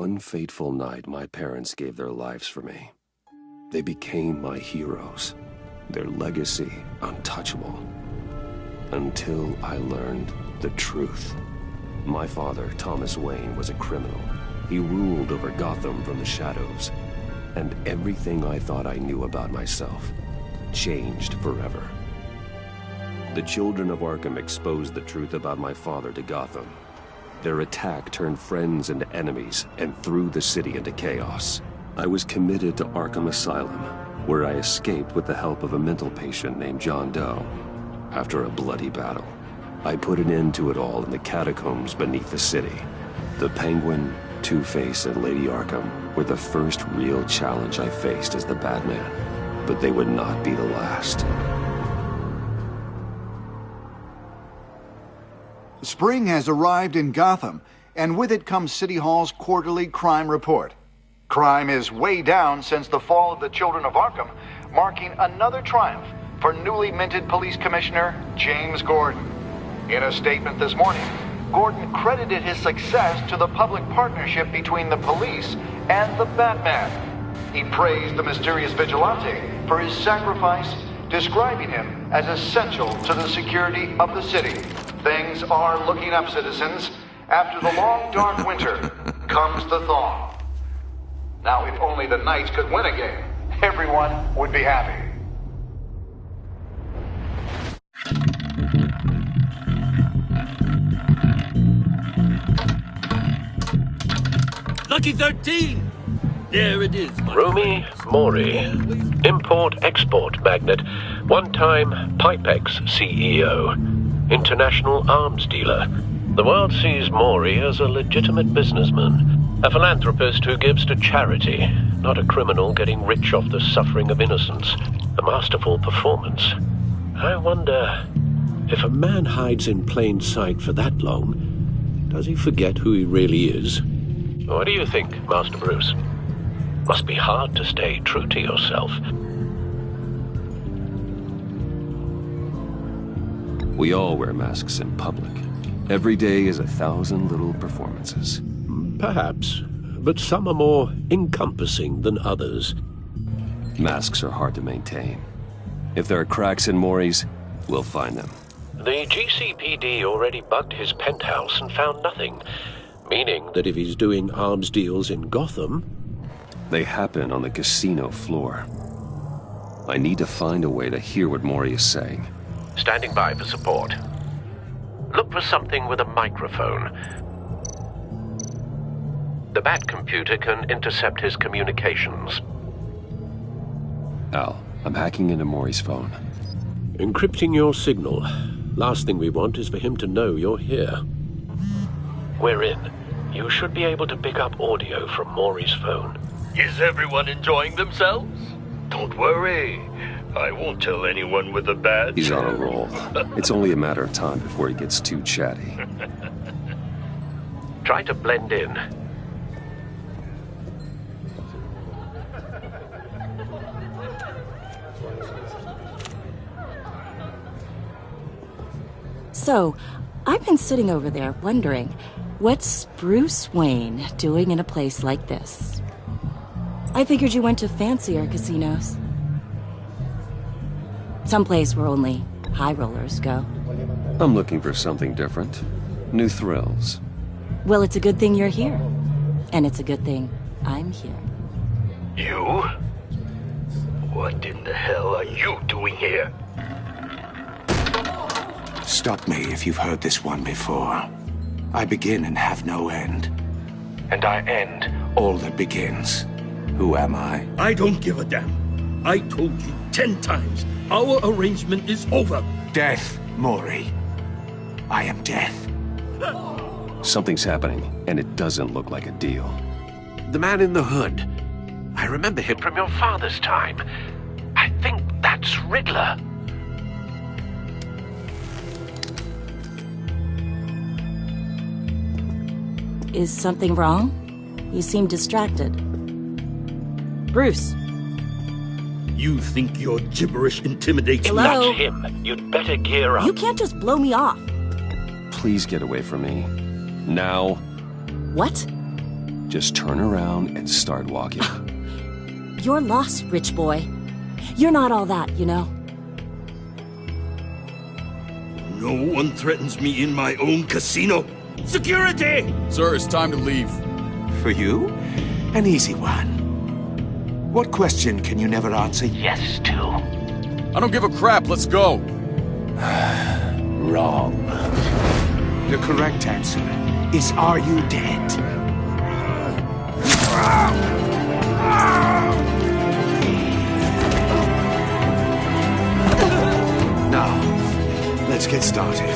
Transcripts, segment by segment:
one fateful night, my parents gave their lives for me. They became my heroes, their legacy untouchable. Until I learned the truth. My father, Thomas Wayne, was a criminal. He ruled over Gotham from the shadows. And everything I thought I knew about myself changed forever. The children of Arkham exposed the truth about my father to Gotham. Their attack turned friends into enemies and threw the city into chaos. I was committed to Arkham Asylum, where I escaped with the help of a mental patient named John Doe. After a bloody battle, I put an end to it all in the catacombs beneath the city. The Penguin, Two-Face, and Lady Arkham were the first real challenge I faced as the Batman, but they would not be the last. Spring has arrived in Gotham, and with it comes City Hall's quarterly crime report. Crime is way down since the fall of the Children of Arkham, marking another triumph for newly minted Police Commissioner James Gordon. In a statement this morning, Gordon credited his success to the public partnership between the police and the Batman. He praised the mysterious vigilante for his sacrifice, describing him as essential to the security of the city. Things are looking up, citizens. After the long, dark winter comes the thaw. Now, if only the Knights could win a game, everyone would be happy. Lucky 13! There it is, my Rumi friends. Mori, import-export magnate, one-time Pipex CEO, international arms dealer. The world sees Mori as a legitimate businessman, a philanthropist who gives to charity, not a criminal getting rich off the suffering of innocence. A masterful performance. I wonder, if a man hides in plain sight for that long, does he forget who he really is? What do you think, Master Bruce? Must be hard to stay true to yourself. We all wear masks in public. Every day is 1,000 little performances. Perhaps, but some are more encompassing than others. Masks are hard to maintain. If there are cracks in Mori's, we'll find them. The GCPD already bugged his penthouse and found nothing, meaning that if he's doing arms deals in Gotham... They happen on the casino floor. I need to find a way to hear what Mori is saying. Standing by for support. Look for something with a microphone. The Bat computer can intercept his communications. Al, I'm hacking into Mori's phone. Encrypting your signal. Last thing we want is for him to know you're here. We're in. You should be able to pick up audio from Mori's phone. Is everyone enjoying themselves? Don't worry. I won't tell anyone with a badge. He's on a roll. It's only a matter of time before he gets too chatty. Try to blend in. So, I've been sitting over there wondering, what's Bruce Wayne doing in a place like this? I figured you went to fancier casinos. Someplace where only high rollers go. I'm looking for something different. New thrills. Well, it's a good thing you're here. And it's a good thing I'm here. You? What in the hell are you doing here? Stop me if you've heard this one before. I begin and have no end. And I end all that begins. Who am I? I don't give a damn. I told you 10 times. Our arrangement is over. Death, Mori. I am death. Something's happening, and it doesn't look like a deal. The man in the hood. I remember him from your father's time. I think that's Riddler. Is something wrong? You seem distracted. Bruce. You think your gibberish intimidates me? Hello? That's him. You'd better gear up. You can't just blow me off. Please get away from me. Now. What? just turn around and start walking. You're lost, rich boy. You're not all that, you know. No one threatens me in my own casino. Security! Sir, it's time to leave. For you? An easy one. What question can you never answer yes to? I don't give a crap, let's go. Wrong. The correct answer is, are you dead? Now, let's get started.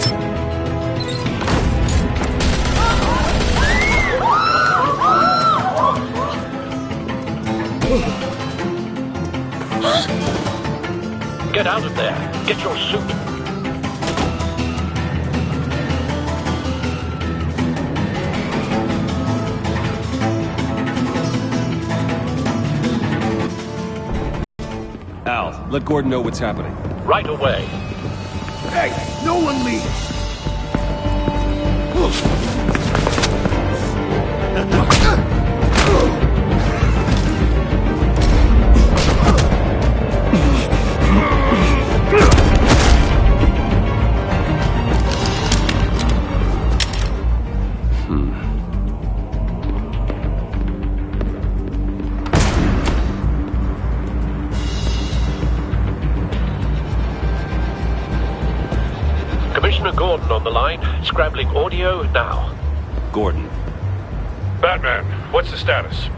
Get out of there. Get your suit. Al, let Gordon know what's happening. Right away. Hey, no one leaves! Commissioner Gordon on the line, scrambling audio now. Gordon. Batman, what's the status?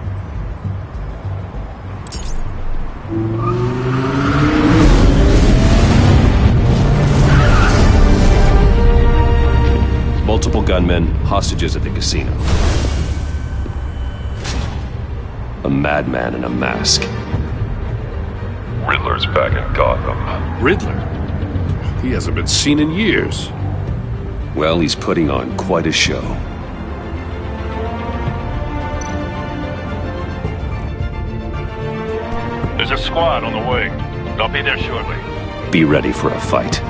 Multiple gunmen, hostages at the casino. A madman in a mask. Riddler's back in Gotham. Riddler? He hasn't been seen in years. Well, he's putting on quite a show. There's a squad on the way. They'll be there shortly. Be ready for a fight.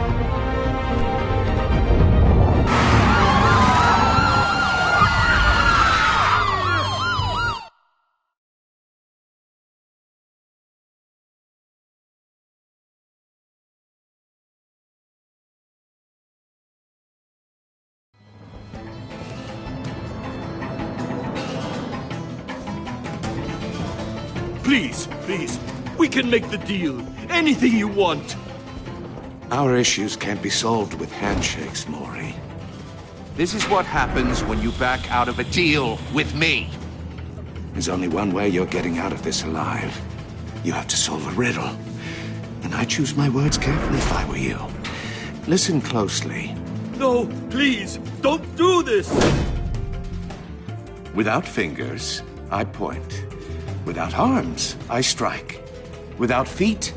Please, please, we can make the deal. Anything you want. Our issues can't be solved with handshakes, Maury. This is what happens when you back out of a deal with me. There's only one way you're getting out of this alive. You have to solve a riddle. And I choose my words carefully if I were you. Listen closely. No, please, don't do this! Without fingers, I point. Without arms, I strike. Without feet,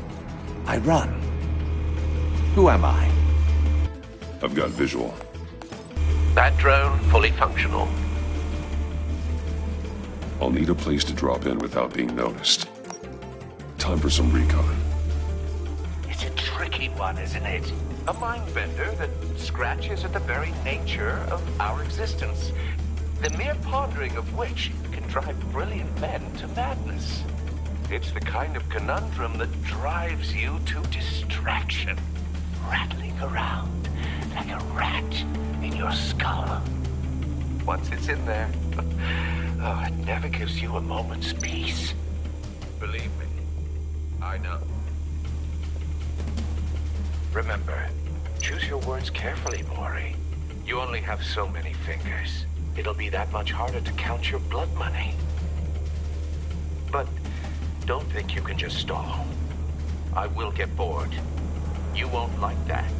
I run. Who am I? I've got visual. That drone fully functional. I'll need a place to drop in without being noticed. Time for some recon. It's a tricky one, isn't it? A mind bender that scratches at the very nature of our existence. The mere pondering of which can drive brilliant men to madness. It's the kind of conundrum that drives you to distraction, rattling around like a rat in your skull. Once it's in there, oh, it never gives you a moment's peace. Believe me, I know. Remember, choose your words carefully, Maury. You only have so many fingers. It'll be that much harder to count your blood money. But don't think you can just stall. I will get bored. You won't like that.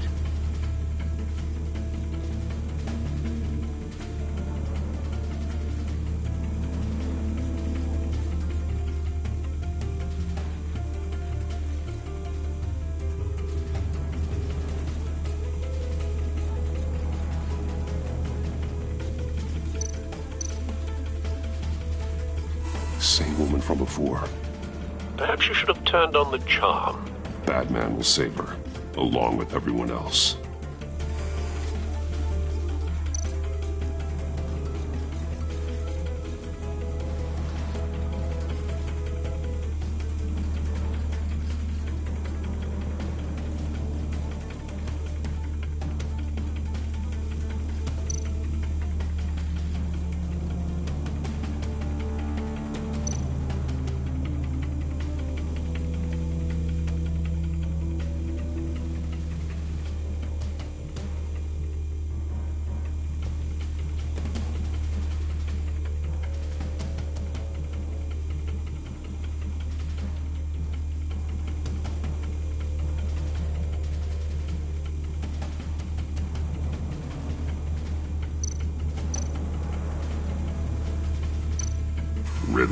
Same woman from before. Perhaps you should have turned on the charm. Batman will save her, along with everyone else.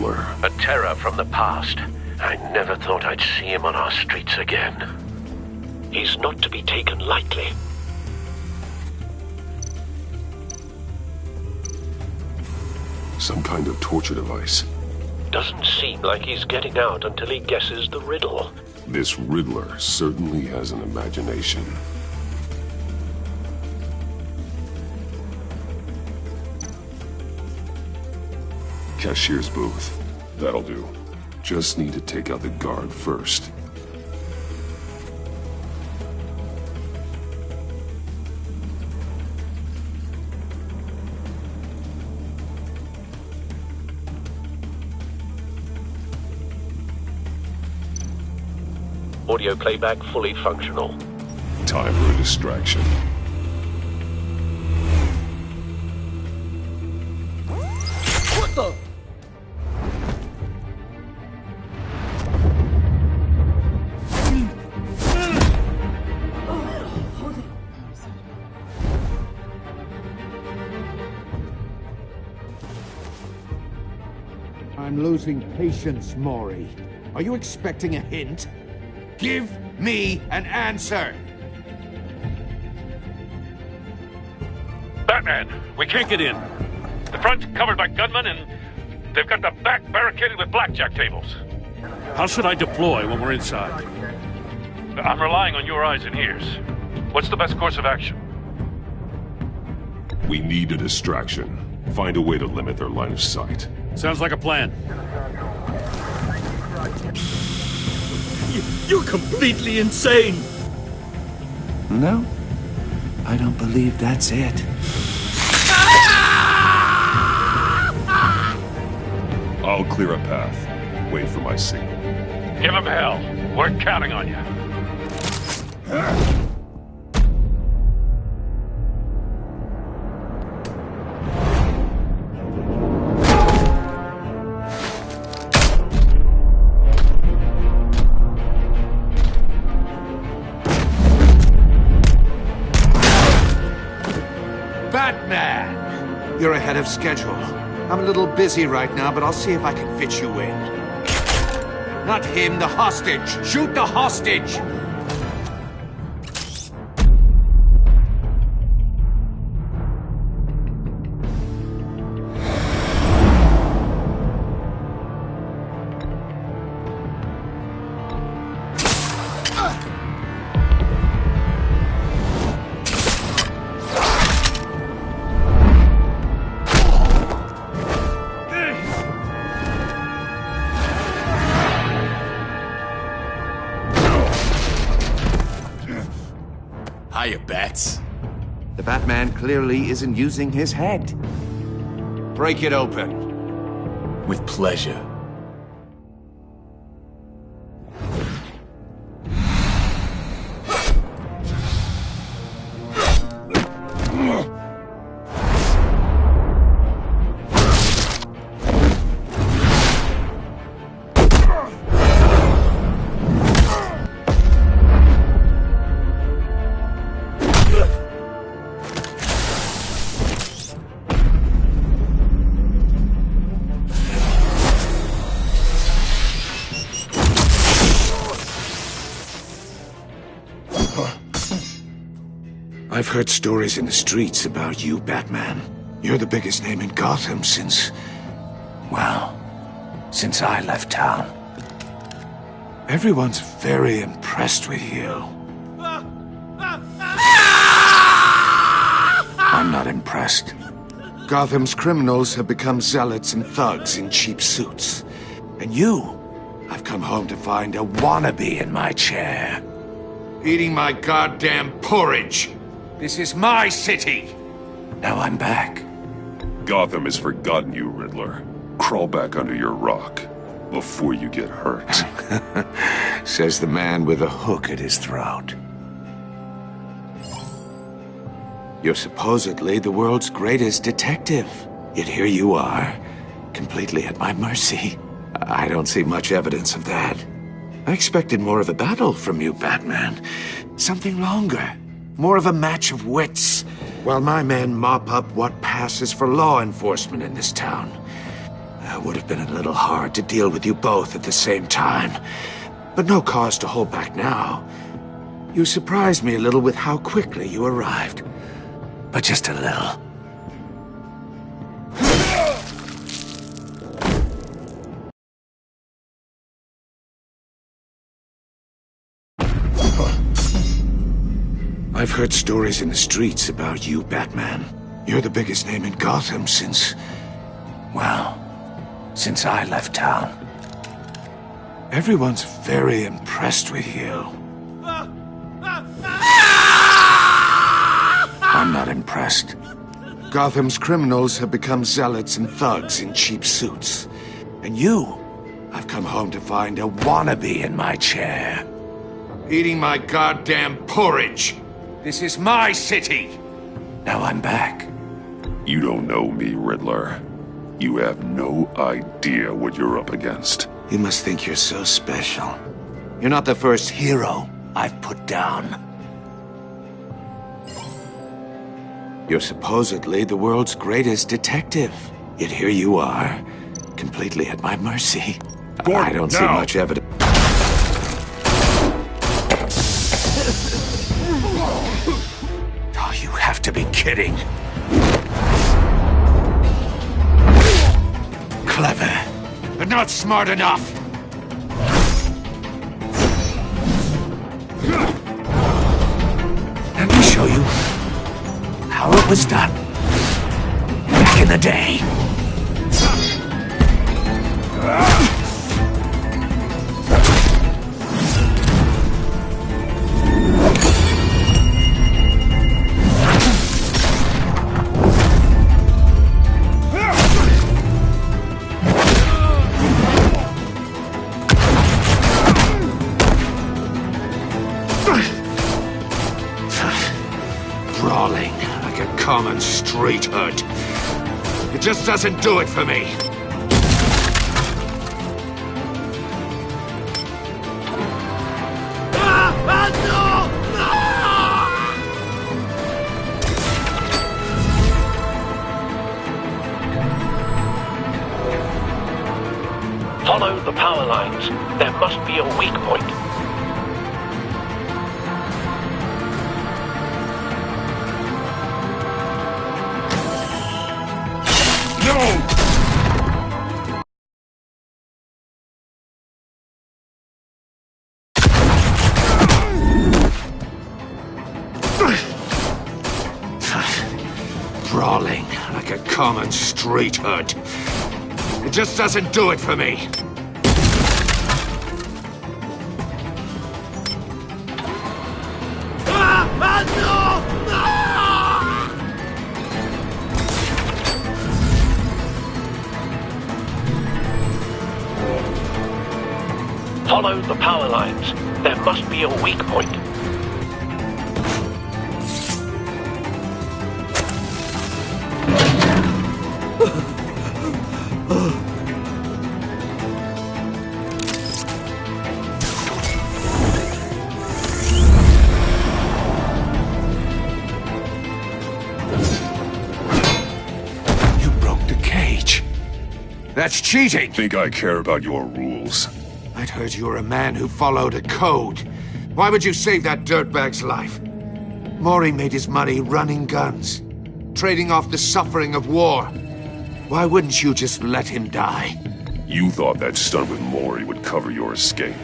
Riddler. A terror from the past. I never thought I'd see him on our streets again. He's not to be taken lightly. Some kind of torture device. Doesn't seem like he's getting out until he guesses the riddle. This Riddler certainly has an imagination. Cashier's booth. That'll do. Just need to take out the guard first. Audio playback fully functional. Time for a distraction. What the? I'm losing patience, Maury. Are you expecting a hint? Give me an answer! Batman, we can't get in. The front's covered by gunmen, and they've got the back barricaded with blackjack tables. How should I deploy when we're inside? I'm relying on your eyes and ears. What's the best course of action? We need a distraction. Find a way to limit their line of sight. Sounds like a plan. You're completely insane! No, I don't believe that's it. I'll clear a path. Wait for my signal. Give him hell. We're counting on you. Batman! You're ahead of schedule. I'm a little busy right now, but I'll see if I can fit you in. Not him, the hostage! Shoot the hostage! Hiya, Bats. The Batman clearly isn't using his head. Break it open. With pleasure. I've heard stories in the streets about you, Batman. You're the biggest name in Gotham since... well, since I left town. Everyone's very impressed with you. I'm not impressed. Gotham's criminals have become zealots and thugs in cheap suits. And you, I've come home to find a wannabe in my chair. Eating my goddamn porridge. This is my city! Now I'm back. Gotham has forgotten you, Riddler. Crawl back under your rock before you get hurt. Says the man with a hook at his throat. You're supposedly the world's greatest detective. Yet here you are, completely at my mercy. I don't see much evidence of that. I expected more of a battle from you, Batman. Something longer. More of a match of wits, while my men mop up what passes for law enforcement in this town. It would have been a little hard to deal with you both at the same time. But no cause to hold back now. You surprised me a little with how quickly you arrived. But just a little. I've heard stories in the streets about you, Batman. You're the biggest name in Gotham since... well, since I left town. Everyone's very impressed with you. I'm not impressed. Gotham's criminals have become zealots and thugs in cheap suits. And you, I've come home to find a wannabe in my chair. Eating my goddamn porridge. This is my city. Now I'm back. You don't know me, Riddler. You have no idea what you're up against. You must think you're so special. You're not the first hero I've put down. You're supposedly the world's greatest detective. Yet here you are, completely at my mercy. Gordon, I don't see much evidence. Oh, you have to be kidding. Clever, but not smart enough. Let me show you how it was done back in the day. Brawling like a common street hood. It just doesn't do it for me. Follow the power lines. There must be a weak point. Brawling like a common street hood. It just doesn't do it for me. Follow the power lines. There must be a weak point. You broke the cage. That's cheating. Think I care about your rules? I'd heard you were a man who followed a code. Why would you save that dirtbag's life? Mori made his money running guns, trading off the suffering of war. Why wouldn't you just let him die? You thought that stunt with Mori would cover your escape.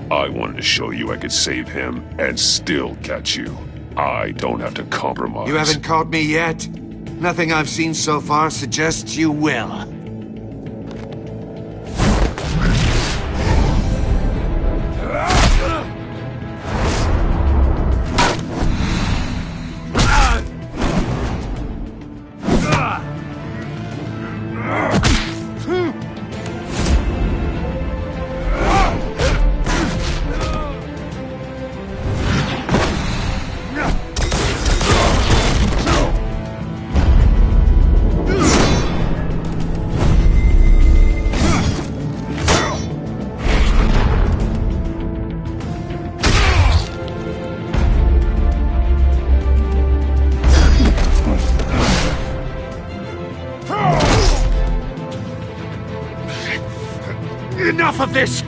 I wanted to show you I could save him and still catch you. I don't have to compromise. You haven't caught me yet? Nothing I've seen so far suggests you will. enough of this!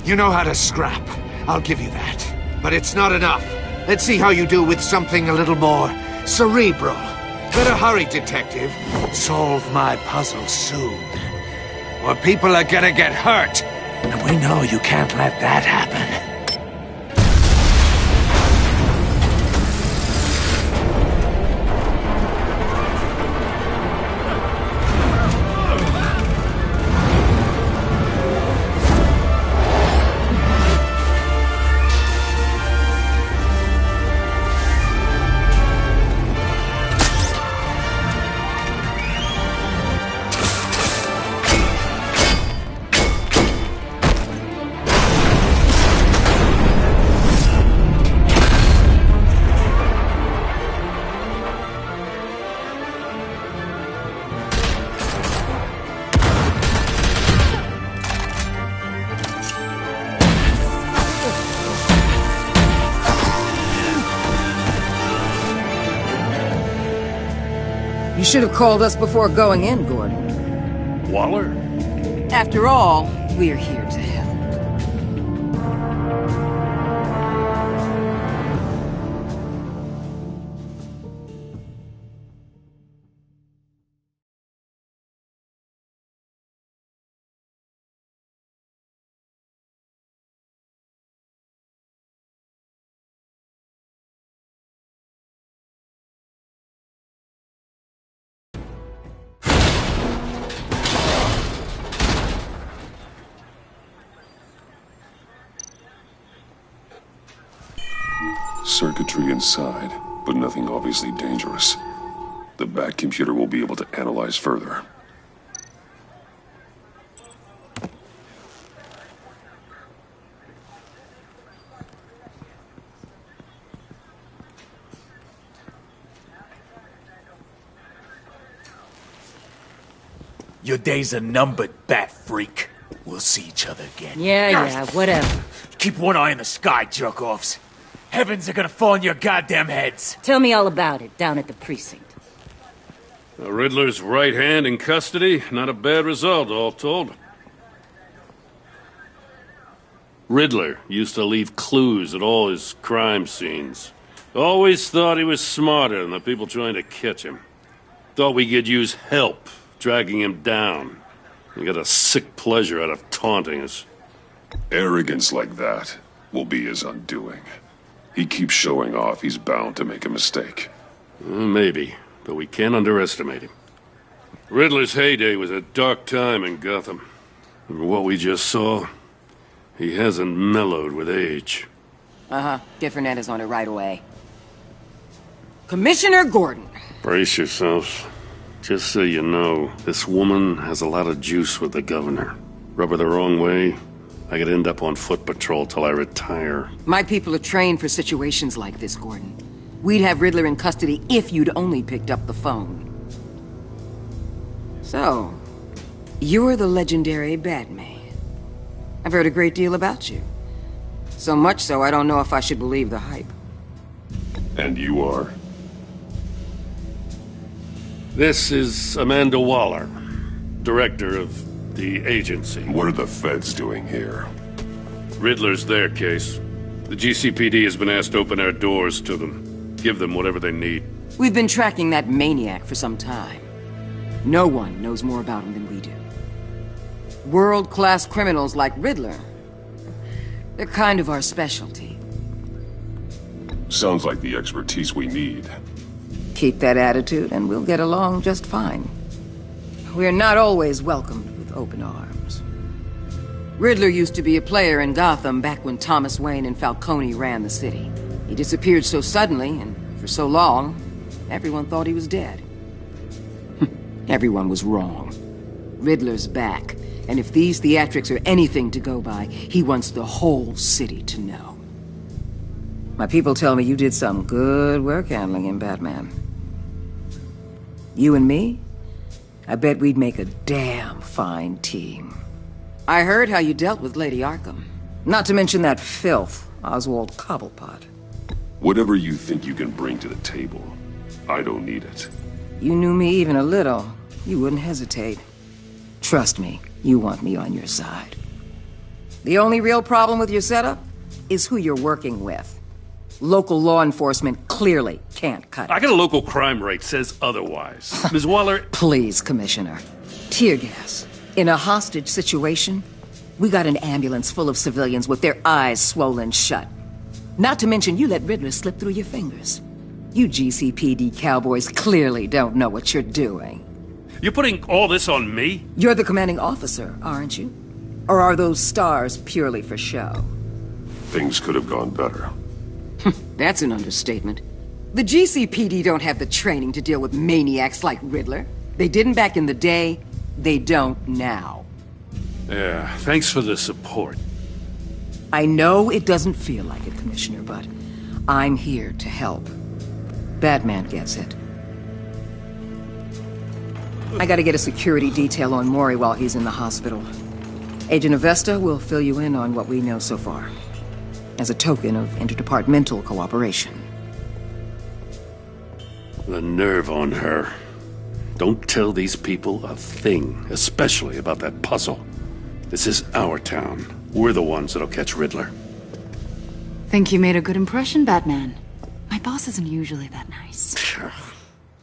You know how to scrap. I'll give you that. But it's not enough. Let's see how you do with something a little more cerebral. Better hurry, detective. Solve my puzzle soon. Or people are gonna get hurt. And we know you can't let that happen. You should have called us before going in, Gordon. Waller? After all, we're here to help. Circuitry inside, but nothing obviously dangerous. The Bat computer will be able to analyze further. Your days are numbered, Bat Freak. We'll see each other again. Yeah, whatever. Keep one eye in the sky, jerk-offs. Heavens are gonna fall on your goddamn heads. Tell me all about it down at the precinct. The Riddler's right hand in custody. Not a bad result, all told. Riddler used to leave clues at all his crime scenes. Always thought he was smarter than the people trying to catch him. Thought we could use help dragging him down. He got a sick pleasure out of taunting us. Arrogance like that will be his undoing. He keeps showing off, he's bound to make a mistake. Maybe, but we can't underestimate him. Riddler's heyday was a dark time in Gotham. And what we just saw, he hasn't mellowed with age. Get Fernandez on it right away. Commissioner Gordon. Brace yourselves. Just so you know, this woman has a lot of juice with the governor. Rub her the wrong way, I could end up on foot patrol till I retire. My people are trained for situations like this, Gordon. We'd have Riddler in custody if you'd only picked up the phone. So, you're the legendary Batman. I've heard a great deal about you. So much so, I don't know if I should believe the hype. And you are? This is Amanda Waller, director of the agency. What are the feds doing here? Riddler's their case. The GCPD has been asked to open our doors to them. Give them whatever they need. We've been tracking that maniac for some time. No one knows more about him than we do. World-class criminals like Riddler. They're kind of our specialty. Sounds like the expertise we need. Keep that attitude and we'll get along just fine. We're not always welcomed with open arms. Riddler used to be a player in Gotham back when Thomas Wayne and Falcone ran the city. He disappeared so suddenly and for so long, everyone thought he was dead. Everyone was wrong. Riddler's back, and if these theatrics are anything to go by, he wants the whole city to know. My people tell me you did some good work handling him, Batman. You and me? I bet we'd make a damn fine team. I heard how you dealt with Lady Arkham. Not to mention that filth, Oswald Cobblepot. Whatever you think you can bring to the table, I don't need it. You knew me even a little, you wouldn't hesitate. Trust me, you want me on your side. The only real problem with your setup is who you're working with. Local law enforcement clearly can't cut it. I got a local crime rate says otherwise. Ms. Waller... Please, Commissioner. Tear gas. In a hostage situation, we got an ambulance full of civilians with their eyes swollen shut. Not to mention you let Riddler slip through your fingers. You GCPD cowboys clearly don't know what you're doing. You're putting all this on me? You're the commanding officer, aren't you? Or are those stars purely for show? Things could have gone better. That's an understatement. The GCPD don't have the training to deal with maniacs like Riddler. They didn't back in the day, they don't now. Yeah, thanks for the support. I know it doesn't feel like it, Commissioner, but I'm here to help. Batman gets it. I gotta get a security detail on Mori while he's in the hospital. Agent Avesta will fill you in on what we know so far, as a token of interdepartmental cooperation. The nerve on her. Don't tell these people a thing, especially about that puzzle. This is our town. We're the ones that'll catch Riddler. Think you made a good impression, Batman? My boss isn't usually that nice.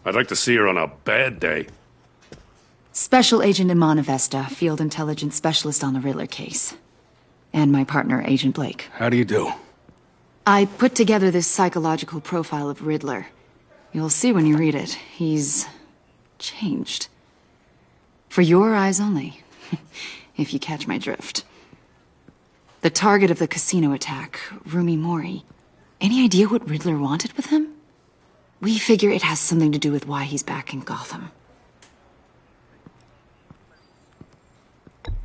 I'd like to see her on a bad day. Special Agent Iman Avesta, Field Intelligence Specialist on the Riddler case. And my partner, Agent Blake. How do you do? I put together this psychological profile of Riddler. You'll see when you read it. He's changed. For your eyes only, if you catch my drift. The target of the casino attack, Rumi Mori. Any idea what Riddler wanted with him? We figure it has something to do with why he's back in Gotham.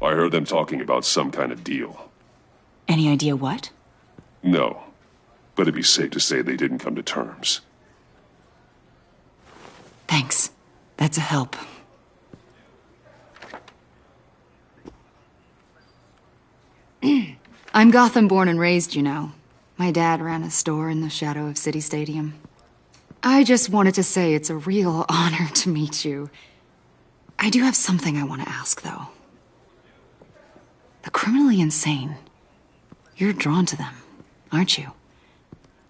I heard them talking about some kind of deal. Any idea what? No, but it'd be safe to say they didn't come to terms. Thanks. That's a help. I'm Gotham born and raised, you know. My dad ran a store in the shadow of City Stadium. I just wanted to say it's a real honor to meet you. I do have something I want to ask, though. The criminally insane. You're drawn to them, aren't you?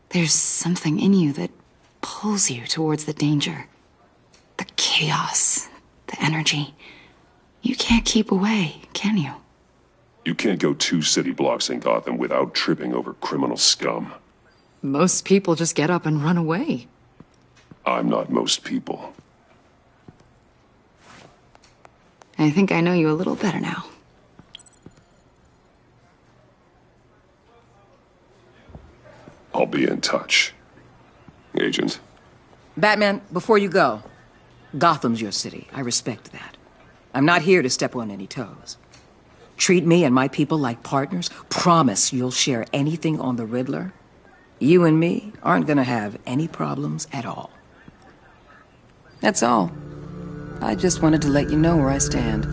There's something in you that pulls you towards the danger. The chaos, the energy. You can't keep away, can you? You can't go 2 city blocks in Gotham without tripping over criminal scum. Most people just get up and run away. I'm not most people. I think I know you a little better now. I'll be in touch. Agent. Batman, before you go, Gotham's your city. I respect that. I'm not here to step on any toes. Treat me and my people like partners. Promise you'll share anything on the Riddler. You and me aren't gonna have any problems at all. That's all. I just wanted to let you know where I stand.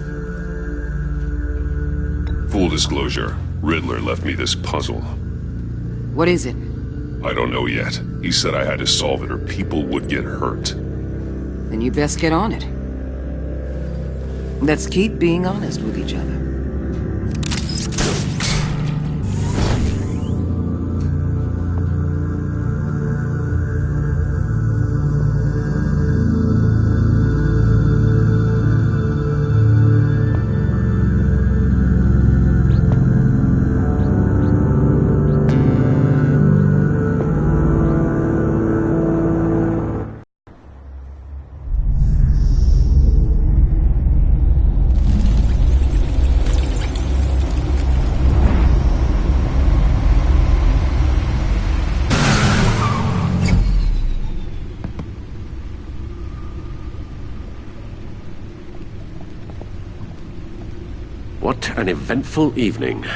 Full disclosure, Riddler left me this puzzle. What is it? I don't know yet. He said I had to solve it or people would get hurt. Then you best get on it. Let's keep being honest with each other. What an eventful evening.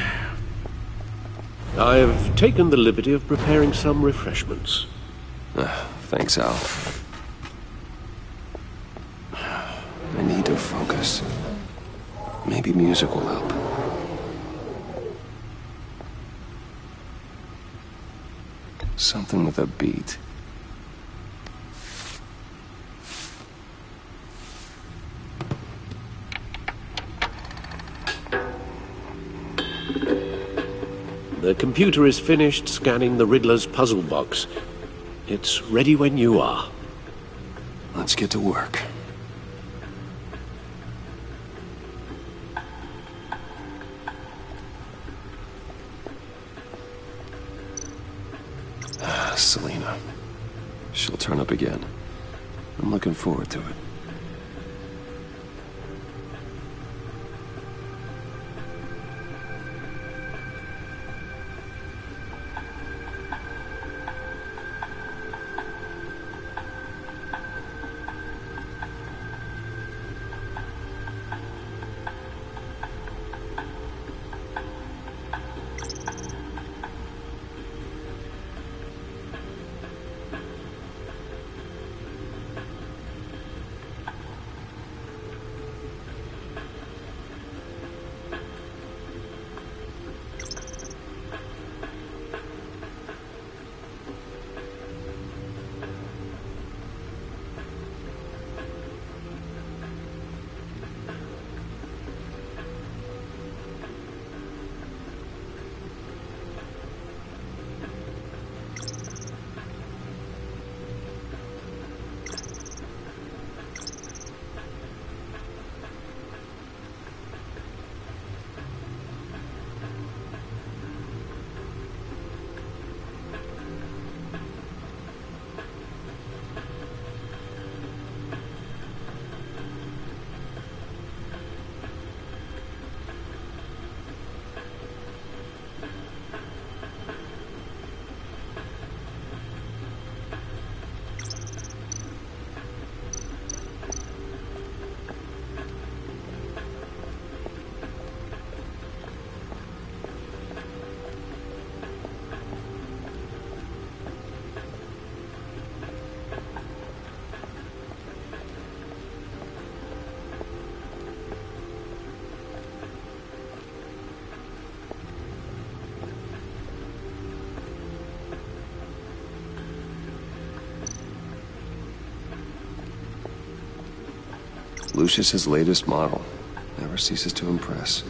I have taken the liberty of preparing some refreshments. Thanks, Al. I need to focus. Maybe music will help. Something with a beat. computer is finished scanning the Riddler's puzzle box. It's ready when you are. Let's get to work. Selina. She'll turn up again. I'm looking forward to it. Lucius's latest model. Never ceases to impress.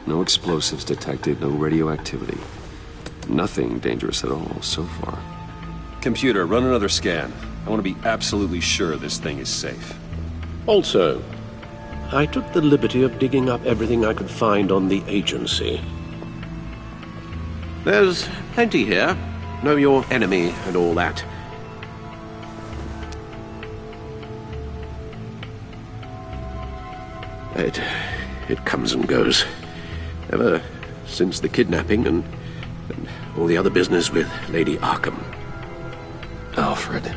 No explosives detected, no radioactivity. Nothing dangerous at all so far. Computer, run another scan. I want to be absolutely sure this thing is safe. Also, I took the liberty of digging up everything I could find on the agency. There's plenty here. Know your enemy and all that. It comes and goes. Ever since the kidnapping and all the other business with Lady Arkham. Alfred.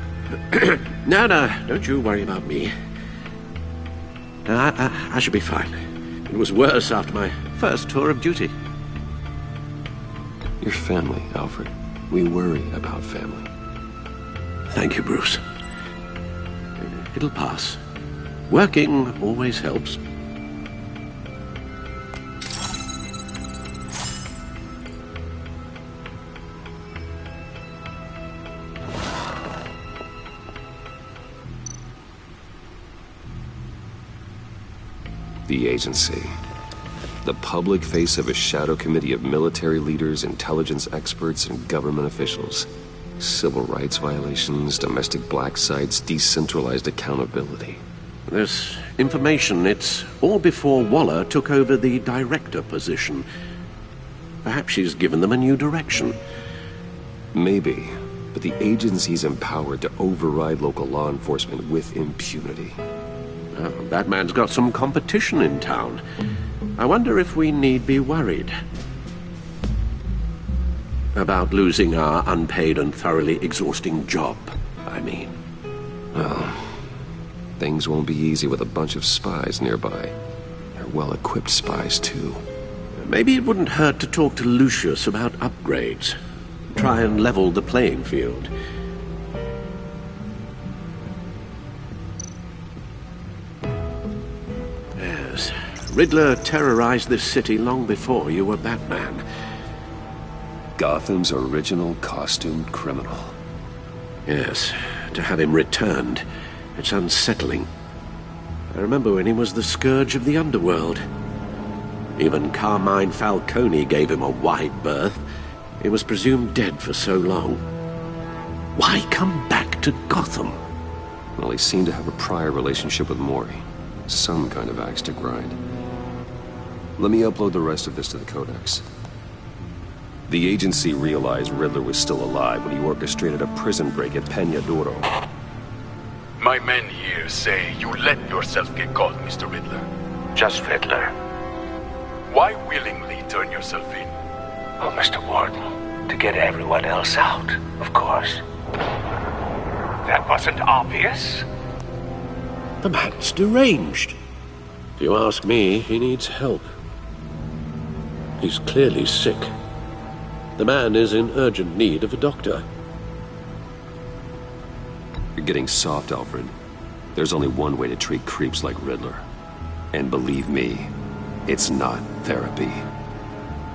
No, don't you worry about me. I should be fine. It was worse after my first tour of duty. Your family, Alfred. We worry about family. Thank you, Bruce. It'll pass. Working always helps. The agency. The public face of a shadow committee of military leaders, intelligence experts, and government officials. Civil rights violations, domestic black sites, decentralized accountability. This information, it's all before Waller took over the director position. Perhaps she's given them a new direction. Maybe. but the agency's empowered to override local law enforcement with impunity. Batman's got some competition in town. I wonder if we need be worried about losing our unpaid and thoroughly exhausting job, I mean. Well, things won't be easy with a bunch of spies nearby. They're well-equipped spies, too. Maybe it wouldn't hurt to talk to Lucius about upgrades. Try and level the playing field. Yes, Riddler terrorized this city long before you were Batman. Gotham's original costumed criminal. Yes, to have him returned, it's unsettling. I remember when he was the scourge of the underworld. Even Carmine Falcone gave him a wide berth. He was presumed dead for so long. Why come back to Gotham? Well, he seemed to have a prior relationship with Mori. Some kind of axe to grind. Let me upload the rest of this to the Codex. The agency realized Riddler was still alive when he orchestrated a prison break at Peña Duro. My men here say you let yourself get caught, Mr. Riddler. Just Riddler. Why willingly turn yourself in? Oh, Mr. Warden, to get everyone else out, of course. That wasn't obvious. The man's deranged. If you ask me, he needs help. He's clearly sick. The man is in urgent need of a doctor. You're getting soft, Alfred. There's only one way to treat creeps like Riddler. And believe me, it's not therapy.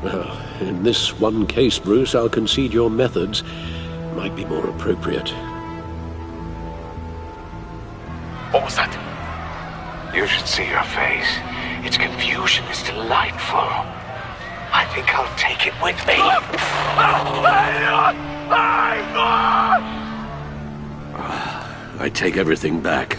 Well, in this one case, Bruce, I'll concede your methods might be more appropriate. What was that? You should see your face. Its confusion is delightful. I think I'll take it with me. I take everything back.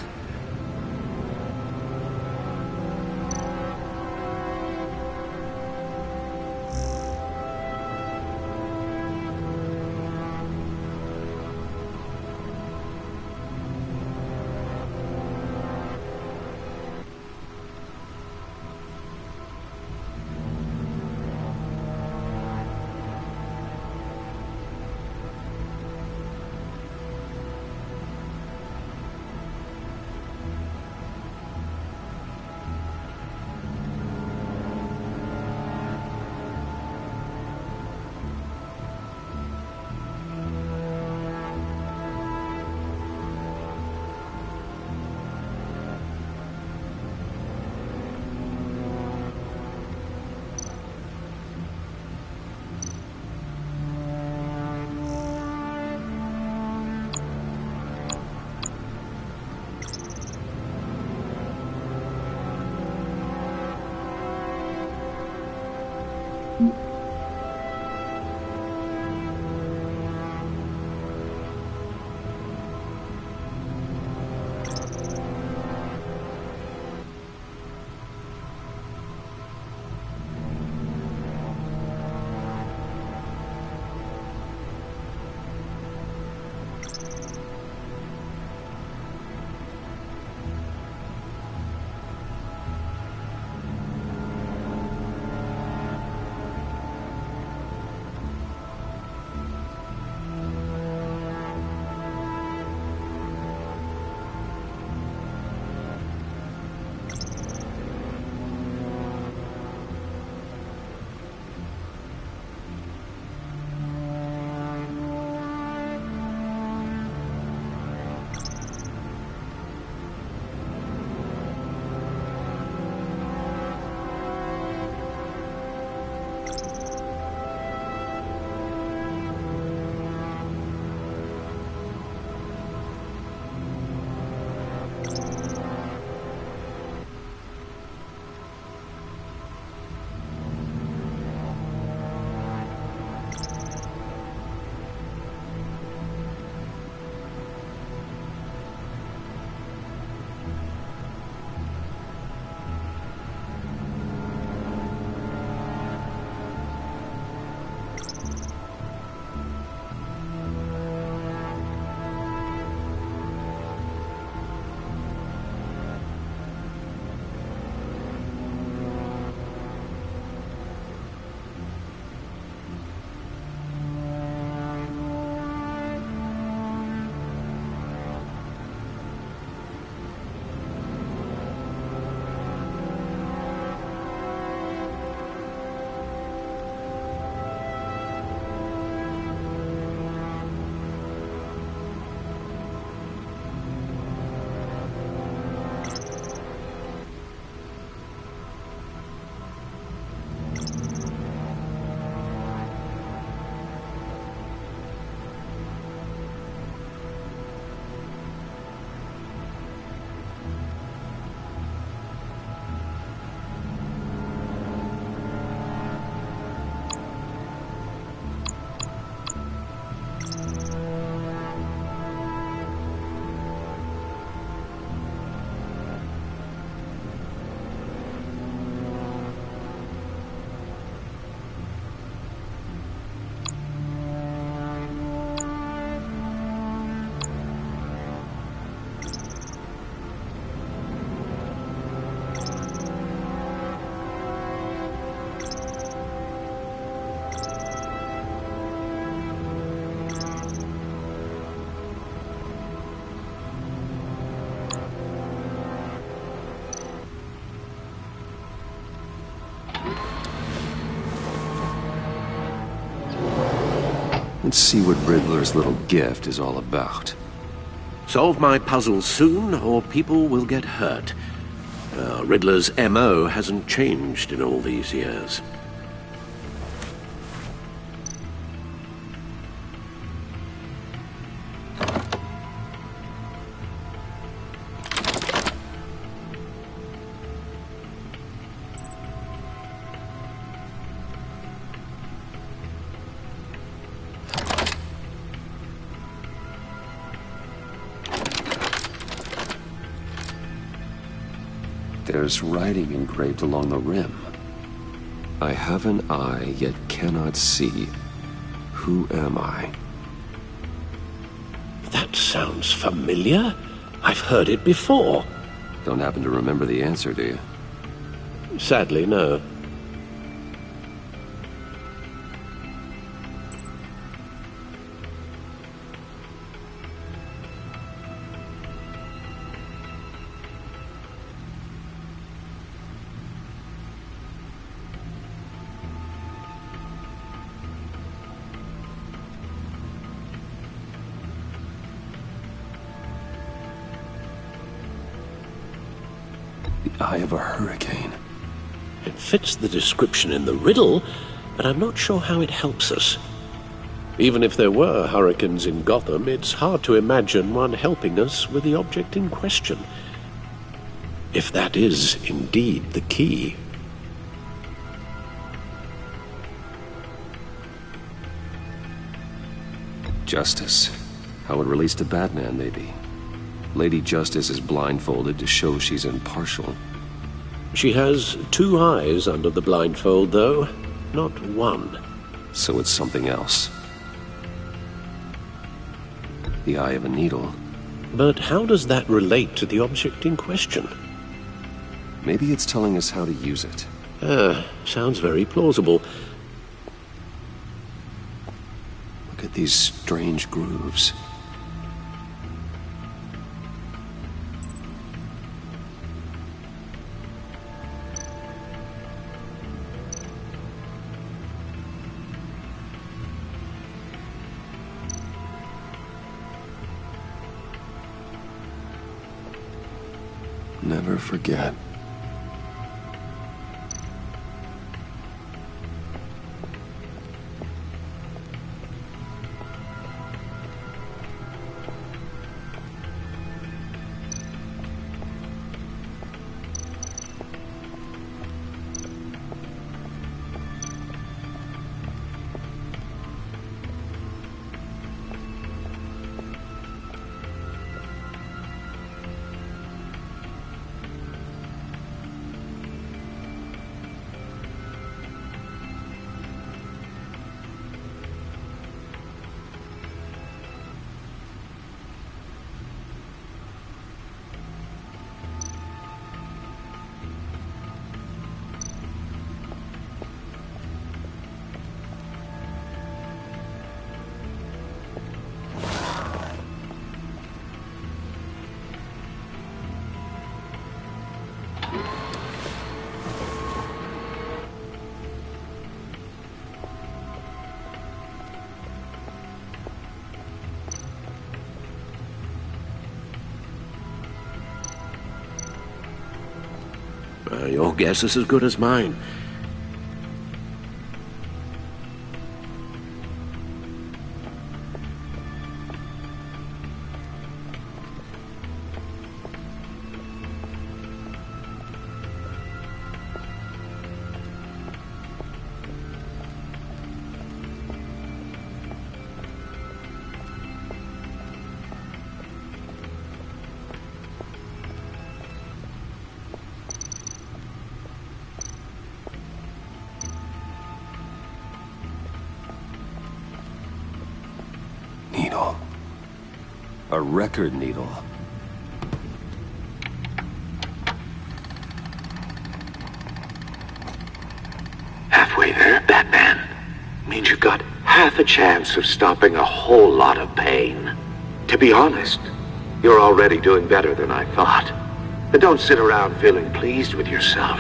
Let's see what Riddler's little gift is all about. Solve my puzzle soon, or people will get hurt. Riddler's MO hasn't changed in all these years. There's writing engraved along the rim. I have an eye, yet cannot see. Who am I? That sounds familiar. I've heard it before. Don't happen to remember the answer, do you? Sadly, no. Eye of a hurricane. It fits the description in the riddle, but I'm not sure how it helps us. Even if there were hurricanes in Gotham, it's hard to imagine one helping us with the object in question. If that is indeed the key. Justice. How it relates to Batman, maybe. Lady Justice is blindfolded to show she's impartial. She has two eyes under the blindfold, though, not one. So it's something else. The eye of a needle. But how does that relate to the object in question? Maybe it's telling us how to use it. Sounds very plausible. Look at these strange grooves. Never forget. Your guess is as good as mine. Needle. A record needle. Halfway there, Batman. Means you got half a chance of stopping a whole lot of pain. To be honest, you're already doing better than I thought. And don't sit around feeling pleased with yourself.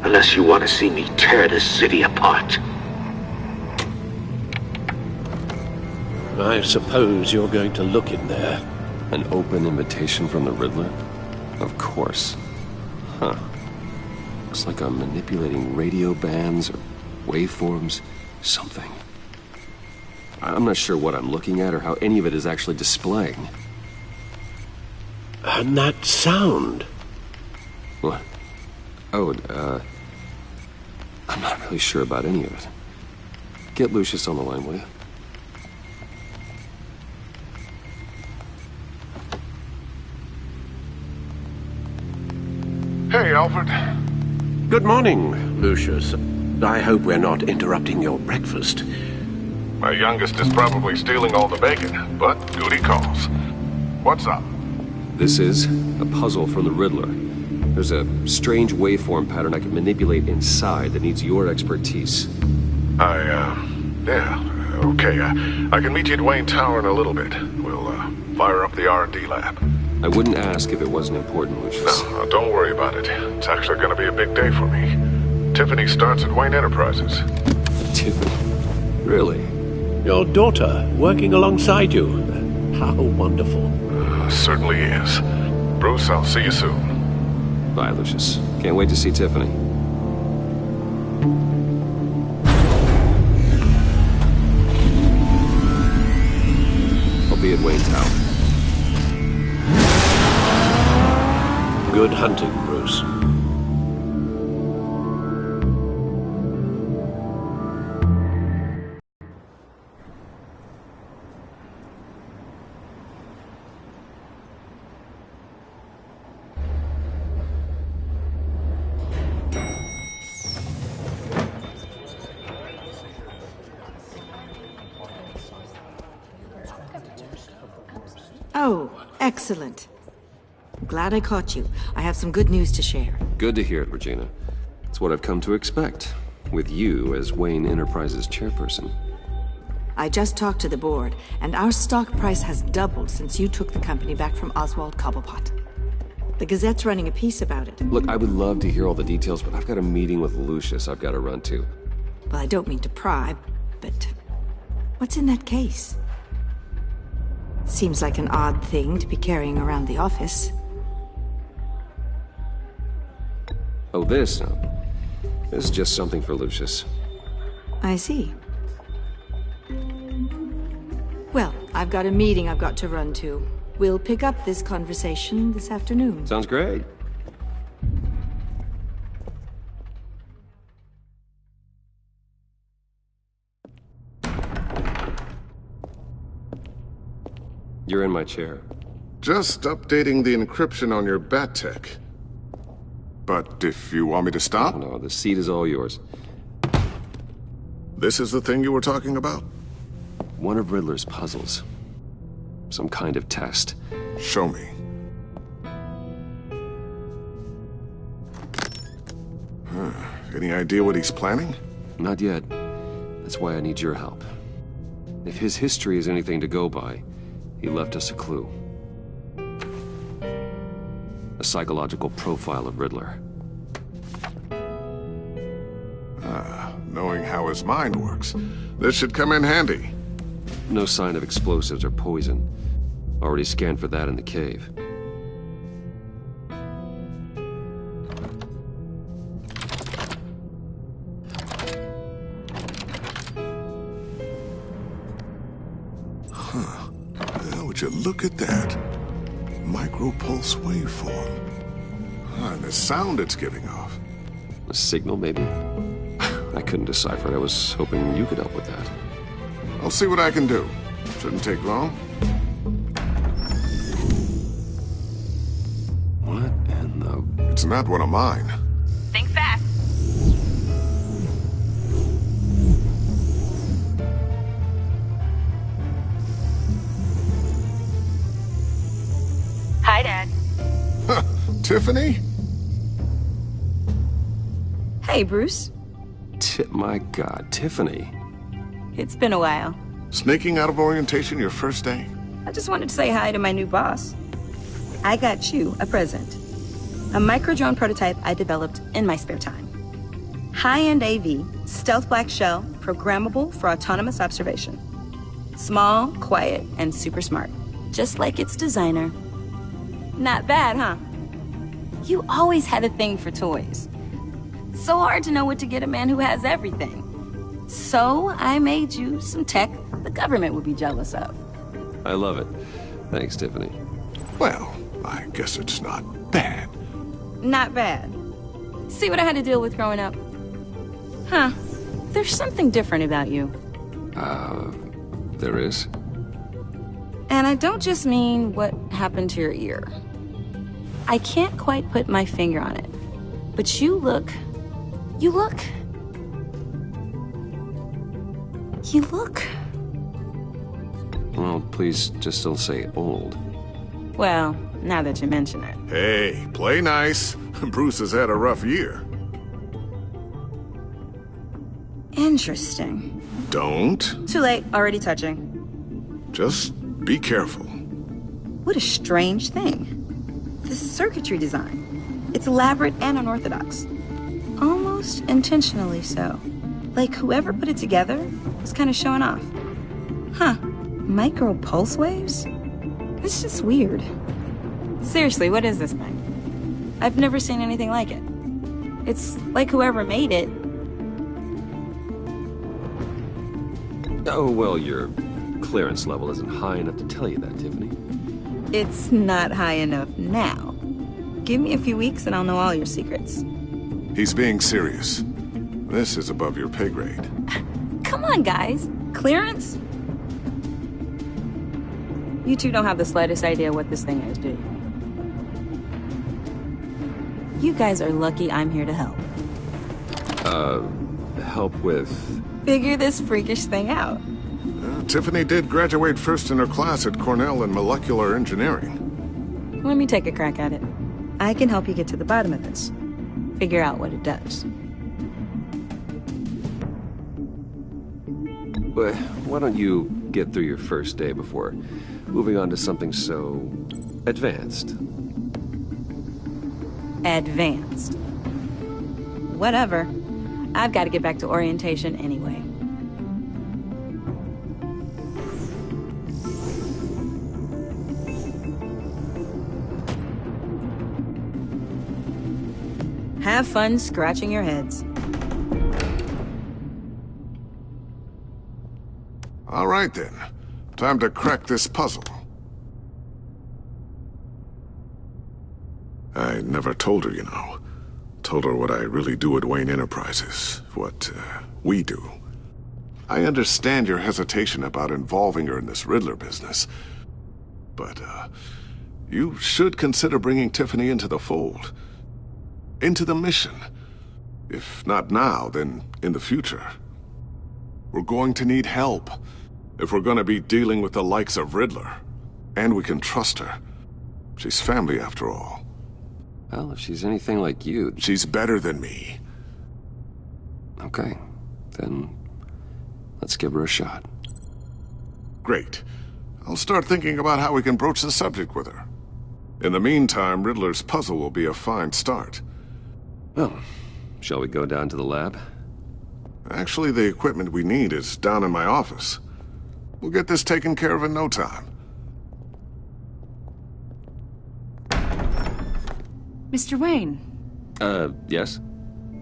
Unless you want to see me tear this city apart. I suppose you're going to look in there. An open invitation from the Riddler? Of course. Huh. Looks like I'm manipulating radio bands or waveforms. Something. I'm not sure what I'm looking at or how any of it is actually displaying. And that sound? What? Oh, I'm not really sure about any of it. Get Lucius on the line, will you? Hey, Alfred. Good morning, Lucius. I hope we're not interrupting your breakfast. My youngest is probably stealing all the bacon, but duty calls. What's up? This is a puzzle from the Riddler. There's a strange waveform pattern I can manipulate inside that needs your expertise. Yeah, okay. I can meet you at Wayne Tower in a little bit. We'll, fire up the R&D lab. I wouldn't ask if it wasn't important, Lucius. No, don't worry about it. It's actually gonna be a big day for me. Tiffany starts at Wayne Enterprises. Tiffany? Really? Your daughter, working alongside you. How wonderful. Certainly is. Bruce, I'll see you soon. Bye, Lucius. Can't wait to see Tiffany. I'll be at Wayne Tower. Good hunting, Bruce. Oh, excellent. Glad I caught you. I have some good news to share. Good to hear it, Regina. It's what I've come to expect, with you as Wayne Enterprises chairperson. I just talked to the board, and our stock price has doubled since you took the company back from Oswald Cobblepot. The Gazette's running a piece about it. Look, I would love to hear all the details, but I've got a meeting with Lucius I've got to run to. Well, I don't mean to pry, but what's in that case? Seems like an odd thing to be carrying around the office. Oh, this? No. This is just something for Lucius. I see. Well, I've got a meeting I've got to run to. We'll pick up this conversation this afternoon. Sounds great. You're in my chair. Just updating the encryption on your Bat-Tech. But if you want me to stop? No, the seat is all yours. This is the thing you were talking about? One of Riddler's puzzles. Some kind of test. Show me. Any idea what he's planning? Not yet. That's why I need your help. If his history is anything to go by, he left us a clue. A psychological profile of Riddler. Knowing how his mind works, this should come in handy. No sign of explosives or poison. Already scanned for that in the cave. Would you look at that? Micropulse waveform. And the sound it's giving off. A signal, maybe? I couldn't decipher it. I was hoping you could help with that. I'll see what I can do. Shouldn't take long. What in the... It's not one of mine. Think fast. Hi, Dad. Tiffany? Hey, Bruce. My God, Tiffany. It's been a while. Sneaking out of orientation your first day? I just wanted to say hi to my new boss. I got you a present. A micro-drone prototype I developed in my spare time. High-end AV, stealth black shell, programmable for autonomous observation. Small, quiet, and super smart. Just like its designer. Not bad, huh? You always had a thing for toys. So hard to know what to get a man who has everything. So I made you some tech the government would be jealous of. I love it. Thanks, Tiffany. Well, I guess it's not bad. Not bad. See what I had to deal with growing up? Huh. There's something different about you. There is? And I don't just mean what happened to your ear. I can't quite put my finger on it. But you look... Well, please just don't say old. Well, now that you mention it. Hey, play nice. Bruce has had a rough year. Interesting. Don't. Too late, already touching. Just be careful. What a strange thing. The circuitry design. It's elaborate and unorthodox. Almost intentionally so. Like whoever put it together was kind of showing off. Huh. Micro pulse waves? It's just weird. Seriously, what is this thing? I've never seen anything like it. It's like whoever made it. Oh, well, your clearance level isn't high enough to tell you that, Tiffany. It's not high enough now. Give me a few weeks and I'll know all your secrets. He's being serious. This is above your pay grade. Come on, guys. Clearance? You two don't have the slightest idea what this thing is, do you? You guys are lucky I'm here to help. Help with... Figure this freakish thing out. Tiffany did graduate first in her class at Cornell in molecular engineering. Let me take a crack at it. I can help you get to the bottom of this. Figure out what it does. But why don't you get through your first day before moving on to something so advanced? Advanced. Whatever. I've got to get back to orientation anyway. Have fun scratching your heads. All right, then. Time to crack this puzzle. I never told her, you know. Told her what I really do at Wayne Enterprises. What, we do. I understand your hesitation about involving her in this Riddler business. But, you should consider bringing Tiffany into the fold. Into the mission. If not now, then in the future. We're going to need help. If we're gonna be dealing with the likes of Riddler. And we can trust her. She's family after all. Well, if she's anything like you... She's better than me. Okay. Then let's give her a shot. Great. I'll start thinking about how we can broach the subject with her. In the meantime, Riddler's puzzle will be a fine start. Well, shall we go down to the lab? Actually, the equipment we need is down in my office. We'll get this taken care of in no time. Mr. Wayne. Yes?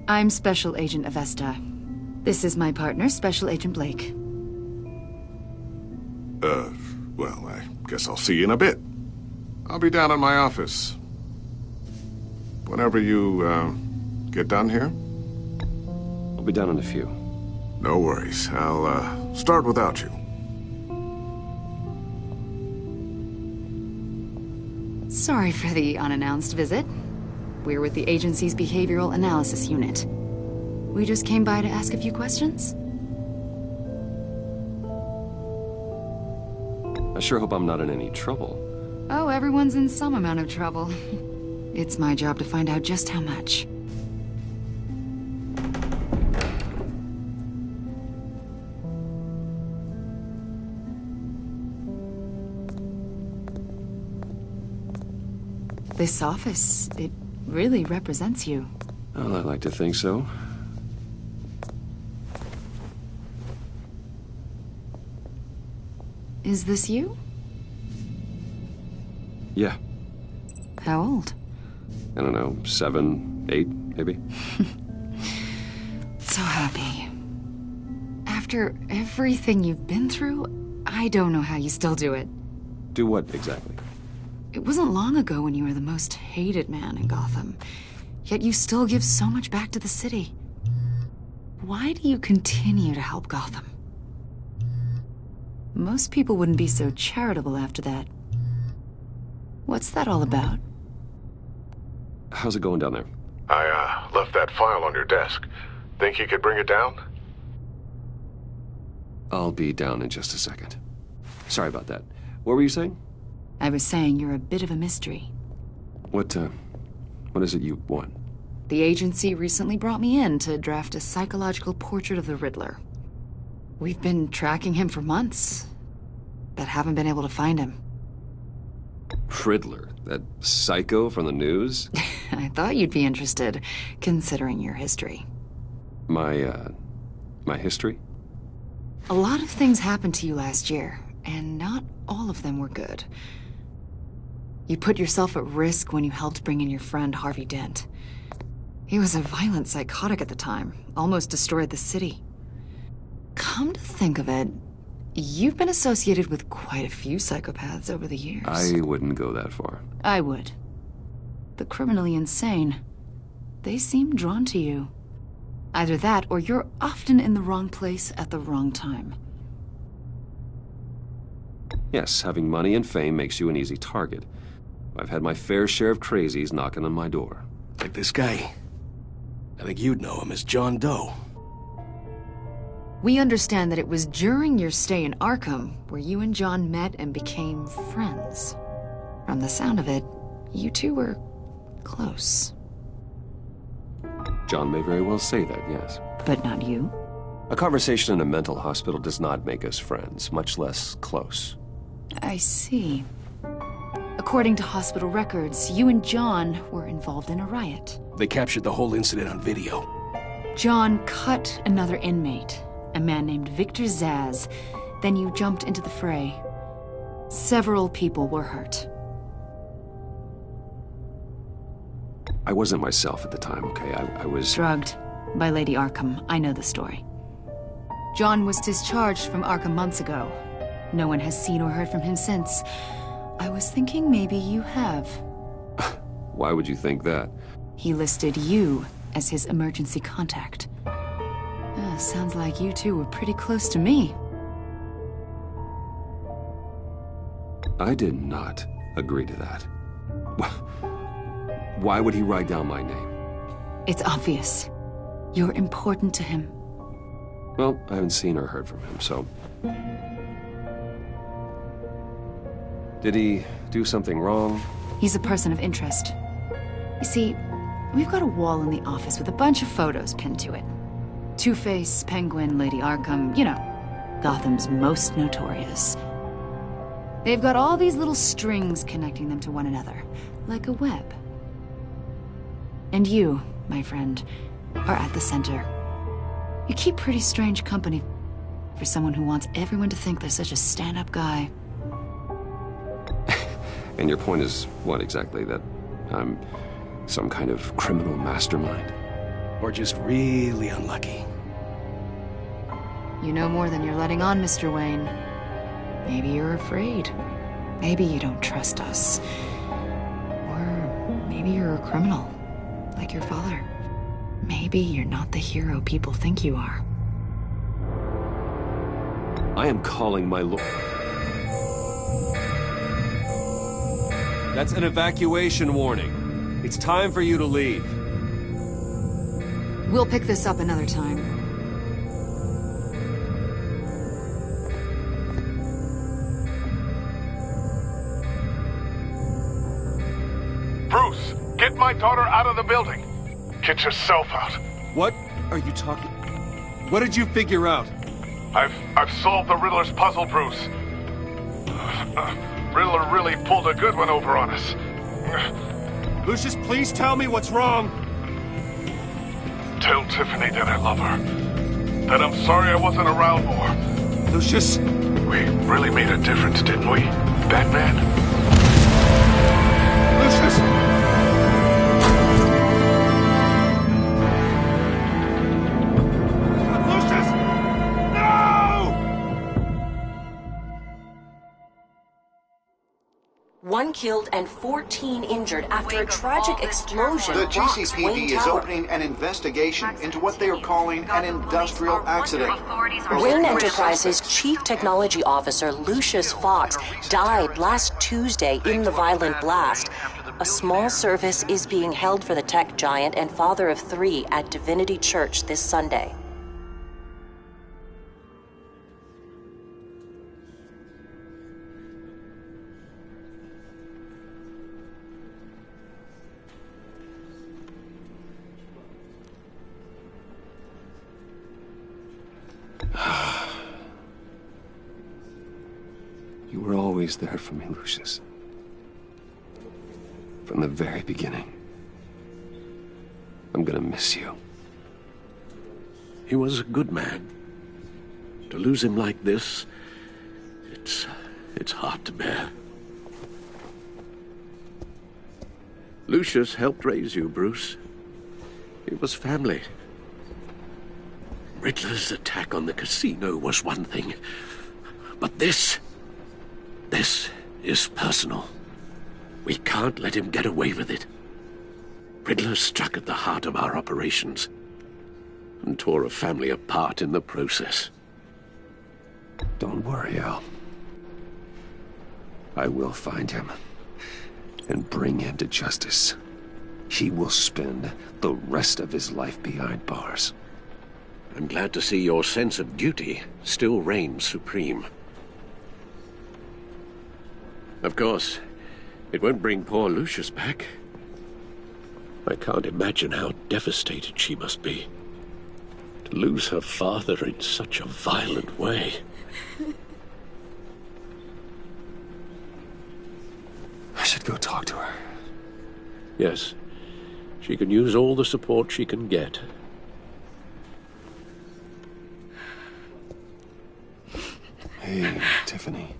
I'm Special Agent Avesta. This is my partner, Special Agent Blake. Well, I guess I'll see you in a bit. I'll be down in my office. Whenever you, get done here? I'll be down in a few. No worries. I'll, start without you. Sorry for the unannounced visit. We're with the agency's Behavioral Analysis Unit. We just came by to ask a few questions. I sure hope I'm not in any trouble. Oh, everyone's in some amount of trouble. It's my job to find out just how much. This office, it really represents you. Well, I'd like to think so. Is this you? Yeah. How old? I don't know, 7, 8, maybe? So happy. After everything you've been through, I don't know how you still do it. Do what, exactly? It wasn't long ago when you were the most hated man in Gotham. Yet you still give so much back to the city. Why do you continue to help Gotham? Most people wouldn't be so charitable after that. What's that all about? How's it going down there? I left that file on your desk. Think you could bring it down? I'll be down in just a second. Sorry about that. What were you saying? I was saying you're a bit of a mystery. What is it you want? The agency recently brought me in to draft a psychological portrait of the Riddler. We've been tracking him for months, but haven't been able to find him. Riddler? That psycho from the news? I thought you'd be interested, considering your history. My history? A lot of things happened to you last year, and not all of them were good. You put yourself at risk when you helped bring in your friend Harvey Dent. He was a violent psychotic at the time, almost destroyed the city. Come to think of it, you've been associated with quite a few psychopaths over the years. I wouldn't go that far. I would. The criminally insane. They seem drawn to you. Either that, or you're often in the wrong place at the wrong time. Yes, having money and fame makes you an easy target. I've had my fair share of crazies knocking on my door. Like this guy. I think you'd know him as John Doe. We understand that it was during your stay in Arkham where you and John met and became friends. From the sound of it, you two were close. John may very well say that, yes. But not you? A conversation in a mental hospital does not make us friends, much less close. I see. According to hospital records, you and John were involved in a riot. They captured the whole incident on video. John cut another inmate, a man named Victor Zsasz. Then you jumped into the fray. Several people were hurt. I wasn't myself at the time, okay? I was... drugged by Lady Arkham. I know the story. John was discharged from Arkham months ago. No one has seen or heard from him since. I was thinking maybe you have. Why would you think that? He listed you as his emergency contact. Sounds like you two were pretty close to me. I did not agree to that. Why would he write down my name? It's obvious. You're important to him. Well, I haven't seen or heard from him, so... Did he do something wrong? He's a person of interest. You see, we've got a wall in the office with a bunch of photos pinned to it. Two-Face, Penguin, Lady Arkham, you know, Gotham's most notorious. They've got all these little strings connecting them to one another, like a web. And you, my friend, are at the center. You keep pretty strange company for someone who wants everyone to think they're such a stand-up guy. And your point is what exactly? That I'm some kind of criminal mastermind? Or just really unlucky? You know more than you're letting on, Mr. Wayne. Maybe you're afraid. Maybe you don't trust us. Or maybe you're a criminal, like your father. Maybe you're not the hero people think you are. I am calling my lord. That's an evacuation warning. It's time for you to leave. We'll pick this up another time. Bruce, get my daughter out of the building. Get yourself out. What are you talking? What did you figure out? I've solved the Riddler's puzzle, Bruce. Riddler really pulled a good one over on us. Lucius, please tell me what's wrong. Tell Tiffany that I love her. That I'm sorry I wasn't around more. Lucius, We really made a difference, didn't we, Batman? Lucius! One killed and 14 injured after a tragic explosion. The rocks GCPD Wayne is Tower. opening an investigation into what they are calling an industrial accident. Wayne Enterprises Chief Technology Officer Lucius Fox died last Tuesday in the violent blast. A small service is being held for the tech giant and father of 3 at Divinity Church this Sunday. You were always there for me, Lucius. From the very beginning. I'm gonna miss you. He was a good man. To lose him like this, it's hard to bear. Lucius helped raise you, Bruce. It was family. Riddler's attack on the casino was one thing, but this is personal. We can't let him get away with it. Riddler struck at the heart of our operations and tore a family apart in the process. Don't worry, Al. I will find him and bring him to justice. He will spend the rest of his life behind bars. I'm glad to see your sense of duty still reigns supreme. Of course, it won't bring poor Lucius back. I can't imagine how devastated she must be to lose her father in such a violent way. I should go talk to her. Yes, she can use all the support she can get. Hey, Tiffany.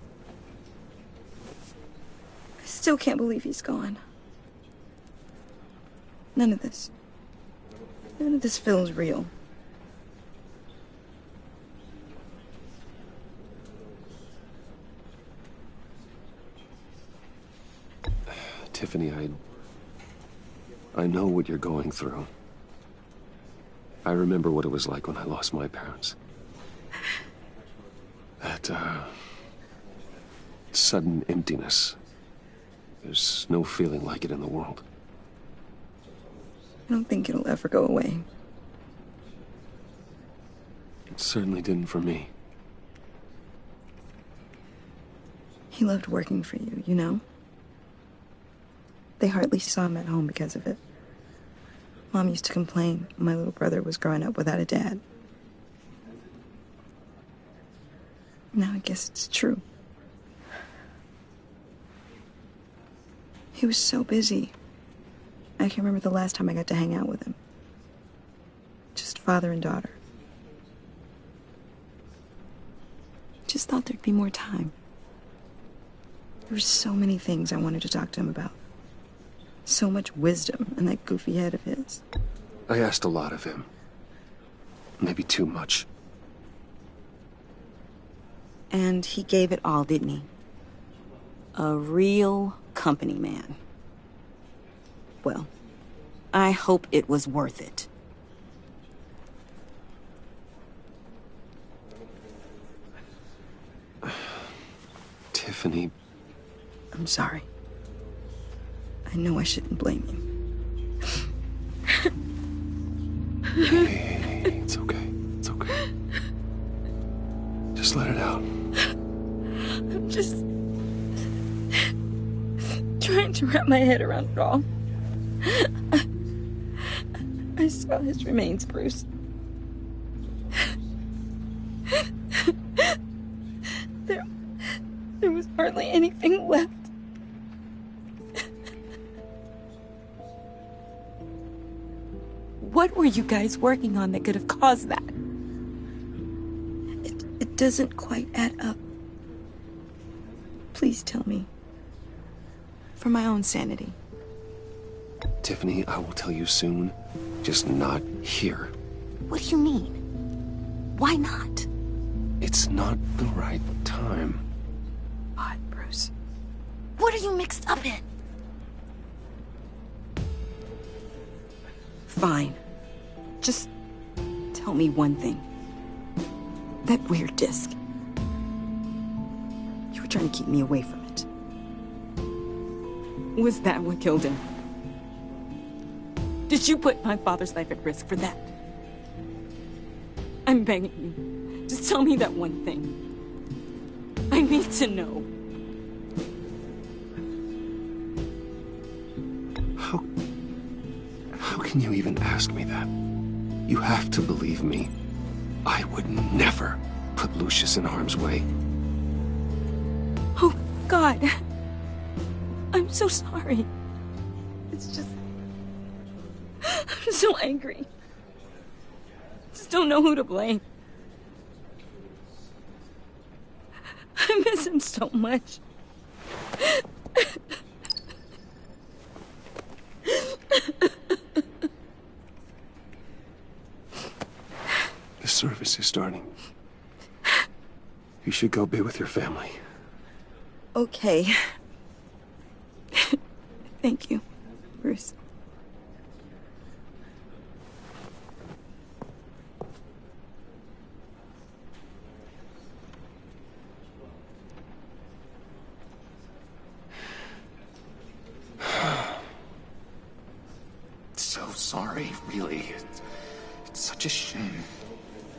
I still can't believe he's gone. None of this feels real. Tiffany, I know what you're going through. I remember what it was like when I lost my parents. That, sudden emptiness. There's no feeling like it in the world. I don't think it'll ever go away. It certainly didn't for me. He loved working for you, you know? They hardly saw him at home because of it. Mom used to complain my little brother was growing up without a dad. Now I guess it's true. He was so busy. I can't remember the last time I got to hang out with him. Just father and daughter. Just thought there'd be more time. There were so many things I wanted to talk to him about. So much wisdom in that goofy head of his. I asked a lot of him. Maybe too much. And he gave it all, didn't he? A real company man. Well, I hope it was worth it. Tiffany. I'm sorry. I know I shouldn't blame you. Hey, it's okay. It's okay. Just let it out. I'm just trying to wrap my head around it all. I saw his remains, Bruce. There was hardly anything left. What were you guys working on that could have caused that? It doesn't quite add up. Please tell me. For my own sanity. Tiffany, I will tell you soon. Just not here. What do you mean? Why not? It's not the right time. What, Bruce? What are you mixed up in? Fine. Just tell me one thing. That weird disc. You were trying to keep me away from it. Was that what killed him? Did you put my father's life at risk for that? I'm begging you. Just tell me that one thing. I need to know. How can you even ask me that? You have to believe me. I would never put Lucius in harm's way. Oh, God. I'm so sorry. It's just... I'm so angry. Just don't know who to blame. I miss him so much. The service is starting. You should go be with your family. Okay. Thank you, Bruce. So sorry, really. It's such a shame.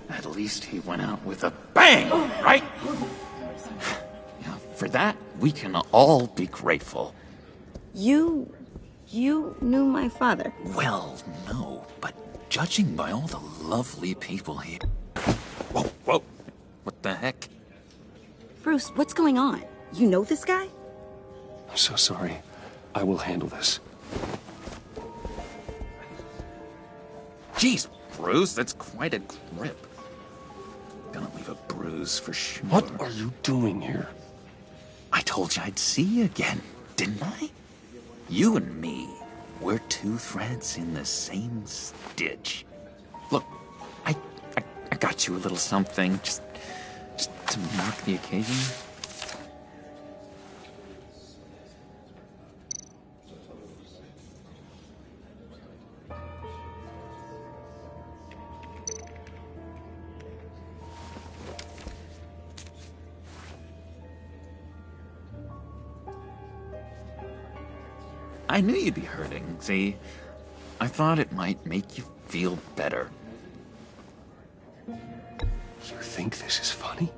At least he went out with a bang, right? Yeah, for that, we can all be grateful. You knew my father? Well, no, but judging by all the lovely people here... Whoa, whoa, what the heck? Bruce, what's going on? You know this guy? I'm so sorry. I will handle this. Jeez, Bruce, that's quite a grip. Gonna leave a bruise for sure. What are you doing here? I told you I'd see you again, didn't I? You and me, we're two threads in the same stitch. Look, I got you a little something, just to mark the occasion. I knew you'd be hurting, see? I thought it might make you feel better. You think this is funny?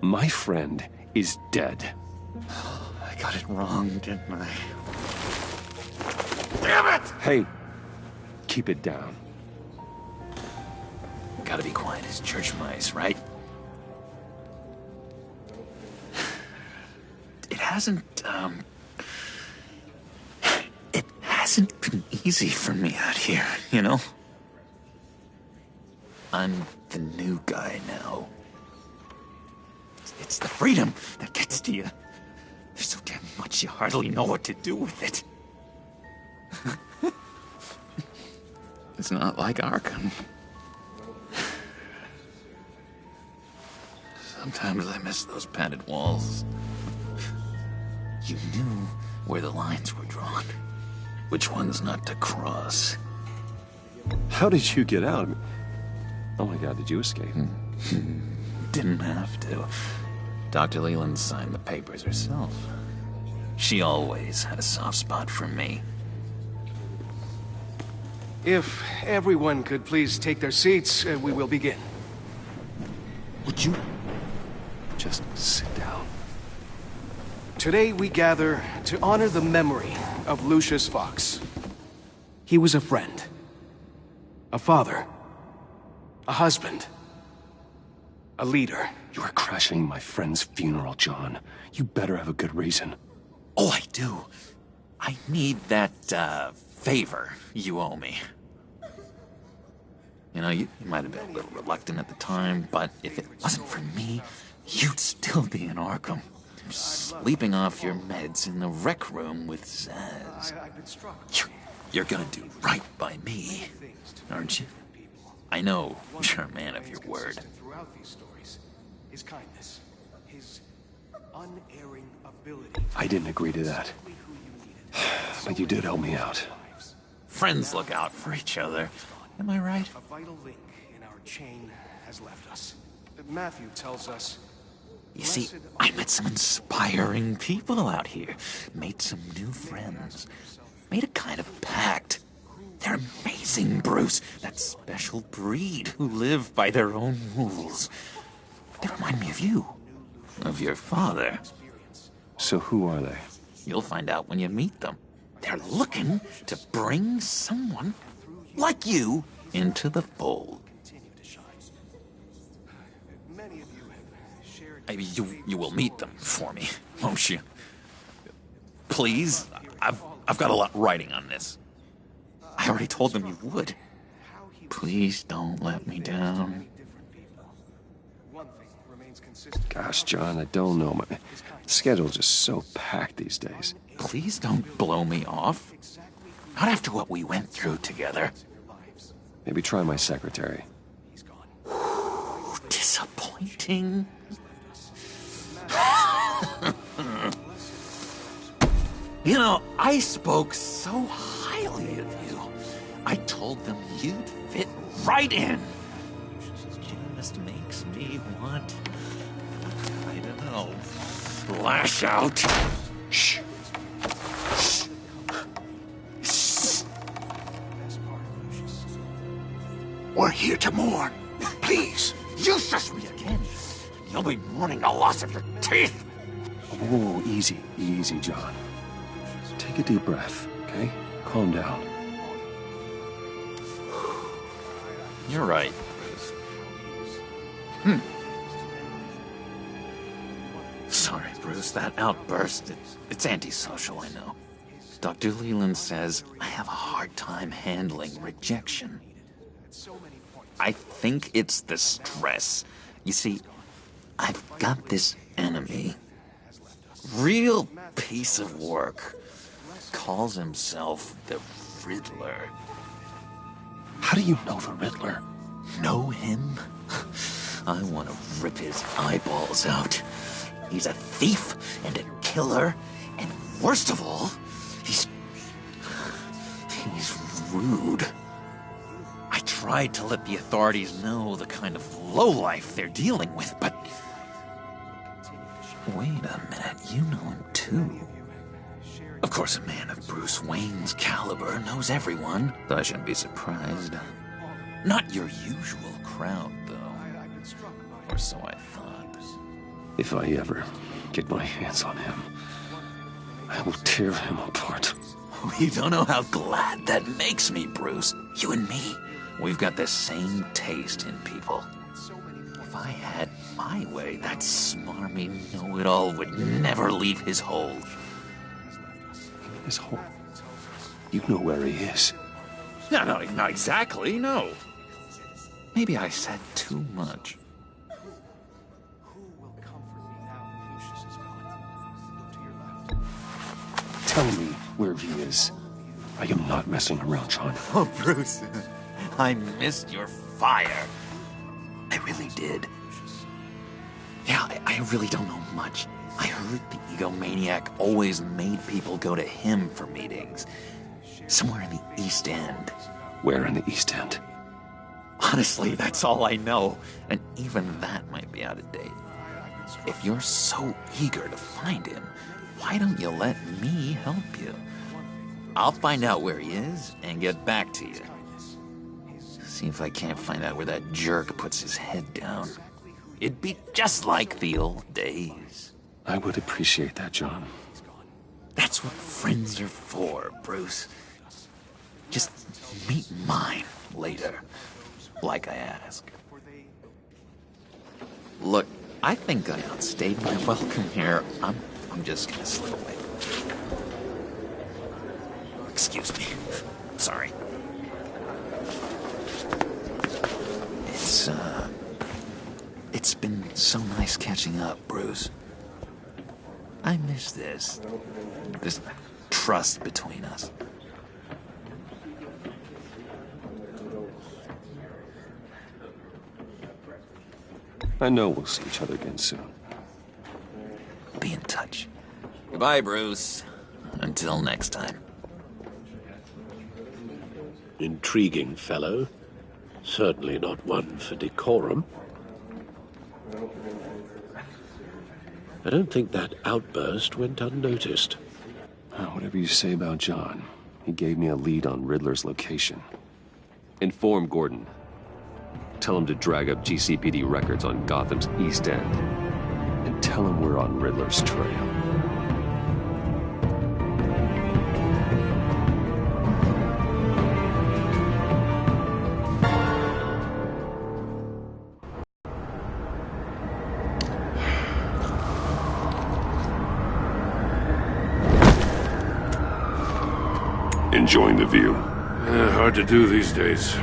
My friend is dead. I got it wrong, didn't I? Damn it! Hey, keep it down. Gotta be quiet as church mice, right? It hasn't been easy for me out here, you know? I'm the new guy now. It's the freedom that gets to you. There's so damn much you hardly know what to do with it. It's not like Arkham. Sometimes I miss those padded walls. You knew where the lines were drawn. Which ones not to cross. How did you get out? Oh my God, did you escape? Didn't have to. Dr. Leland signed the papers herself. She always had a soft spot for me. If everyone could please take their seats, we will begin. Would you just sit down? Today we gather to honor the memory of Lucius Fox. He was a friend, a father, a husband, a leader. You are crashing my friend's funeral, John. You better have a good reason. Oh, I do. I need that, favor you owe me. You know, you might have been a little reluctant at the time, but if it wasn't for me, you'd still be in Arkham. Sleeping off your meds in the rec room with Zaz. You're gonna do right by me, aren't you? I know you're a man of your word. His kindness, his unerring ability. I didn't agree to that. But you did help me out. Friends look out for each other. Am I right? A vital link in our chain has left us. Matthew tells us... You see, I met some inspiring people out here. Made some new friends. Made a kind of pact. They're amazing, Bruce. That special breed who live by their own rules. They remind me of you. Of your father. So who are they? You'll find out when you meet them. They're looking to bring someone like you into the fold. You will meet them for me, won't you? Please? I've got a lot writing on this. I already told them you would. Please don't let me down. Gosh, John, I don't know. My schedule's just so packed these days. Please don't blow me off. Not after what we went through together. Maybe try my secretary. Disappointing. You know, I spoke so highly of you. I told them you'd fit right in. Just makes me want... I don't know... lash out. Shh. We're here to mourn. Please. You shush me again. You'll be mourning the loss of your teeth. Whoa, easy, easy, John. Take a deep breath, okay? Calm down. You're right, Bruce. Sorry, Bruce, that outburst, it's antisocial, I know. Dr. Leland says I have a hard time handling rejection. I think it's the stress. You see, I've got this enemy. Real piece of work. Calls himself the Riddler. How do you know the Riddler? Know him? I want to rip his eyeballs out. He's a thief and a killer, and worst of all, he's rude. I tried to let the authorities know the kind of lowlife they're dealing with, but... Wait a minute, you know him too. Of course, a man of Bruce Wayne's caliber knows everyone, so I shouldn't be surprised. Not your usual crowd, though. Or so I thought. If I ever get my hands on him, I will tear him apart. You don't know how glad that makes me, Bruce. You and me, we've got the same taste in people. If I had my way, that smarmy know-it-all would never leave his hole. His hole? You know where he is. No, not exactly, no. Maybe I said too much. Tell me where he is. I am not messing around, John. Oh, Bruce, I missed your fire. I really did. Yeah, I really don't know much. I heard the egomaniac always made people go to him for meetings. Somewhere in the East End. Where in the East End? Honestly, that's all I know. And even that might be out of date. If you're so eager to find him, why don't you let me help you? I'll find out where he is and get back to you. See if I can't find out where that jerk puts his head down. It'd be just like the old days. I would appreciate that, John. That's what friends are for, Bruce. Just meet mine later, like I ask. Look, I think I outstayed my welcome here. I'm just gonna slip away. Excuse me. Sorry. It's been so nice catching up, Bruce. I miss this. This trust between us. I know we'll see each other again soon. Be in touch. Goodbye, Bruce. Until next time. Intriguing fellow. Certainly not one for decorum. I don't think that outburst went unnoticed. Whatever you say about John, he gave me a lead on Riddler's location. Inform Gordon. Tell him to drag up GCPD records on Gotham's East End. And tell him we're on Riddler's trail. Enjoying the view? Hard to do these days.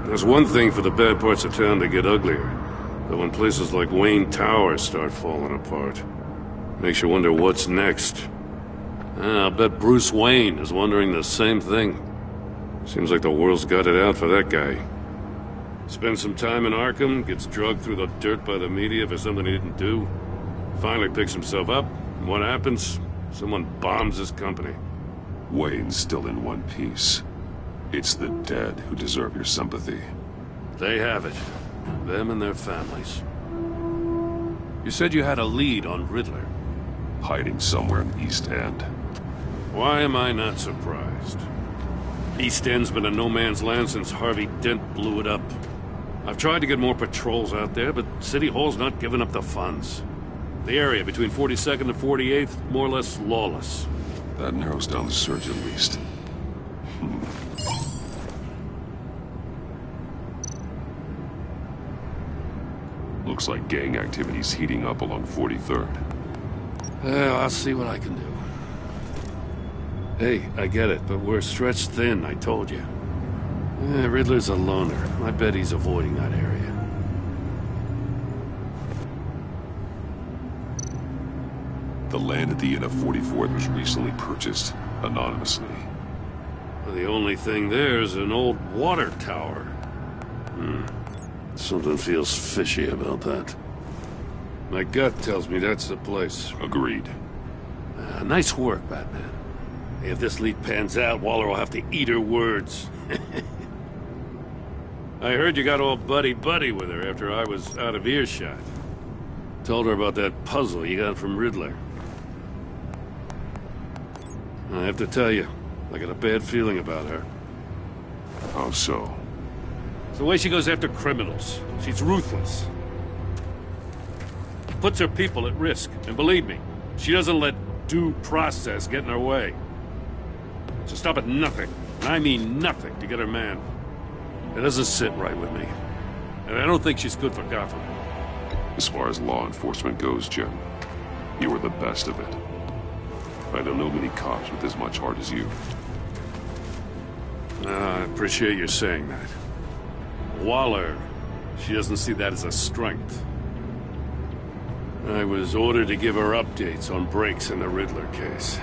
There's one thing for the bad parts of town to get uglier, but when places like Wayne Tower start falling apart, makes you wonder what's next. I'll bet Bruce Wayne is wondering the same thing. Seems like the world's got it out for that guy. Spends some time in Arkham, gets drugged through the dirt by the media for something he didn't do. Finally picks himself up, and what happens? Someone bombs his company. Wayne's still in one piece. It's the dead who deserve your sympathy. They have it. Them and their families. You said you had a lead on Riddler. Hiding somewhere in East End. Why am I not surprised? East End's been a no-man's land since Harvey Dent blew it up. I've tried to get more patrols out there, but City Hall's not giving up the funds. The area between 42nd and 48th, more or less lawless. That narrows down the search at least. Looks like gang activity's heating up along 43rd. Well, I'll see what I can do. Hey, I get it, but we're stretched thin, I told you. Riddler's a loner. I bet he's avoiding that area. The land at the end of 44th was recently purchased anonymously. Well, the only thing there is an old water tower. Something feels fishy about that. My gut tells me that's the place. Agreed. Nice work, Batman. If this lead pans out, Waller will have to eat her words. I heard you got all buddy-buddy with her after I was out of earshot. Told her about that puzzle you got from Riddler. I have to tell you, I got a bad feeling about her. How so? It's the way she goes after criminals. She's ruthless. Puts her people at risk. And believe me, she doesn't let due process get in her way. She'll stop at nothing, and I mean nothing, to get her man. It doesn't sit right with me. And I don't think she's good for Gotham. As far as law enforcement goes, Jim, you are the best of it. I don't know many cops with as much heart as you. I appreciate you saying that. Waller, she doesn't see that as a strength. I was ordered to give her updates on breaks in the Riddler case.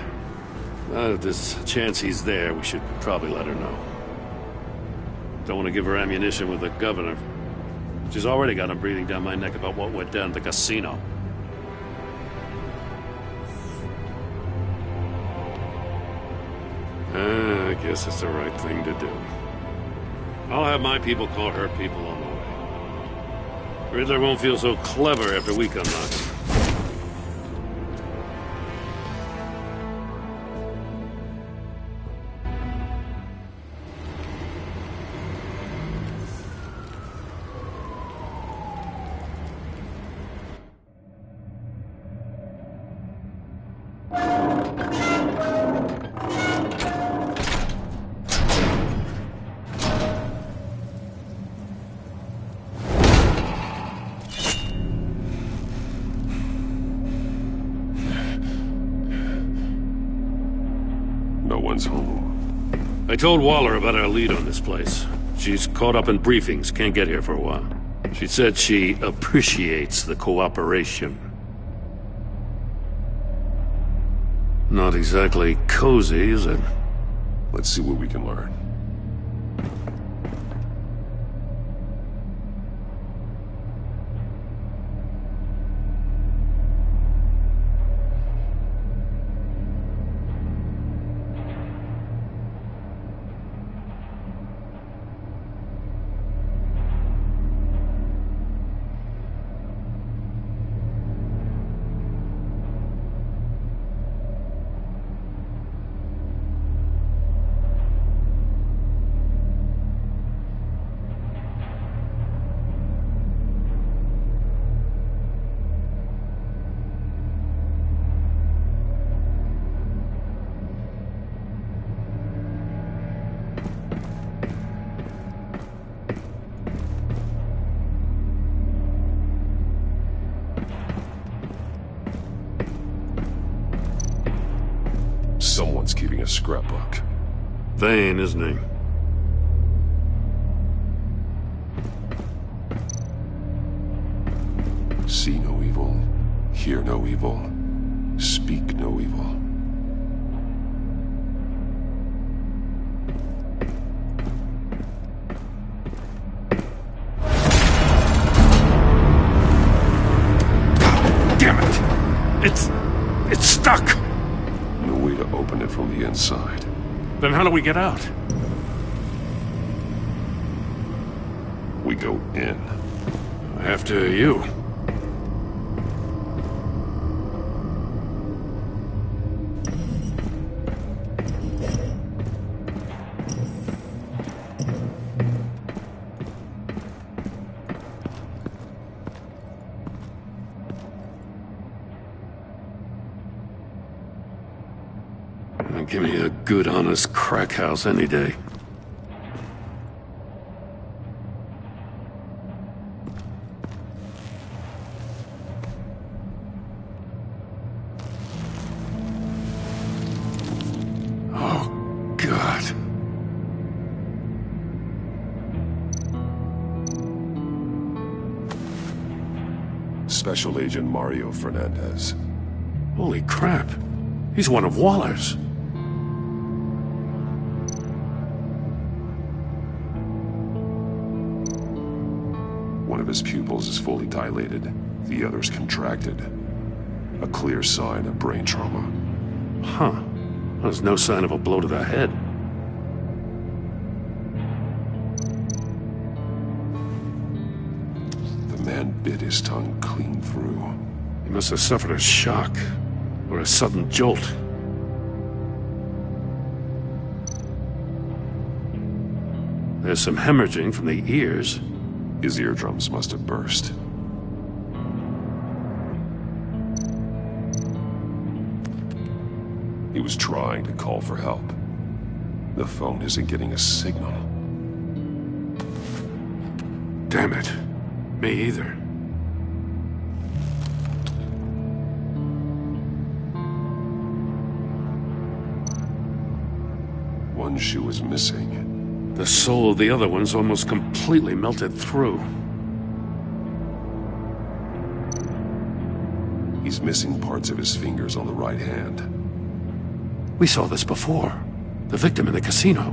If there's a chance he's there, we should probably let her know. Don't want to give her ammunition with the governor. She's already got him breathing down my neck about what went down at the casino. I guess it's the right thing to do. I'll have my people call her people on the way. Riddler won't feel so clever after we come knocking. Home. I told Waller about our lead on this place. She's caught up in briefings, can't get here for a while. She said she appreciates the cooperation. Not exactly cozy, is it? Let's see what we can learn. Someone's keeping a scrapbook. Vane, isn't he? See no evil, hear no evil, speak no evil. Damn it! It's stuck! No way to open it from the inside. Then how do we get out? We go in. After you. Give me a good, honest crack house any day. Oh, God. Special Agent Mario Fernandez. Holy crap. He's one of Waller's. One of his pupils is fully dilated, the other's contracted. A clear sign of brain trauma. Huh. There's no sign of a blow to the head. The man bit his tongue clean through. He must have suffered a shock, or a sudden jolt. There's some hemorrhaging from the ears. His eardrums must have burst. He was trying to call for help. The phone isn't getting a signal. Damn it. Me either. One shoe is missing. The soul of the other one's almost completely melted through. He's missing parts of his fingers on the right hand. We saw this before. The victim in the casino.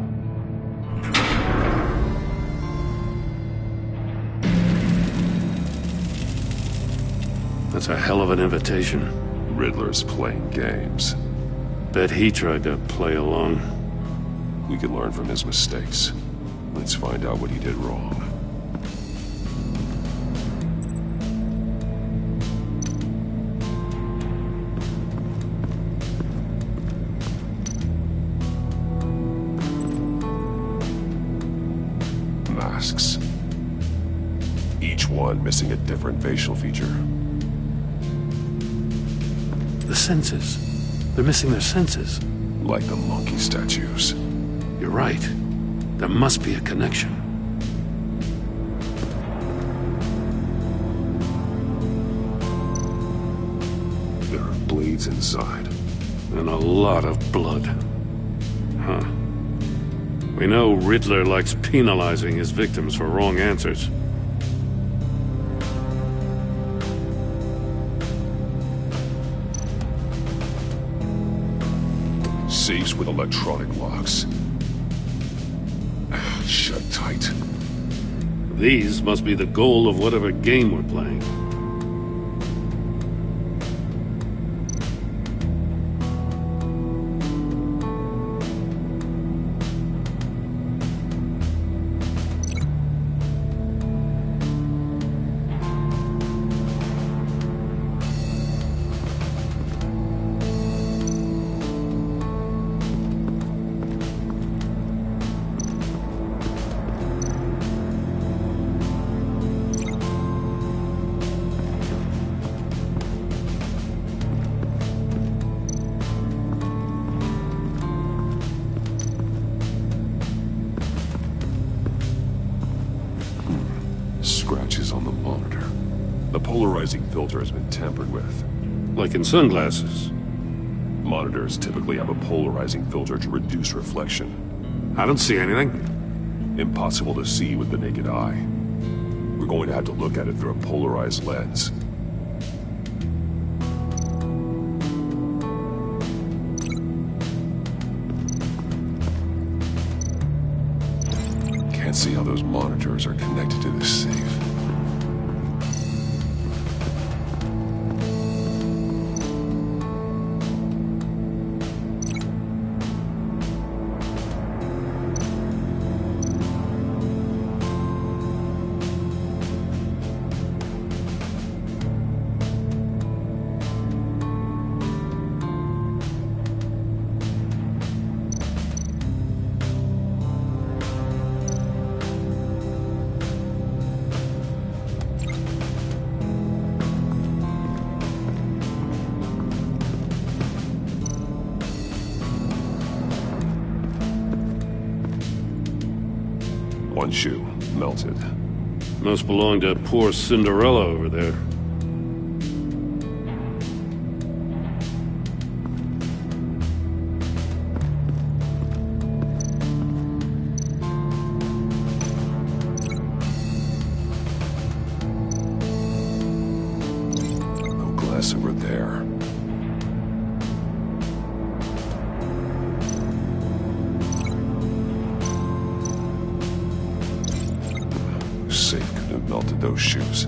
That's a hell of an invitation. Riddler's playing games. Bet he tried to play along. We can learn from his mistakes. Let's find out what he did wrong. Masks. Each one missing a different facial feature. The senses. They're missing their senses. Like the monkey statues. You're right. There must be a connection. There are blades inside. And a lot of blood. Huh. We know Riddler likes penalizing his victims for wrong answers. Safes with electronic locks. Shut tight. These must be the goal of whatever game we're playing. Scratches on the monitor. The polarizing filter has been tampered with. Like in sunglasses. Monitors typically have a polarizing filter to reduce reflection. I don't see anything. Impossible to see with the naked eye. We're going to have to look at it through a polarized lens. Can't see how those monitors are connected to this safe. One shoe, melted. Must belong to poor Cinderella over there. No glass over there. Safe could have melted those shoes.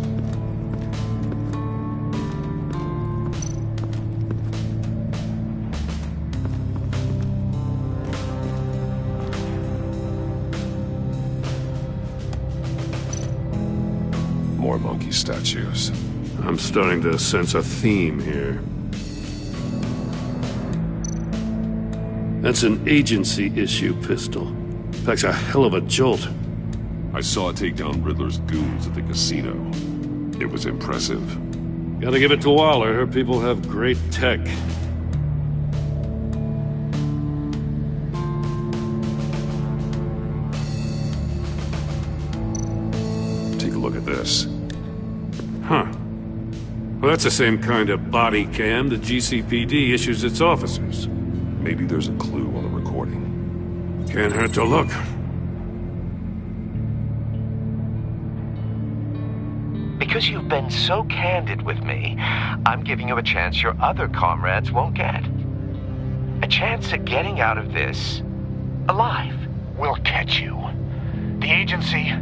More monkey statues. I'm starting to sense a theme here. That's an agency-issue pistol. Packs a hell of a jolt. I saw it take down Riddler's goons at the casino. It was impressive. Gotta give it to Waller. Her people have great tech. Take a look at this. Huh. Well, that's the same kind of body cam the GCPD issues its officers. Maybe there's a clue on the recording. Can't hurt to look. Because you've been so candid with me, I'm giving you a chance your other comrades won't get. A chance at getting out of this alive. We'll catch you. The agency,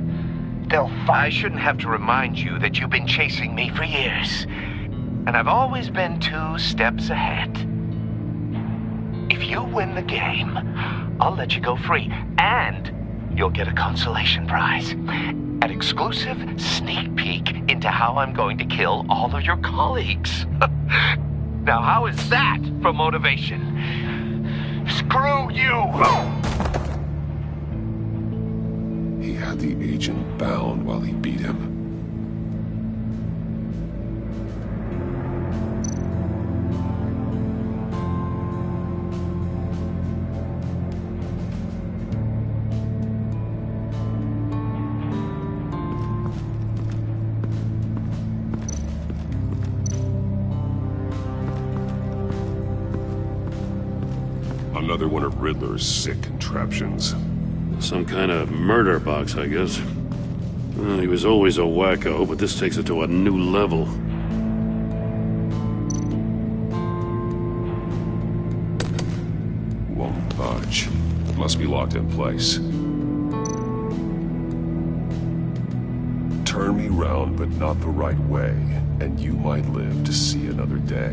they'll find... I shouldn't have to remind you that you've been chasing me for years. And I've always been 2 steps ahead. If you win the game, I'll let you go free. And you'll get a consolation prize. An exclusive sneak peek into how I'm going to kill all of your colleagues. Now, how is that for motivation? Screw you! He had the agent bound while he beat him. Another one of Riddler's sick contraptions. Some kind of murder box, I guess. Well, he was always a wacko, but this takes it to a new level. Won't bridge. It must be locked in place. Turn me round, but not the right way, and you might live to see another day.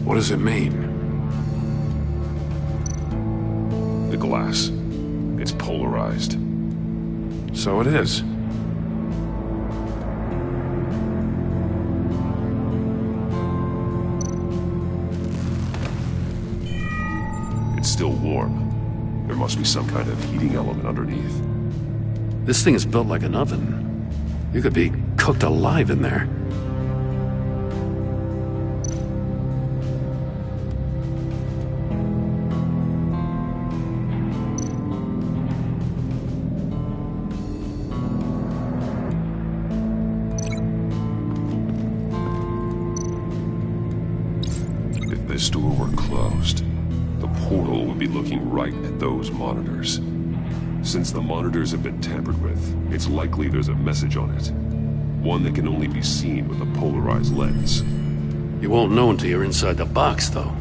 What does it mean? The glass. It's polarized. So it is. It's still warm. There must be some kind of heating element underneath. This thing is built like an oven. You could be cooked alive in there. If this door were closed, the portal would be looking right at those monitors. Since the monitors have been tampered with, it's likely there's a message on it. One that can only be seen with a polarized lens. You won't know until you're inside the box, though.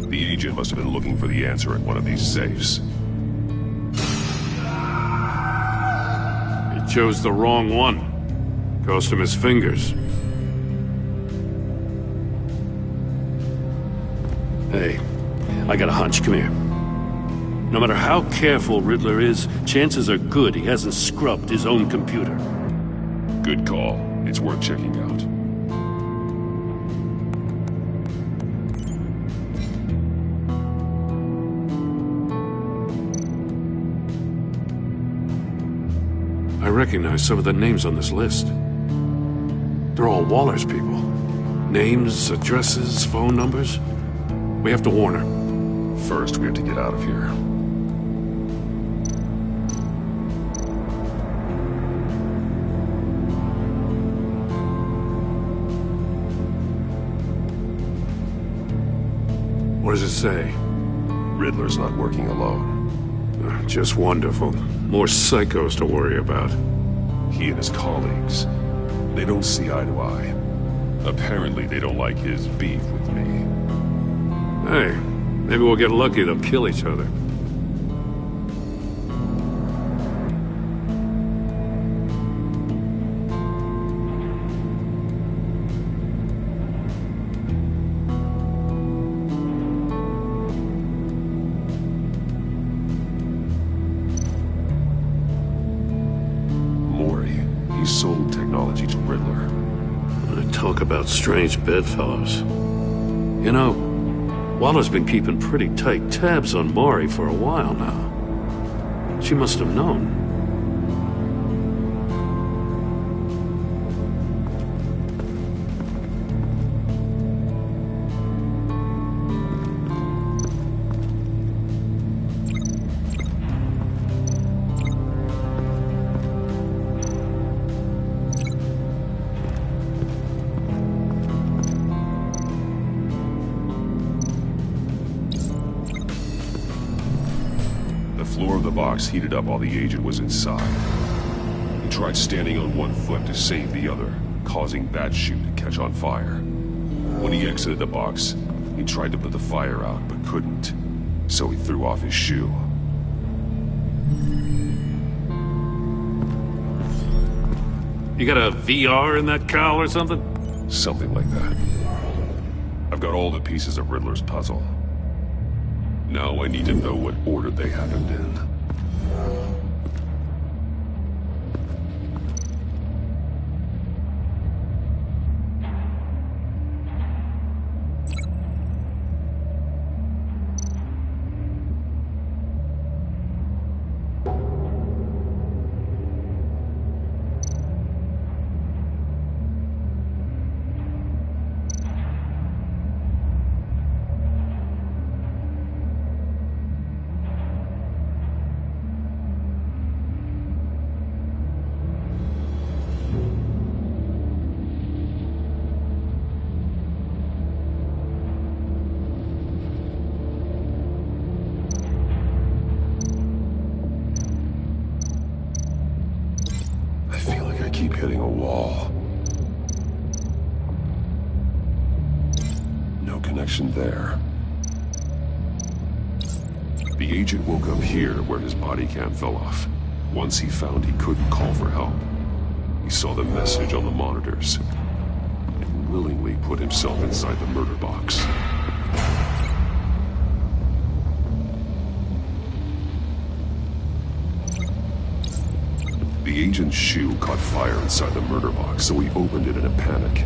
The agent must have been looking for the answer in one of these safes. He chose the wrong one. Cost him his fingers. Hey, I got a hunch. Come here. No matter how careful Riddler is, chances are good he hasn't scrubbed his own computer. Good call. It's worth checking out. I recognize some of the names on this list. They're all Waller's people. Names, addresses, phone numbers. We have to warn her. First, we have to get out of here. What does it say? Riddler's not working alone. Just wonderful. More psychos to worry about. He and his colleagues, they don't see eye to eye. Apparently, they don't like his beef with me. Hey, maybe we'll get lucky to kill each other. He sold technology to Riddler. Talk about strange bedfellows. You know, Waller's been keeping pretty tight tabs on Maury for a while now. She must have known. The floor of the box heated up while the agent was inside. He tried standing on one foot to save the other, causing that shoe to catch on fire. When he exited the box, he tried to put the fire out, but couldn't, so he threw off his shoe. You got a VR in that cowl or something? Something like that. I've got all the pieces of Riddler's puzzle. Now I need to know what order they happened in. keep hitting a wall. No connection there. The agent woke up here where his body cam fell off. Once he found he couldn't call for help, he saw the message on the monitors and willingly put himself inside the murder box. The agent's shoe caught fire inside the murder box, so he opened it in a panic.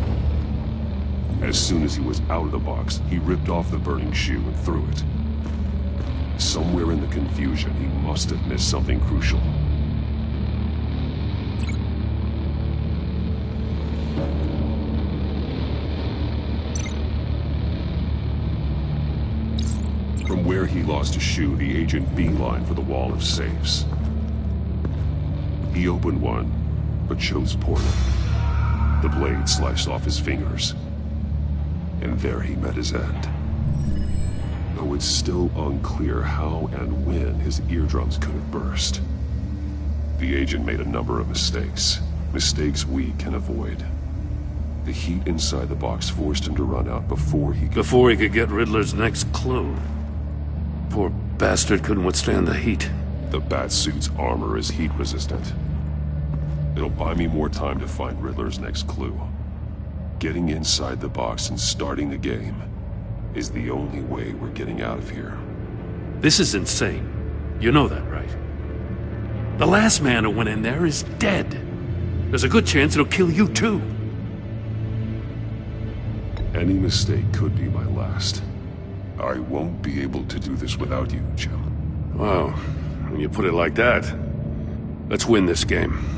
As soon as he was out of the box, he ripped off the burning shoe and threw it. Somewhere in the confusion, he must have missed something crucial. From where he lost a shoe, the agent beelined for the wall of safes. He opened one, but chose poorly. The blade sliced off his fingers, and there he met his end. Though it's still unclear how and when his eardrums could have burst. The agent made a number of mistakes. Mistakes we can avoid. The heat inside the box forced him to run out before he could get Riddler's next clue. Poor bastard couldn't withstand the heat. The Batsuit's armor is heat resistant. It'll buy me more time to find Riddler's next clue. Getting inside the box and starting the game is the only way we're getting out of here. This is insane. You know that, right? The last man who went in there is dead. There's a good chance it'll kill you too. Any mistake could be my last. I won't be able to do this without you, Jim. Wow, when you put it like that, let's win this game.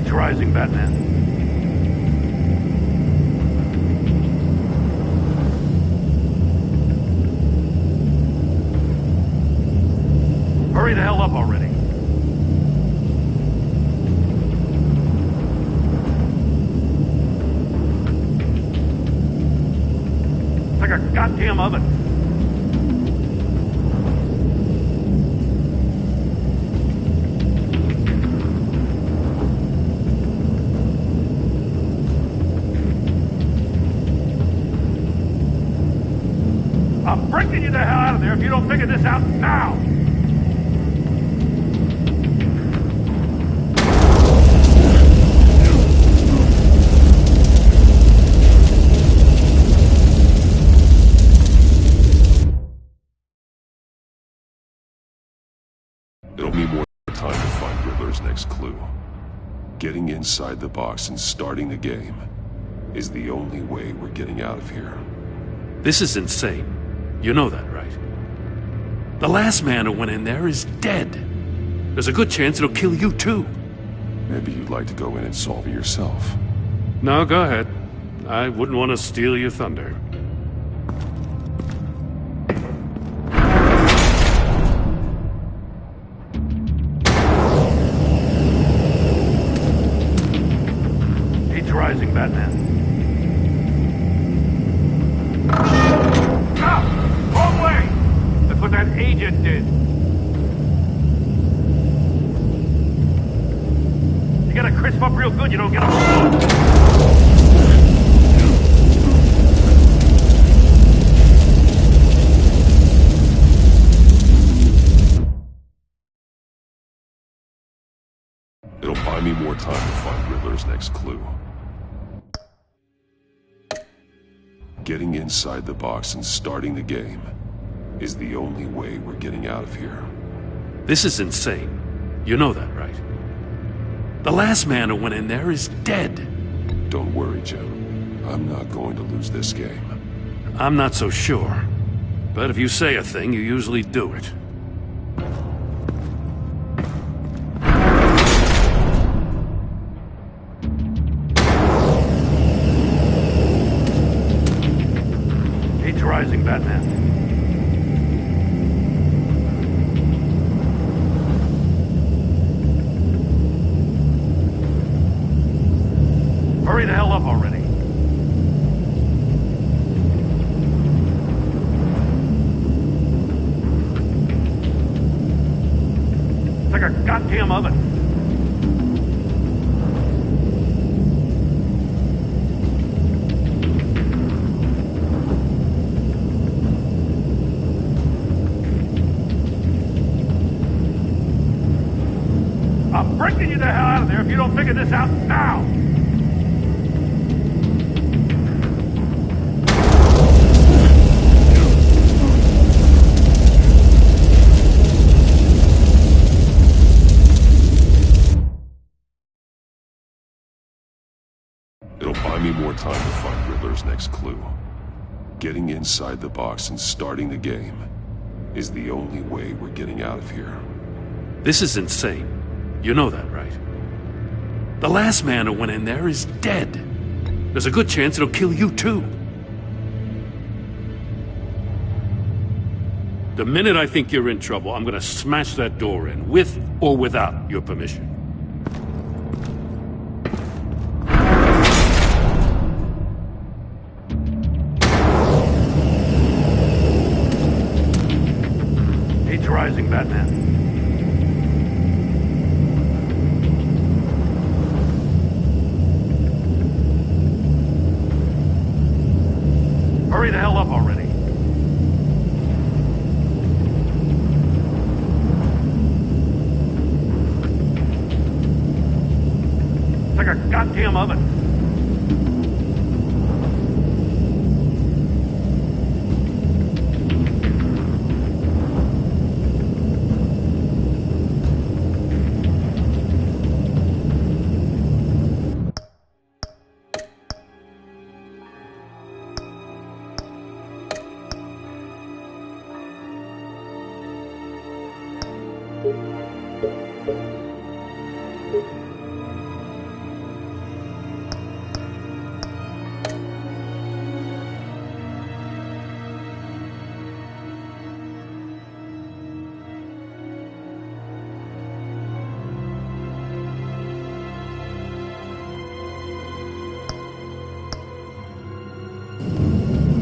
Rising, Batman. Hurry the hell up already. It's like a goddamn oven. I'm breaking you the hell out of there if you don't figure this out now! It'll be more time to find Riddler's next clue. Getting inside the box and starting the game is the only way we're getting out of here. This is insane. You know that, right? The last man who went in there is dead. There's a good chance it'll kill you too. Maybe you'd like to go in and solve it yourself. No, go ahead. I wouldn't want to steal your thunder. Heat's rising, Batman. What that agent did. You gotta crisp up real good, you don't get a... It'll buy me more time to find Riddler's next clue. Getting inside the box and starting the game is the only way we're getting out of here. This is insane. You know that, right? The last man who went in there is dead. Don't worry, Jim. I'm not going to lose this game. I'm not so sure. But if you say a thing, you usually do it. Heat's rising, Batman. Hurry the hell up already. goddamn oven. I'm breaking you the hell out of there if you don't figure this out now! It'll buy me more time to find Riddler's next clue. Getting inside the box and starting the game is the only way we're getting out of here. This is insane. You know that, right? The last man who went in there is dead. There's a good chance it'll kill you, too. The minute I think you're in trouble, I'm gonna smash that door in, with or without your permission. Heat's rising, Batman. Hurry the hell up already. It's like a goddamn oven.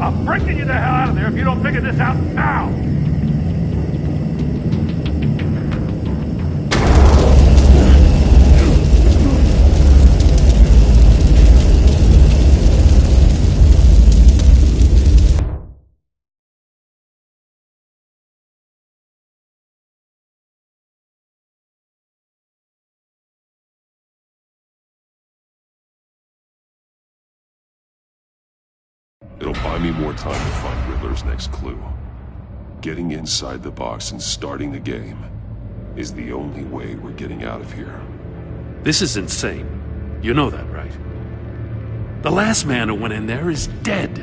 I'm breaking you the hell out of there if you don't figure this out now! It'll buy me more time to find Riddler's next clue. Getting inside the box and starting the game is the only way we're getting out of here. This is insane. You know that, right? The last man who went in there is dead.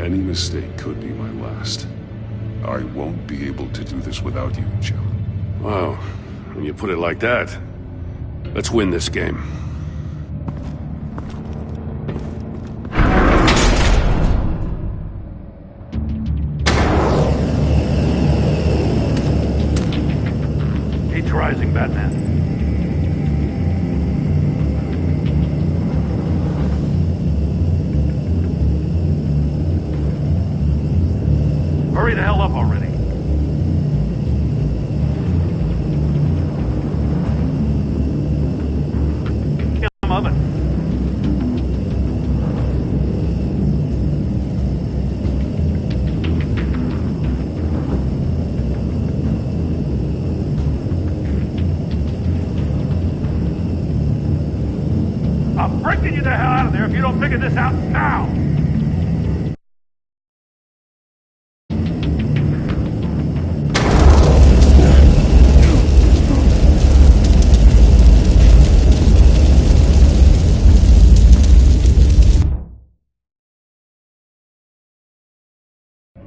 Any mistake could be my last. I won't be able to do this without you, Jim. Wow, when you put it like that, let's win this game. Heat's rising, Batman. Hurry the hell up already. Damn oven. I'm breaking you the hell out of there if you don't figure this out now!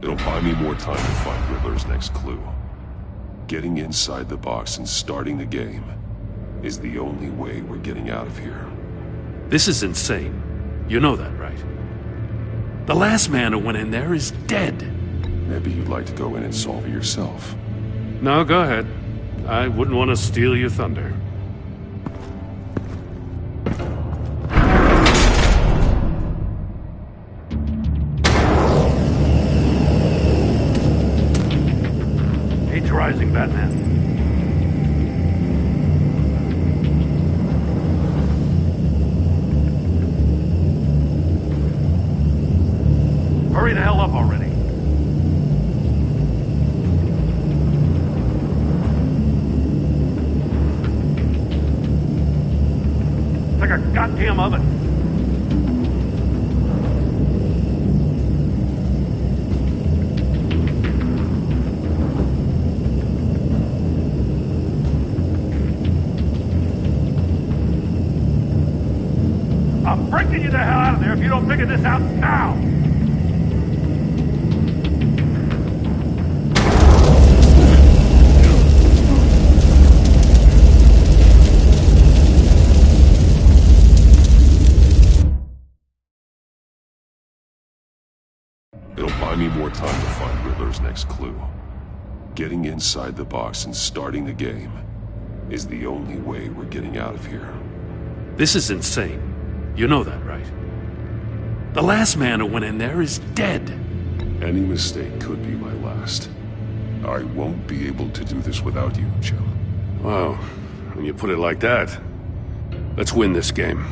It'll buy me more time to find Riddler's next clue. Getting inside the box and starting the game is the only way we're getting out of here. This is insane. You know that, right? The last man who went in there is dead. Maybe you'd like to go in and solve it yourself. No, go ahead. I wouldn't want to steal your thunder. Heat's rising, Batman. Hurry the hell up already. It's like a goddamn oven. I'm breaking you the hell out of there if you don't figure this out now! It'll buy me more time to find Riddler's next clue. Getting inside the box and starting the game is the only way we're getting out of here. This is insane. You know that, right? The last man who went in there is dead. Any mistake could be my last. I won't be able to do this without you, Jim. Wow, when you put it like that, let's win this game.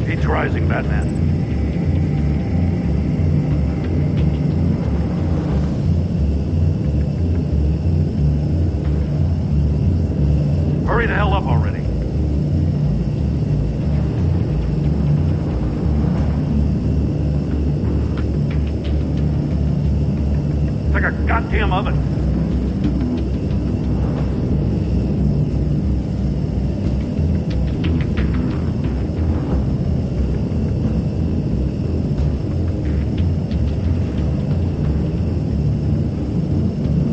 Heat's rising, Batman. Hurry the hell up already. It's like a goddamn oven.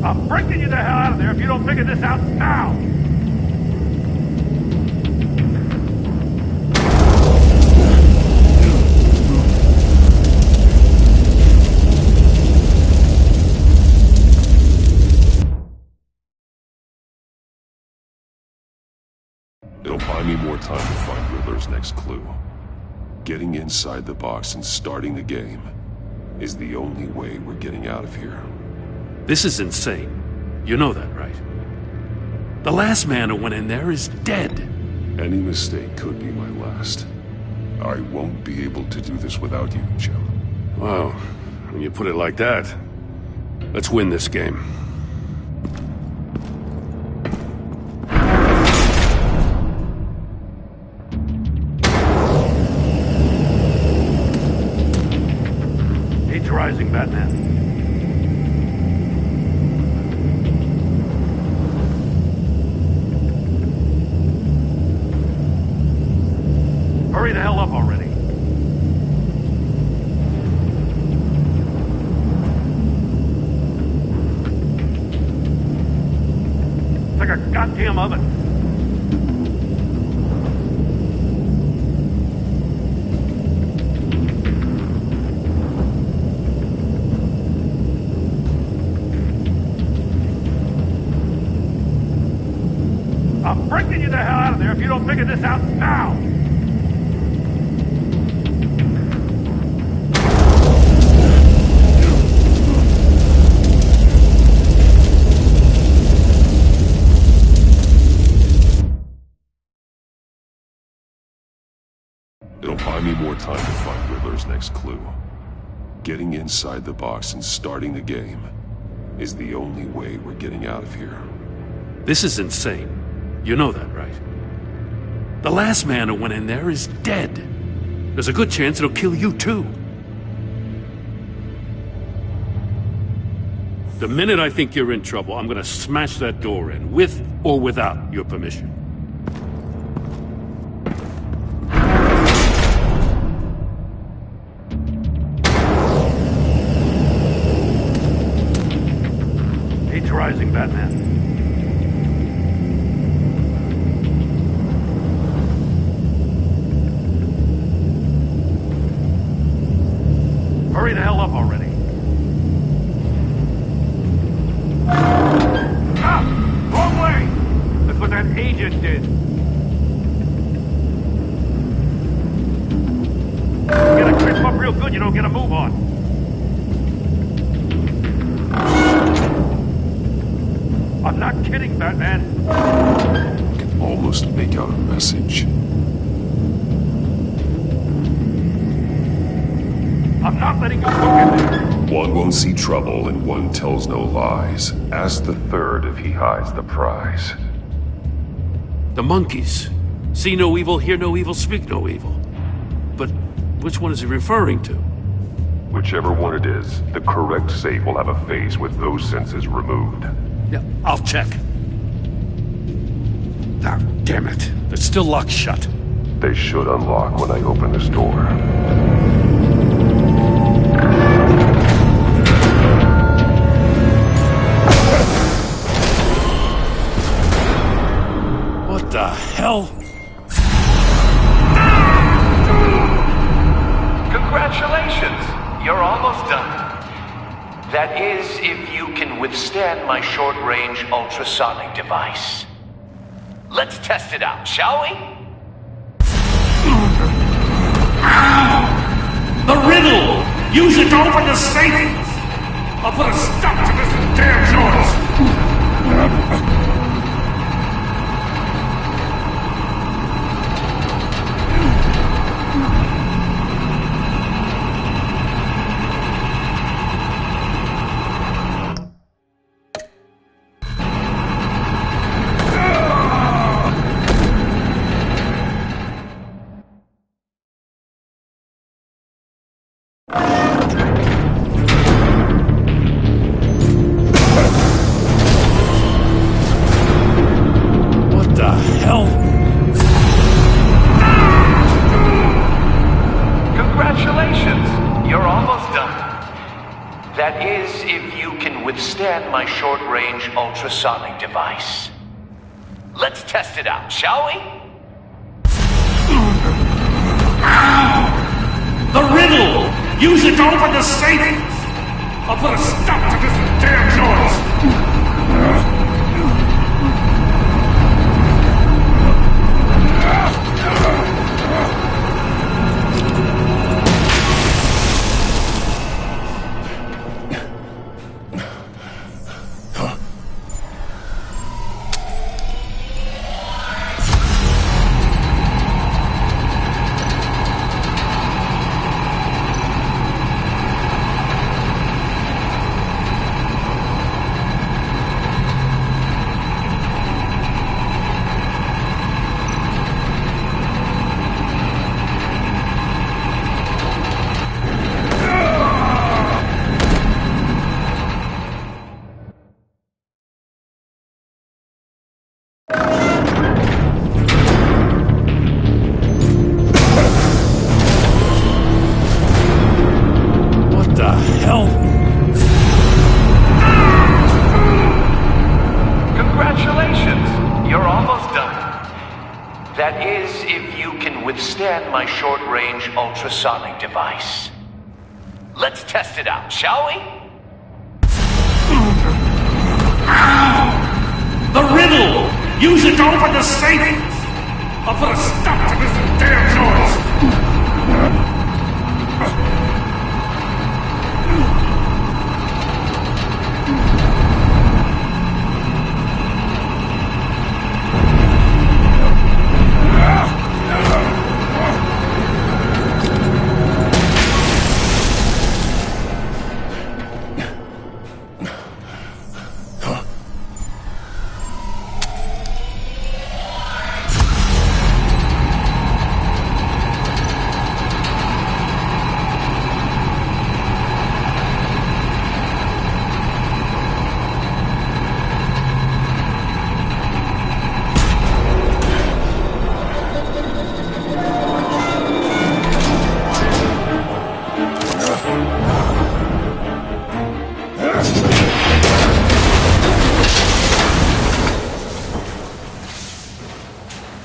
I'm breaking you the hell out of there if you don't figure this out now! It'll buy me more time to find Riddler's next clue. Getting inside the box and starting the game is the only way we're getting out of here. This is insane. You know that, right? The last man who went in there is dead. Any mistake could be my last. I won't be able to do this without you, Jim. Wow, when you put it like that, let's win this game. Heat's rising, Batman. Hurry the hell up already. It's like a goddamn oven. I'm breaking you the hell out of there if you don't figure this out now! It'll buy me more time to find Riddler's next clue. Getting inside the box and starting the game is the only way we're getting out of here. This is insane. You know that, right? The last man who went in there is dead. There's a good chance it'll kill you, too. The minute I think you're in trouble, I'm gonna smash that door in, with or without your permission. Heat's rising, Batman. Hurry the hell up already. Ah! Wrong way! That's what that agent did. Get a grip up real good, you don't get a move on. not kidding, Batman. I can almost make out a message. I'm not letting you go in there. One won't see trouble and one tells no lies. Ask the third if he hides the prize. The monkeys. See no evil, hear no evil, speak no evil. But which one is he referring to? Whichever one it is, the correct safe will have a phase with those senses removed. Yeah, I'll check. Ah, damn it. It's still locked shut. They should unlock when I open this door. What the hell? Congratulations! You're almost done. That is, if you can withstand my short-range ultrasonic device. Let's test it out, shall we? The riddle! Use it to open the safe! I'll put a stop to this damn noise! My short-range ultrasonic device. Let's test it out, shall we? The riddle! Use it to open the safe! I'll put a stop to this damn noise! My short-range ultrasonic device. Let's test it out, shall we? The riddle! Use it to open the safe! I'll put a stop to this damn noise!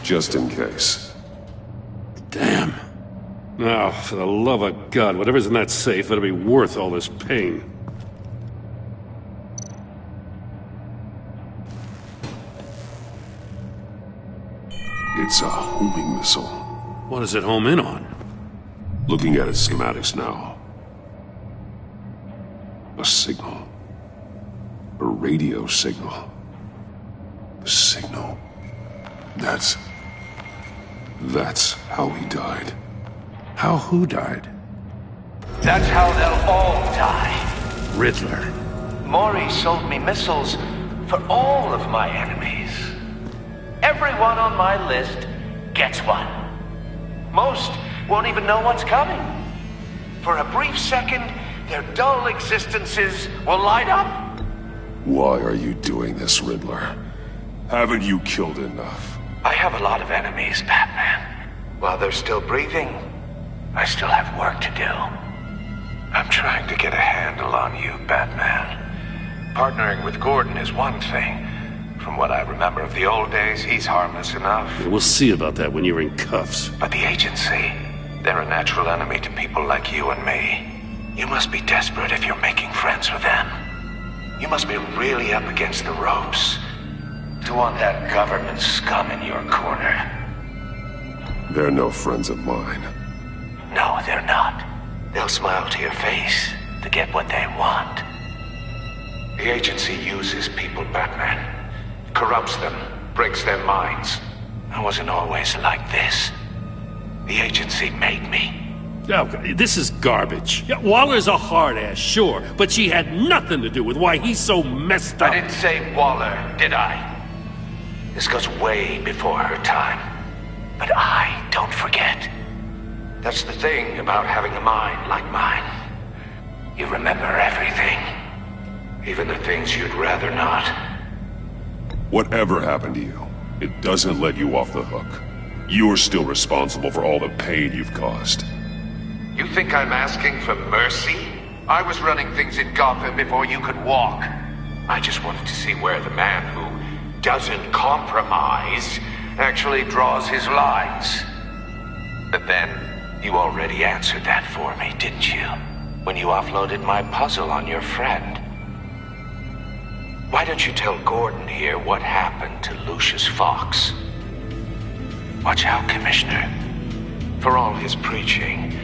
Just in case. Damn. Now, for the love of God, whatever's in that safe better be worth all this pain. It's a homing missile. What does it home in on? Looking at its schematics now. A signal. A radio signal. The signal. That's how he died. How who died? That's how they'll all die. Riddler. Maury sold me missiles for all of my enemies. Everyone on my list gets one. Most won't even know what's coming. For a brief second, their dull existences will light up. Why are you doing this, Riddler? Haven't you killed enough? I have a lot of enemies, Batman. While they're still breathing, I still have work to do. I'm trying to get a handle on you, Batman. Partnering with Gordon is one thing. From what I remember of the old days, he's harmless enough. We'll see about that when you're in cuffs. But the agency, they're a natural enemy to people like you and me. You must be desperate if you're making friends with them. You must be really up against the ropes to want that government scum in your corner. They're no friends of mine. No, they're not. They'll smile to your face to get what they want. The agency uses people, Batman. Corrupts them, breaks their minds. I wasn't always like this. The agency made me. Oh, this is garbage. Yeah, Waller's a hard-ass, sure, but she had nothing to do with why he's so messed up. I didn't say Waller, did I? This goes way before her time. But I don't forget. That's the thing about having a mind like mine. You remember everything. Even the things you'd rather not. Whatever happened to you, it doesn't let you off the hook. You're still responsible for all the pain you've caused. You think I'm asking for mercy? I was running things in Gotham before you could walk. I just wanted to see where the man who doesn't compromise actually draws his lines. But then, you already answered that for me, didn't you? When you offloaded my puzzle on your friend. Why don't you tell Gordon here what happened to Lucius Fox? Watch out, Commissioner. For all his preaching,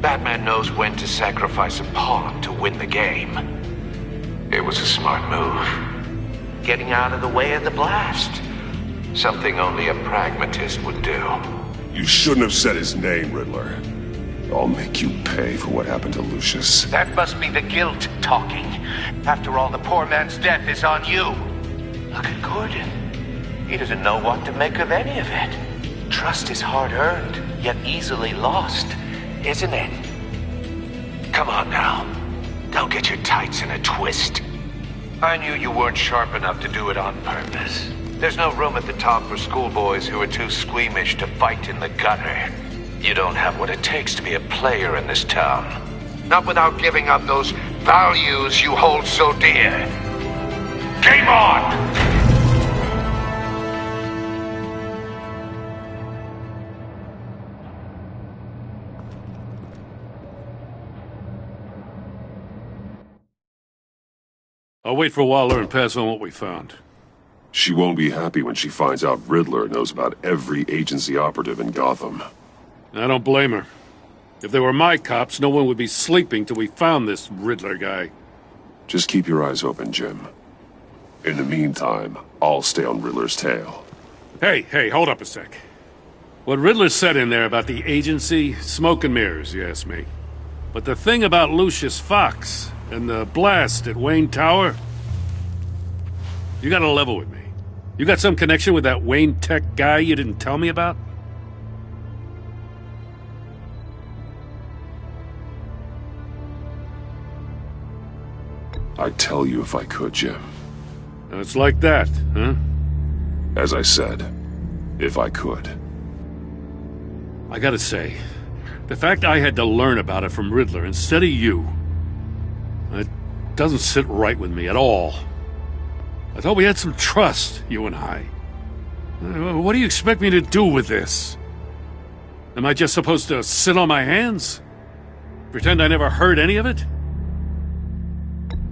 Batman knows when to sacrifice a pawn to win the game. It was a smart move. Getting out of the way of the blast. Something only a pragmatist would do. You shouldn't have said his name, Riddler. I'll make you pay for what happened to Lucius. That must be the guilt talking. After all, the poor man's death is on you. Look at Gordon. He doesn't know what to make of any of it. Trust is hard-earned, yet easily lost, isn't it? Come on now. Don't get your tights in a twist. I knew you weren't sharp enough to do it on purpose. There's no room at the top for schoolboys who are too squeamish to fight in the gutter. You don't have what it takes to be a player in this town. Not without giving up those values you hold so dear. Game on! I'll wait for Waller and pass on what we found. She won't be happy when she finds out Riddler knows about every agency operative in Gotham. I don't blame her. If they were my cops, no one would be sleeping till we found this Riddler guy. Just keep your eyes open, Jim. In the meantime, I'll stay on Riddler's tail. Hey, hold up a sec. What Riddler said in there about the agency, smoke and mirrors, you ask me. But the thing about Lucius Fox and the blast at Wayne Tower, you gotta level with me. You got some connection with that Wayne Tech guy you didn't tell me about? I'd tell you if I could, Jim. It's like that, huh? As I said, if I could. I gotta say, the fact I had to learn about it from Riddler instead of you, it doesn't sit right with me at all. I thought we had some trust, you and I. What do you expect me to do with this? Am I just supposed to sit on my hands? Pretend I never heard any of it?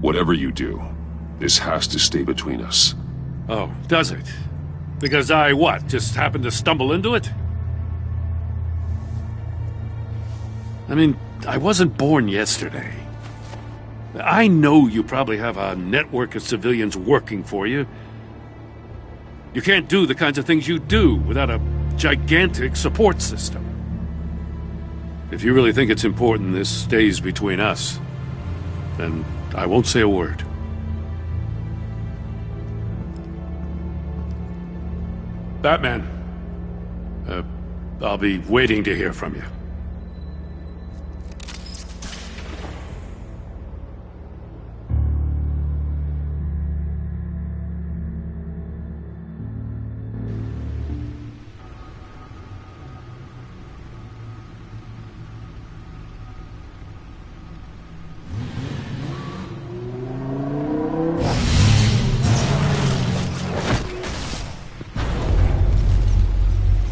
Whatever you do, this has to stay between us. Oh, does it? Because I, what, just happened to stumble into it? I mean, I wasn't born yesterday. I know you probably have a network of civilians working for you. You can't do the kinds of things you do without a gigantic support system. If you really think it's important this stays between us, then I won't say a word. Batman, I'll be waiting to hear from you.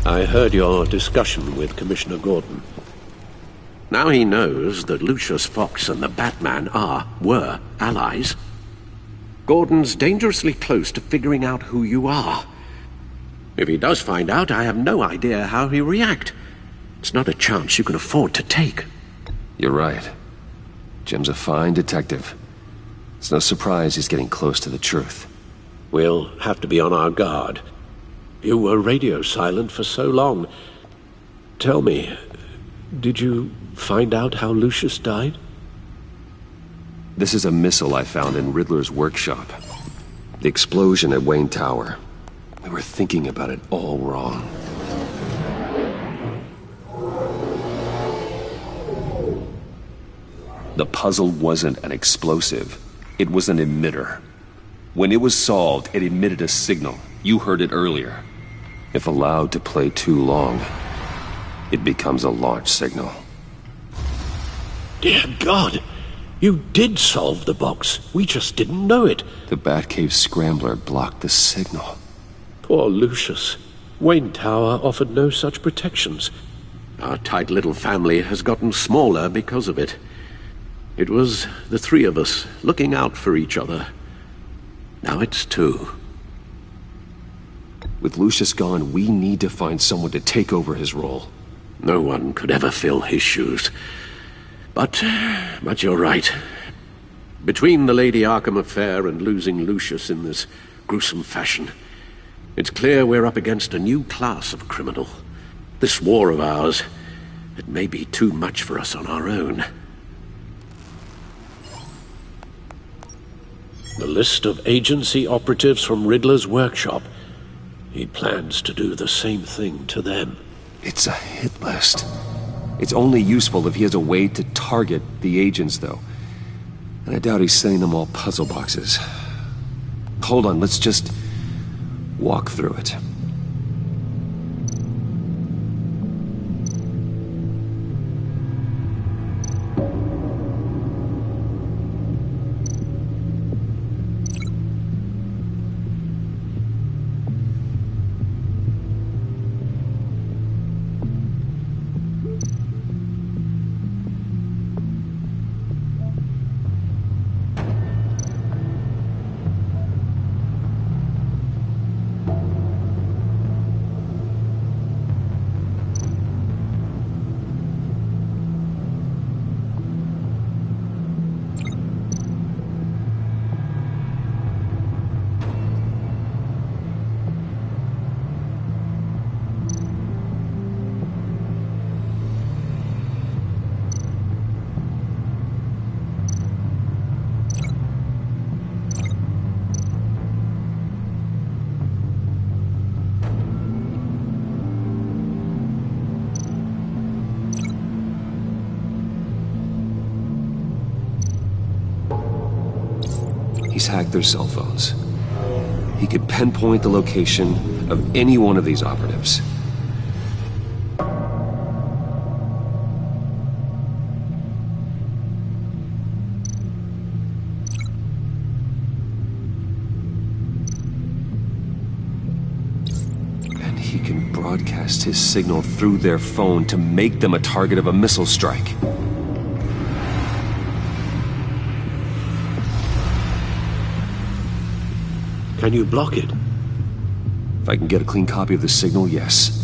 I heard your discussion with Commissioner Gordon. Now he knows that Lucius Fox and the Batman were allies. Gordon's dangerously close to figuring out who you are. If he does find out, I have no idea how he'll react. It's not a chance you can afford to take. You're right. Jim's a fine detective. It's no surprise he's getting close to the truth. We'll have to be on our guard. You were radio silent for so long. Tell me, did you find out how Lucius died? This is a missile I found in Riddler's workshop. The explosion at Wayne Tower. We were thinking about it all wrong. The puzzle wasn't an explosive. It was an emitter. When it was solved, it emitted a signal. You heard it earlier. If allowed to play too long, it becomes a launch signal. Dear God! You did solve the box. We just didn't know it. The Batcave scrambler blocked the signal. Poor Lucius. Wayne Tower offered no such protections. Our tight little family has gotten smaller because of it. It was the three of us looking out for each other. Now it's two. With Lucius gone, we need to find someone to take over his role. No one could ever fill his shoes. But you're right. Between the Lady Arkham affair and losing Lucius in this gruesome fashion, it's clear we're up against a new class of criminal. This war of ours, it may be too much for us on our own. The list of agency operatives from Riddler's workshop. He plans to do the same thing to them. It's a hit list. It's only useful if he has a way to target the agents, though. And I doubt he's sending them all puzzle boxes. Hold on, let's just walk through it. He's hacked their cell phones. He could pinpoint the location of any one of these operatives. And he can broadcast his signal through their phone to make them a target of a missile strike. Can you block it? If I can get a clean copy of the signal, yes.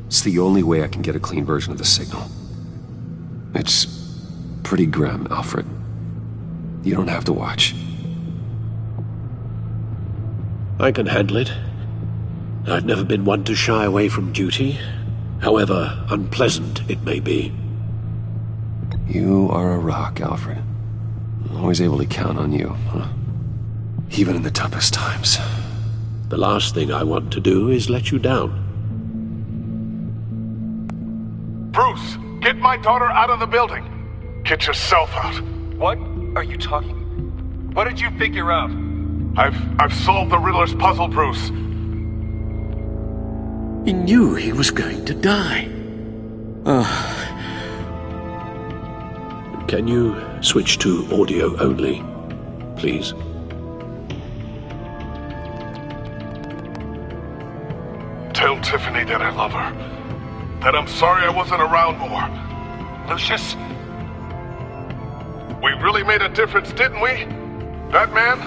It's the only way I can get a clean version of the signal. It's pretty grim, Alfred. You don't have to watch. I can handle it. I've never been one to shy away from duty, however unpleasant it may be. You are a rock, Alfred. Always able to count on you, huh? Even in the toughest times. The last thing I want to do is let you down. Bruce, get my daughter out of the building. Get yourself out. What are you talking? What did you figure out? I've solved the Riddler's puzzle, Bruce. He knew he was going to die. Can you switch to audio only, please? Tell Tiffany that I love her. That I'm sorry I wasn't around more. Lucius? We really made a difference, didn't we? Batman?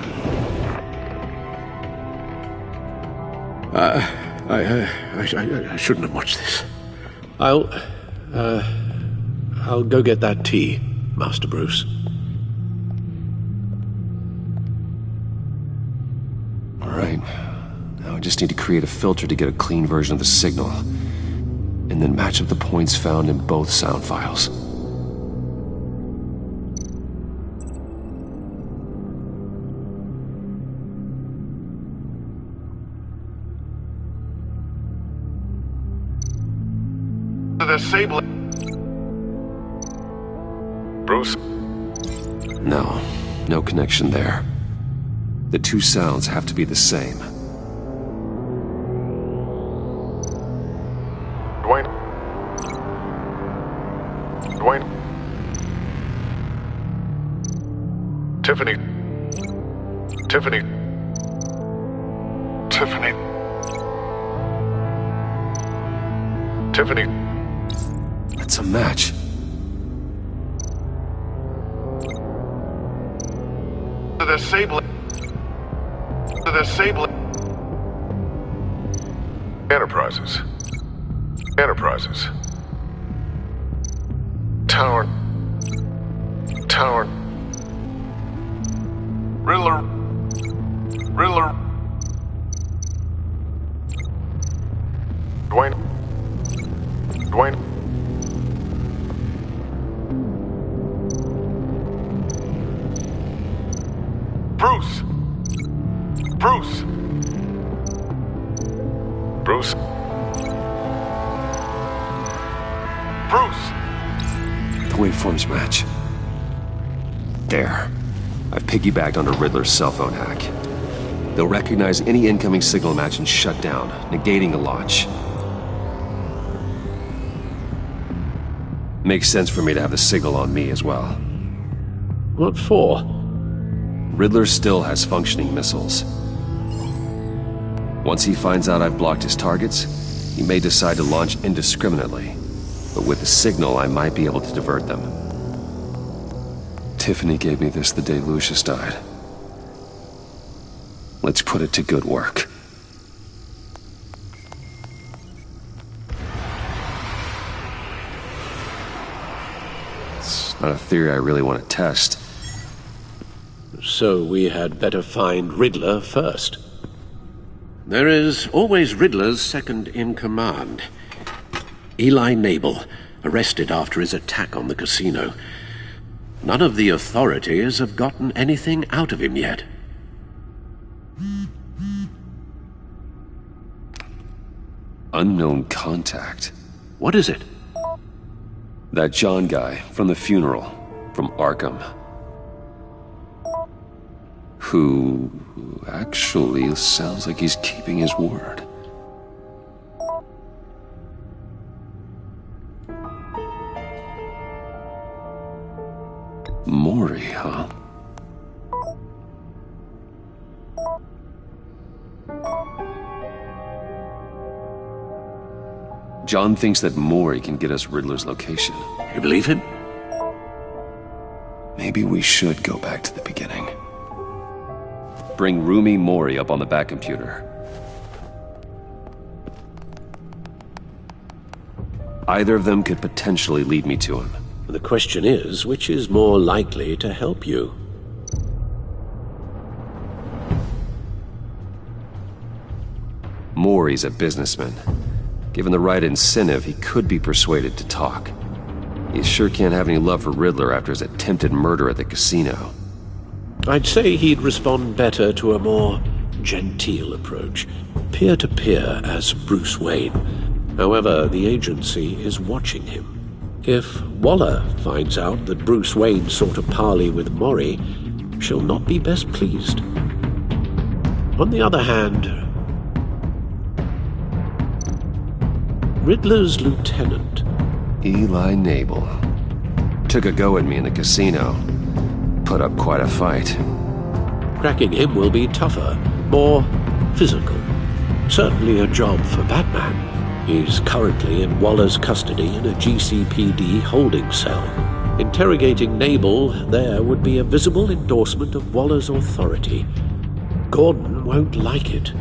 I shouldn't have watched this. I'll go get that tea, Master Bruce. All right. Now I just need to create a filter to get a clean version of the signal, and then match up the points found in both sound files. Disable. Bruce? No connection there. The two sounds have to be the same. Dwayne? Tiffany? Tiffany? That's a match. Disable. Enterprises. Tower. Riddler. Dwayne. Bruce. The waveforms match. There. I've piggybacked onto Riddler's cell phone hack. They'll recognize any incoming signal match and shut down, negating the launch. Makes sense for me to have the signal on me as well. What for? Riddler still has functioning missiles. Once he finds out I've blocked his targets, he may decide to launch indiscriminately. But with the signal, I might be able to divert them. Tiffany gave me this the day Lucius died. Let's put it to good work. It's not a theory I really want to test. So we had better find Riddler first. There is always Riddler's second-in-command. Eli Nabel, arrested after his attack on the casino. None of the authorities have gotten anything out of him yet. Unknown contact. What is it? That John guy from the funeral, from Arkham. Who actually sounds like he's keeping his word. Mori, huh? John thinks that Mori can get us Riddler's location. You believe him? Maybe we should go back to the beginning. Bring Rumi Mori up on the back computer. Either of them could potentially lead me to him. The question is, which is more likely to help you? Maury's a businessman. Given the right incentive, he could be persuaded to talk. He sure can't have any love for Riddler after his attempted murder at the casino. I'd say he'd respond better to a more genteel approach, peer-to-peer as Bruce Wayne. However, the agency is watching him. If Waller finds out that Bruce Wayne sought a parley with Maury, she'll not be best pleased. On the other hand, Riddler's lieutenant, Eli Nabel, took a go at me in the casino. Put up quite a fight. Cracking him will be tougher, more physical. Certainly a job for Batman. He's currently in Waller's custody in a GCPD holding cell. Interrogating Nabel there would be a visible endorsement of Waller's authority. Gordon won't like it.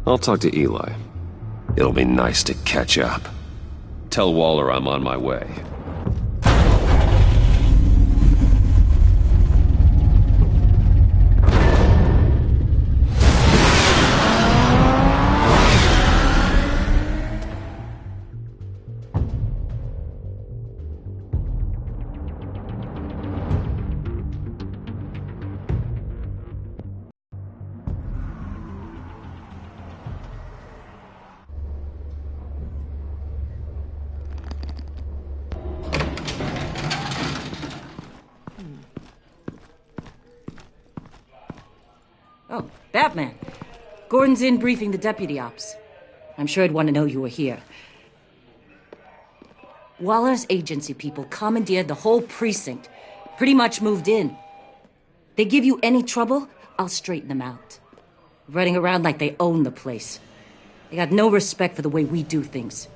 I'll talk to Eli. It'll be nice to catch up. Tell Waller I'm on my way. Oh, Batman. Gordon's in briefing the deputy ops. I'm sure he'd want to know you were here. Waller's agency people commandeered the whole precinct. Pretty much moved in. They give you any trouble, I'll straighten them out. Running around like they own the place. They got no respect for the way we do things.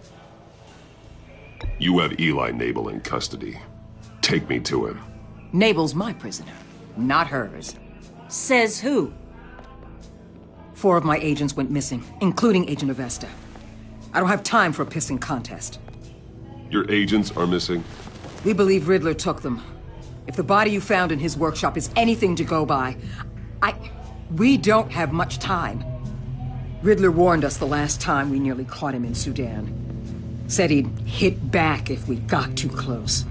You have Eli Nabel in custody. Take me to him. Nabel's my prisoner, not hers. Says who? 4 of my agents went missing, including Agent Avesta. I don't have time for a pissing contest. Your agents are missing? We believe Riddler took them. If the body you found in his workshop is anything to go by, we don't have much time. Riddler warned us the last time we nearly caught him in Sudan. Said he'd hit back if we got too close.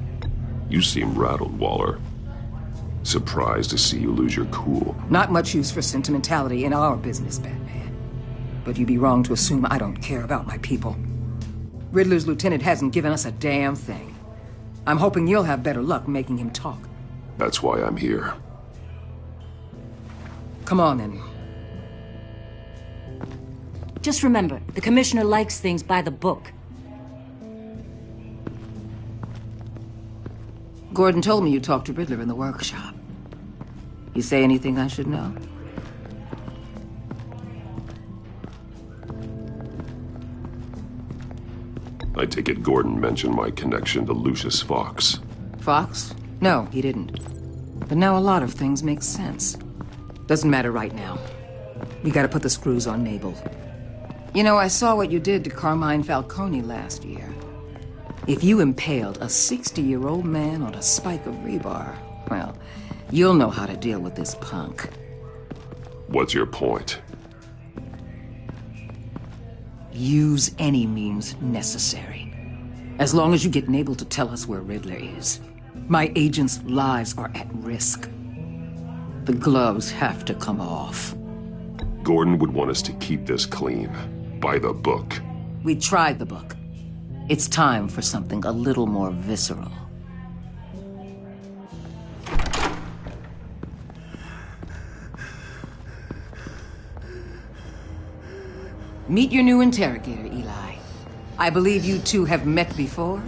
You seem rattled, Waller. Surprised to see you lose your cool. Not much use for sentimentality in our business, Batman. But you'd be wrong to assume I don't care about my people. Riddler's lieutenant hasn't given us a damn thing. I'm hoping you'll have better luck making him talk. That's why I'm here. Come on, then. Just remember, the commissioner likes things by the book. Gordon told me you talked to Riddler in the workshop. You say anything I should know? I take it Gordon mentioned my connection to Lucius Fox. Fox? No, he didn't. But now a lot of things make sense. Doesn't matter right now. We gotta put the screws on Nabel. You know, I saw what you did to Carmine Falcone last year. If you impaled a 60-year-old man on a spike of rebar, well, you'll know how to deal with this punk. What's your point? Use any means necessary. As long as you get Nabel to tell us where Riddler is. My agents' lives are at risk. The gloves have to come off. Gordon would want us to keep this clean. By the book. We tried the book. It's time for something a little more visceral. Meet your new interrogator, Eli. I believe you two have met before.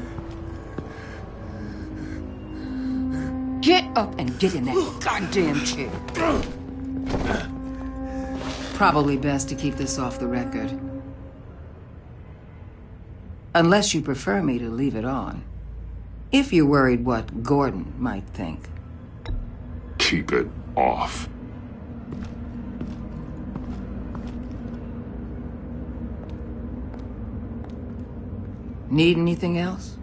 Get up and get in that goddamn chair. Probably best to keep this off the record. Unless you prefer me to leave it on. If you're worried what Gordon might think. Keep it off. Need anything else?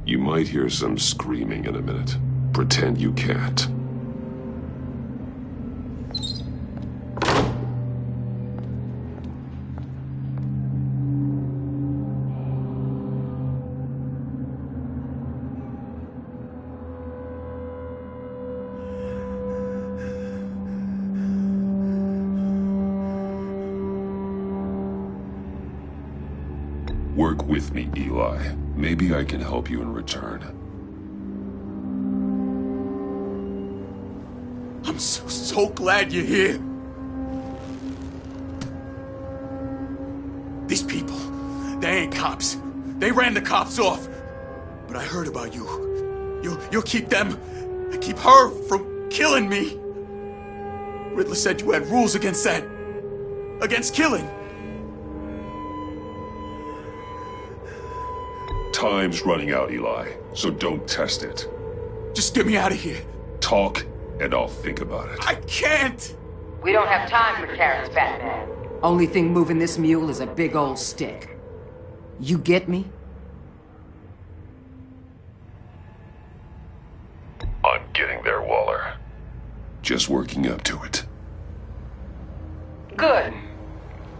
You might hear some screaming in a minute. Pretend you can't. Work with me, Eli. Maybe I can help you in return. I'm so glad you're here. These people, they ain't cops. They ran the cops off. But I heard about you. You'll keep them, keep her from killing me. Riddler said you had rules against that. Against killing. Time's running out, Eli, so don't test it. Just get me out of here. Talk, and I'll think about it. I can't! We don't have time for carrots, Batman. Only thing moving this mule is a big old stick. You get me? I'm getting there, Waller. Just working up to it. Good.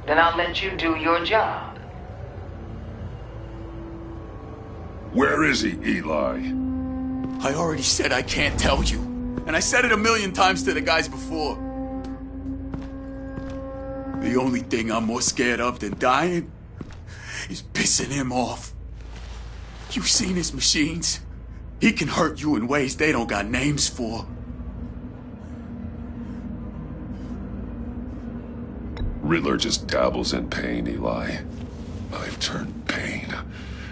Then I'll let you do your job. Where is he, Eli? I already said I can't tell you. And I said it 1,000,000 times to the guys before. The only thing I'm more scared of than dying is pissing him off. You've seen his machines. He can hurt you in ways they don't got names for. Riddler just dabbles in pain, Eli. I've turned pain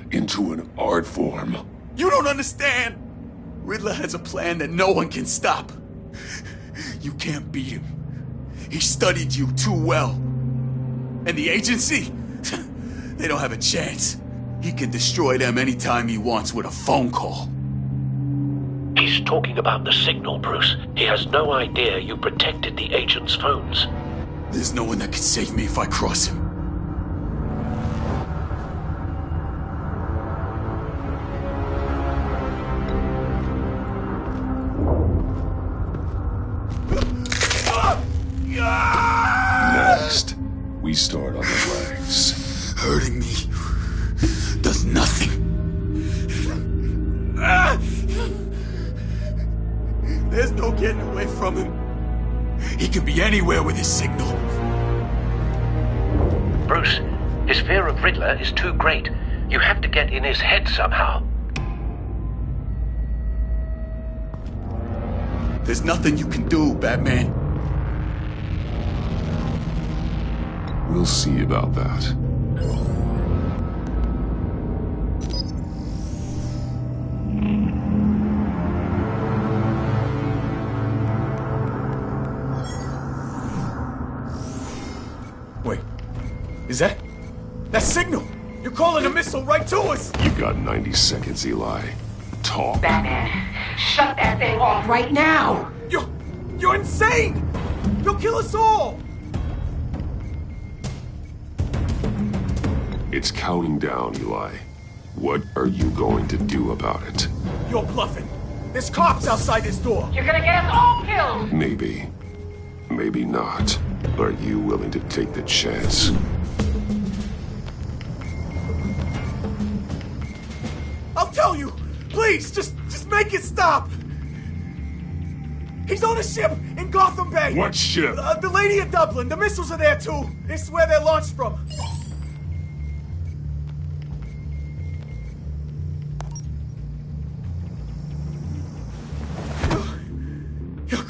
into an art form. You don't understand! Riddler has a plan that no one can stop. You can't beat him. He studied you too well. And the agency? They don't have a chance. He can destroy them anytime he wants with a phone call. He's talking about the signal, Bruce. He has no idea you protected the agent's phones. There's no one that can save me if I cross him. Next, we start on the legs. Hurting me does nothing. There's no getting away from him. He could be anywhere with his signal. Bruce, his fear of Riddler is too great. You have to get in his head somehow. There's nothing you can do, Batman. We'll see about that. Wait, is that signal? You're calling a missile right to us! You've got 90 seconds, Eli. Talk. Batman, shut that thing off right now! You're insane! You'll kill us all! It's counting down, Eli. What are you going to do about it? You're bluffing. There's cops outside this door. You're gonna get us all killed! Maybe. Maybe not. Are you willing to take the chance? I'll tell you! Please, just make it stop! He's on a ship in Gotham Bay! What ship? The Lady of Dublin. The missiles are there, too. This is where they're launched from.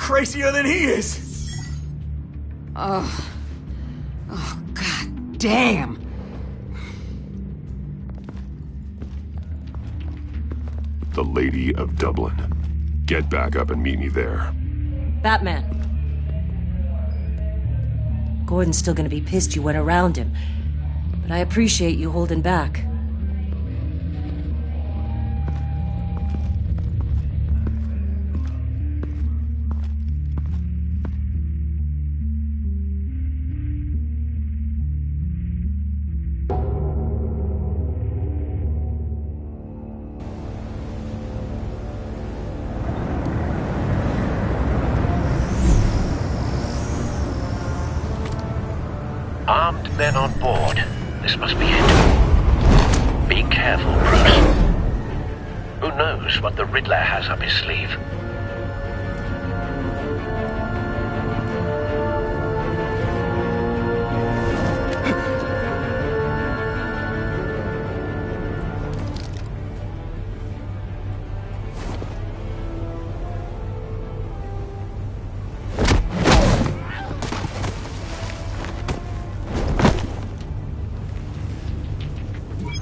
crazier than he is. Oh, God damn. The Lady of Dublin. Get back up and meet me there. Batman. Gordon's still gonna be pissed you went around him, but I appreciate you holding back. Armed men on board. This must be it. Be careful, Bruce. Who knows what the Riddler has up his sleeve?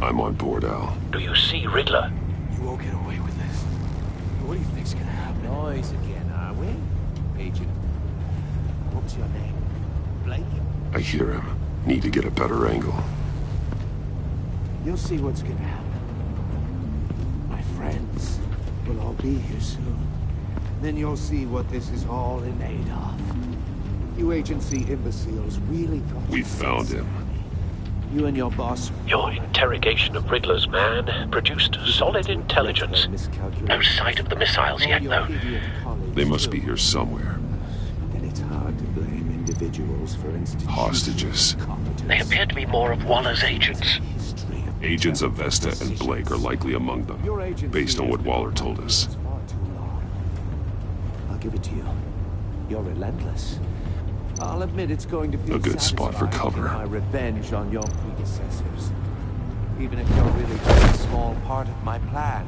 I'm on board, Al. Do you see Riddler? You won't get away with this. What do you think's gonna happen? Noise again, are we? Agent. What was your name? Blake? I hear him. Need to get a better angle. You'll see what's gonna happen. My friends will all be here soon. Then you'll see what this is all in aid of. You agency imbeciles really thought We found him. you and your boss. Your interrogation of Riddler's man produced solid intelligence. No sight of the missiles yet, though. They must be here somewhere. Then it's hard to blame individuals for institutions. Hostages. They appear to be more of Waller's agents. Agents of Vesta and Blake are likely among them, based on what Waller told us. I'll give it to you. You're relentless. I'll admit it's going to feel A good spot for cover. My revenge on your predecessors. Even if you're really just a small part of my plan.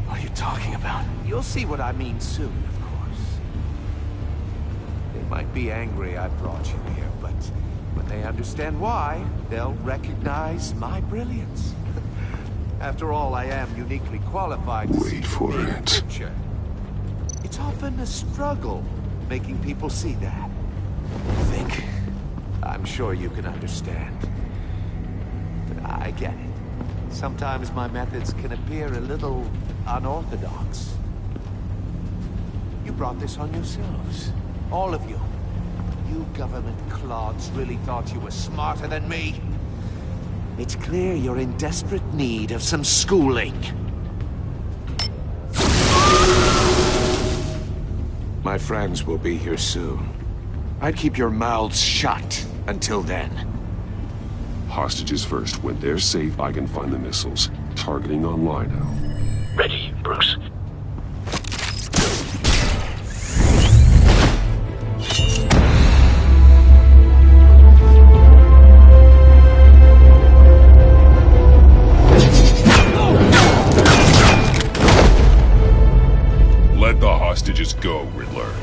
What are you talking about? You'll see what I mean soon, of course. They might be angry I brought you here, but when they understand why, they'll recognize my brilliance. After all, I am uniquely qualified to see the big picture. It's often a struggle making people see that. Think? I'm sure you can understand. But I get it. Sometimes my methods can appear a little unorthodox. You brought this on yourselves. All of you. You government clods really thought you were smarter than me. It's clear you're in desperate need of some schooling. My friends will be here soon. I'd keep your mouths shut until then. Hostages first. When they're safe, I can find the missiles. Targeting online now. Ready, Bruce. Let the hostages go, Riddler.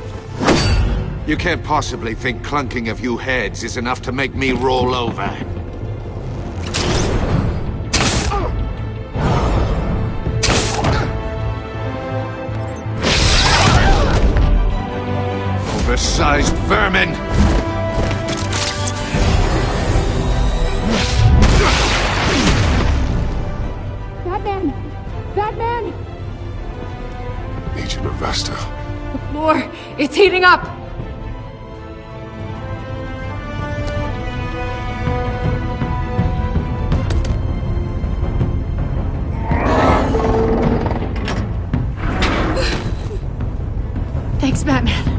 You can't possibly think clunking a few heads is enough to make me roll over. Oversized vermin! Batman! Batman! Agent of Vesta. The floor, it's heating up! Thanks, Batman.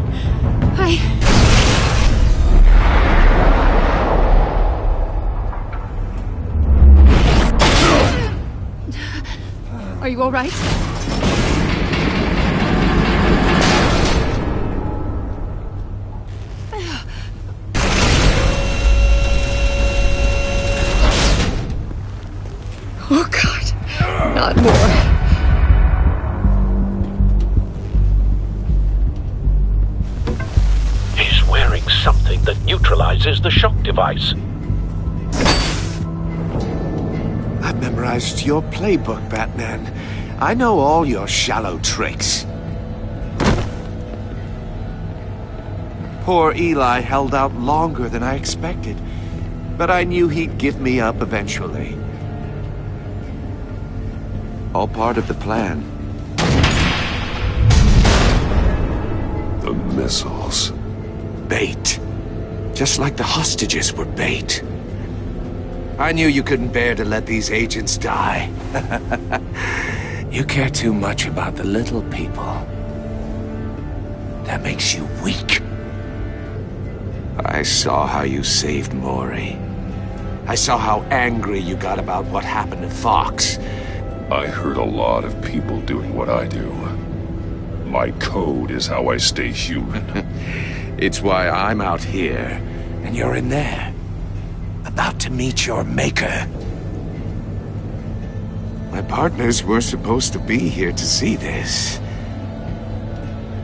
Are you all right? Oh, God. Not more. is the shock device. I've memorized your playbook, Batman. I know all your shallow tricks. Poor Eli held out longer than I expected, but I knew he'd give me up eventually. All part of the plan. The missiles. Bait. Just like the hostages were bait. I knew you couldn't bear to let these agents die. You care too much about the little people. That makes you weak. I saw how you saved Maury. I saw how angry you got about what happened to Fox. I heard a lot of people doing what I do. My code is how I stay human. It's why I'm out here, and you're in there. About to meet your maker. My partners were supposed to be here to see this.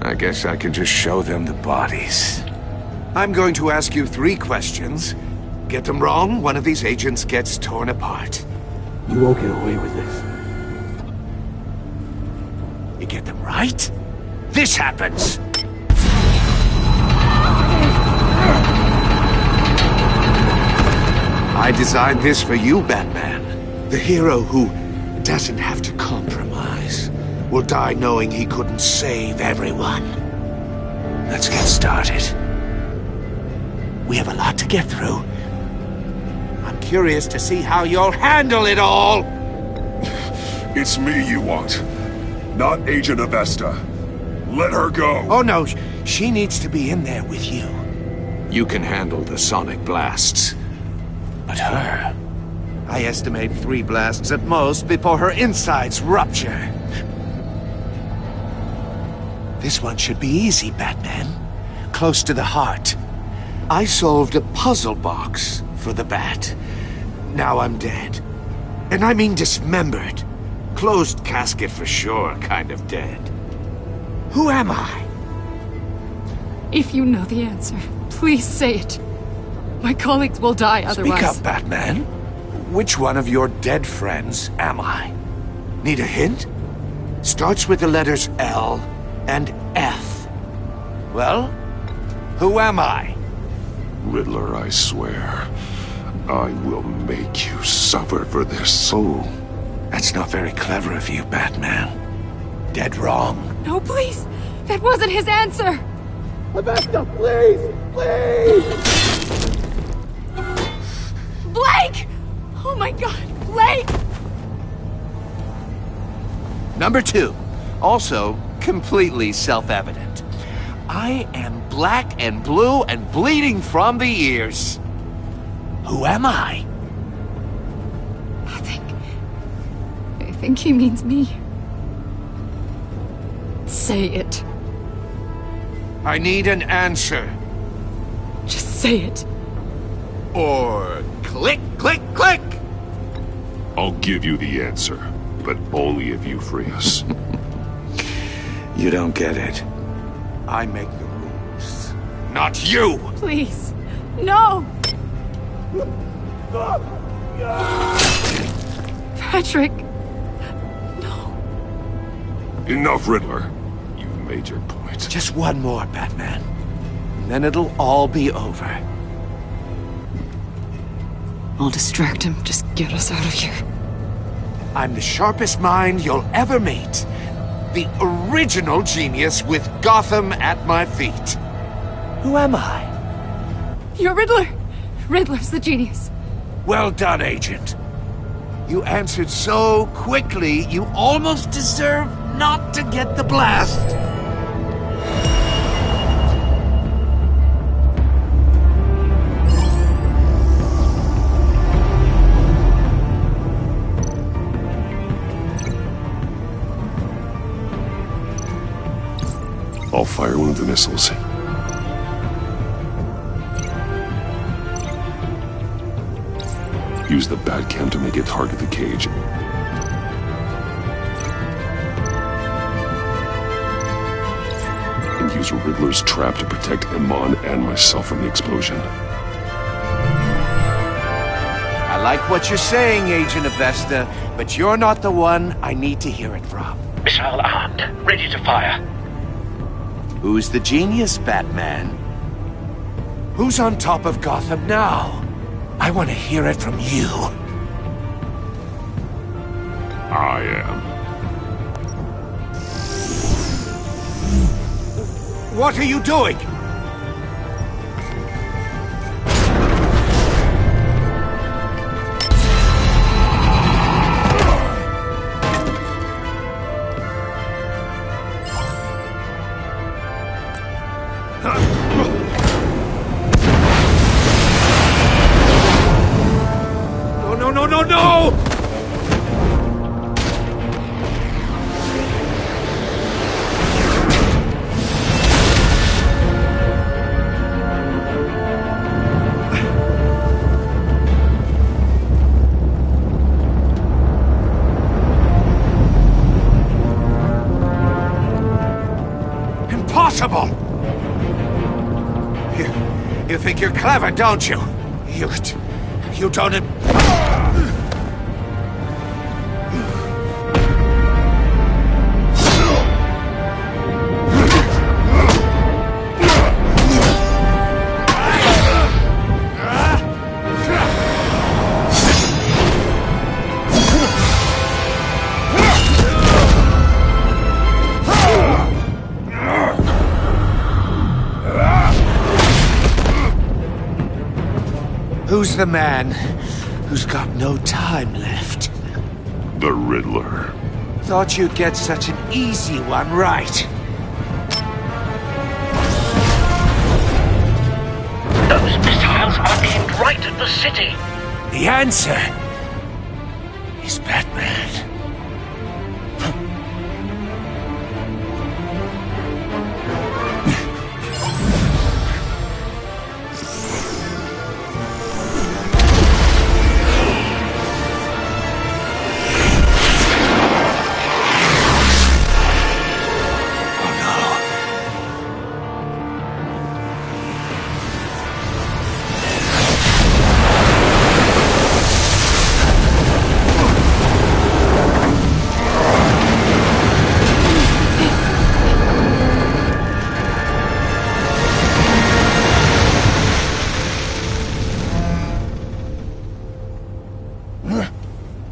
I guess I can just show them the bodies. I'm going to ask you 3 questions. Get them wrong, one of these agents gets torn apart. You won't get away with this. You get them right, this happens! I designed this for you, Batman. The hero who doesn't have to compromise will die knowing he couldn't save everyone. Let's get started. We have a lot to get through. I'm curious to see how you'll handle it all! It's me you want, not Agent Avesta. Let her go! Oh no, she needs to be in there with you. You can handle the sonic blasts. But her... I estimate 3 blasts at most before her insides rupture. This one should be easy, Batman. Close to the heart. I solved a puzzle box for the Bat. Now I'm dead. And I mean dismembered. Closed casket for sure, kind of dead. Who am I? If you know the answer, please say it. My colleagues will die otherwise. Speak up, Batman. Which one of your dead friends am I? Need a hint? Starts with the letters L and F. Well, who am I? Riddler, I swear. I will make you suffer for this. Oh, that's not very clever of you, Batman. Dead wrong. No, please! That wasn't his answer! Avesta, please! Please! Blake! Oh my god, Blake! Number 2, also completely self-evident. I am black and blue and bleeding from the ears. Who am I? I think he means me. Say it. I need an answer. Just say it. Or click, click, click! I'll give you the answer, but only if you free us. You don't get it. I make the rules, not you! Please, no! Patrick! Enough, Riddler. You've made your point. Just one more, Batman. And then it'll all be over. I'll distract him. Just get us out of here. I'm the sharpest mind you'll ever meet. The original genius with Gotham at my feet. Who am I? You're Riddler. Riddler's the genius. Well done, Agent. You answered so quickly, you almost deserve not to get the blast. I'll fire one of the missiles. Use the Batcam to make it target the cage. And use Riddler's trap to protect Iman and myself from the explosion. I like what you're saying, Agent Avesta, but you're not the one I need to hear it from. Missile armed, ready to fire. Who's the genius, Batman? Who's on top of Gotham now? I want to hear it from you. I am. What are you doing? No! Impossible! You think you're clever, don't you? You don't... Who's the man who's got no time left? The Riddler. Thought you'd get such an easy one right. Those missiles are aimed right at the city. The answer is Batman.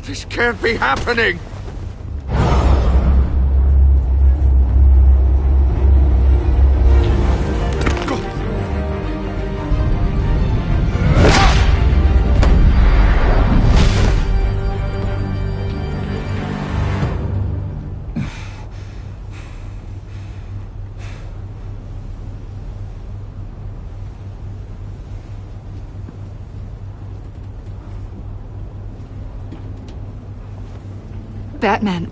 This can't be happening! Batman,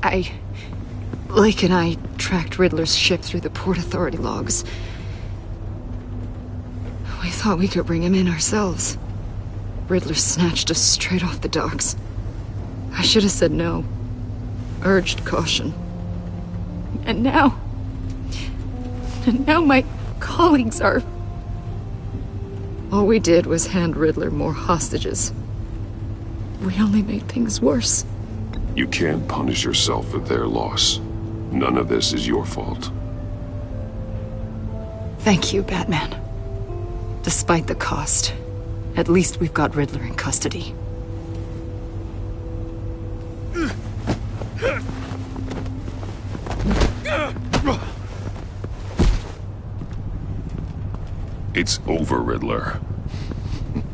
Lake and I tracked Riddler's ship through the Port Authority logs. We thought we could bring him in ourselves. Riddler snatched us straight off the docks. I should have said no. Urged caution. And now my colleagues are... All we did was hand Riddler more hostages. We only made things worse. You can't punish yourself for their loss. None of this is your fault. Thank you, Batman. Despite the cost, at least we've got Riddler in custody. It's over, Riddler.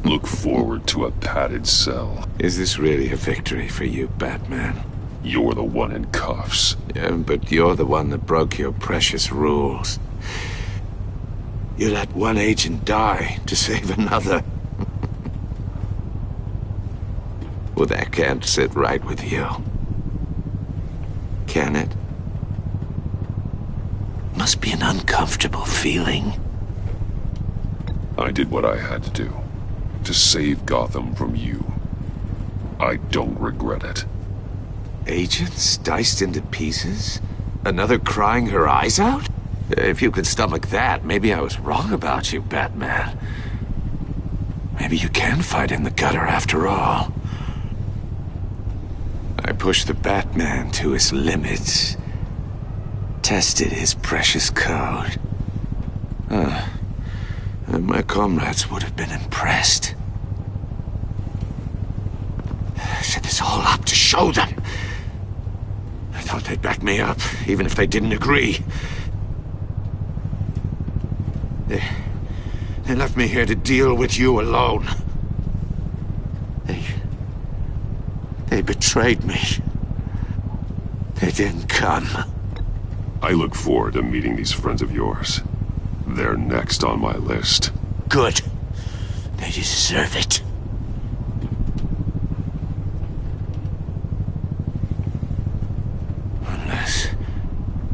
Look forward to a padded cell. Is this really a victory for you, Batman? You're the one in cuffs. Yeah, but you're the one that broke your precious rules. You let one agent die to save another. Well, that can't sit right with you. Can it? Must be an uncomfortable feeling. I did what I had to do. To save Gotham from you. I don't regret it. Agents diced into pieces? Another crying her eyes out? If you could stomach that, maybe I was wrong about you, Batman. Maybe you can fight in the gutter after all. I pushed the Batman to his limits. Tested his precious code. And my comrades would have been impressed. I set this all up to show them. I thought they'd back me up, even if they didn't agree. They left me here to deal with you alone. They betrayed me. They didn't come. I look forward to meeting these friends of yours. They're next on my list. Good. They deserve it.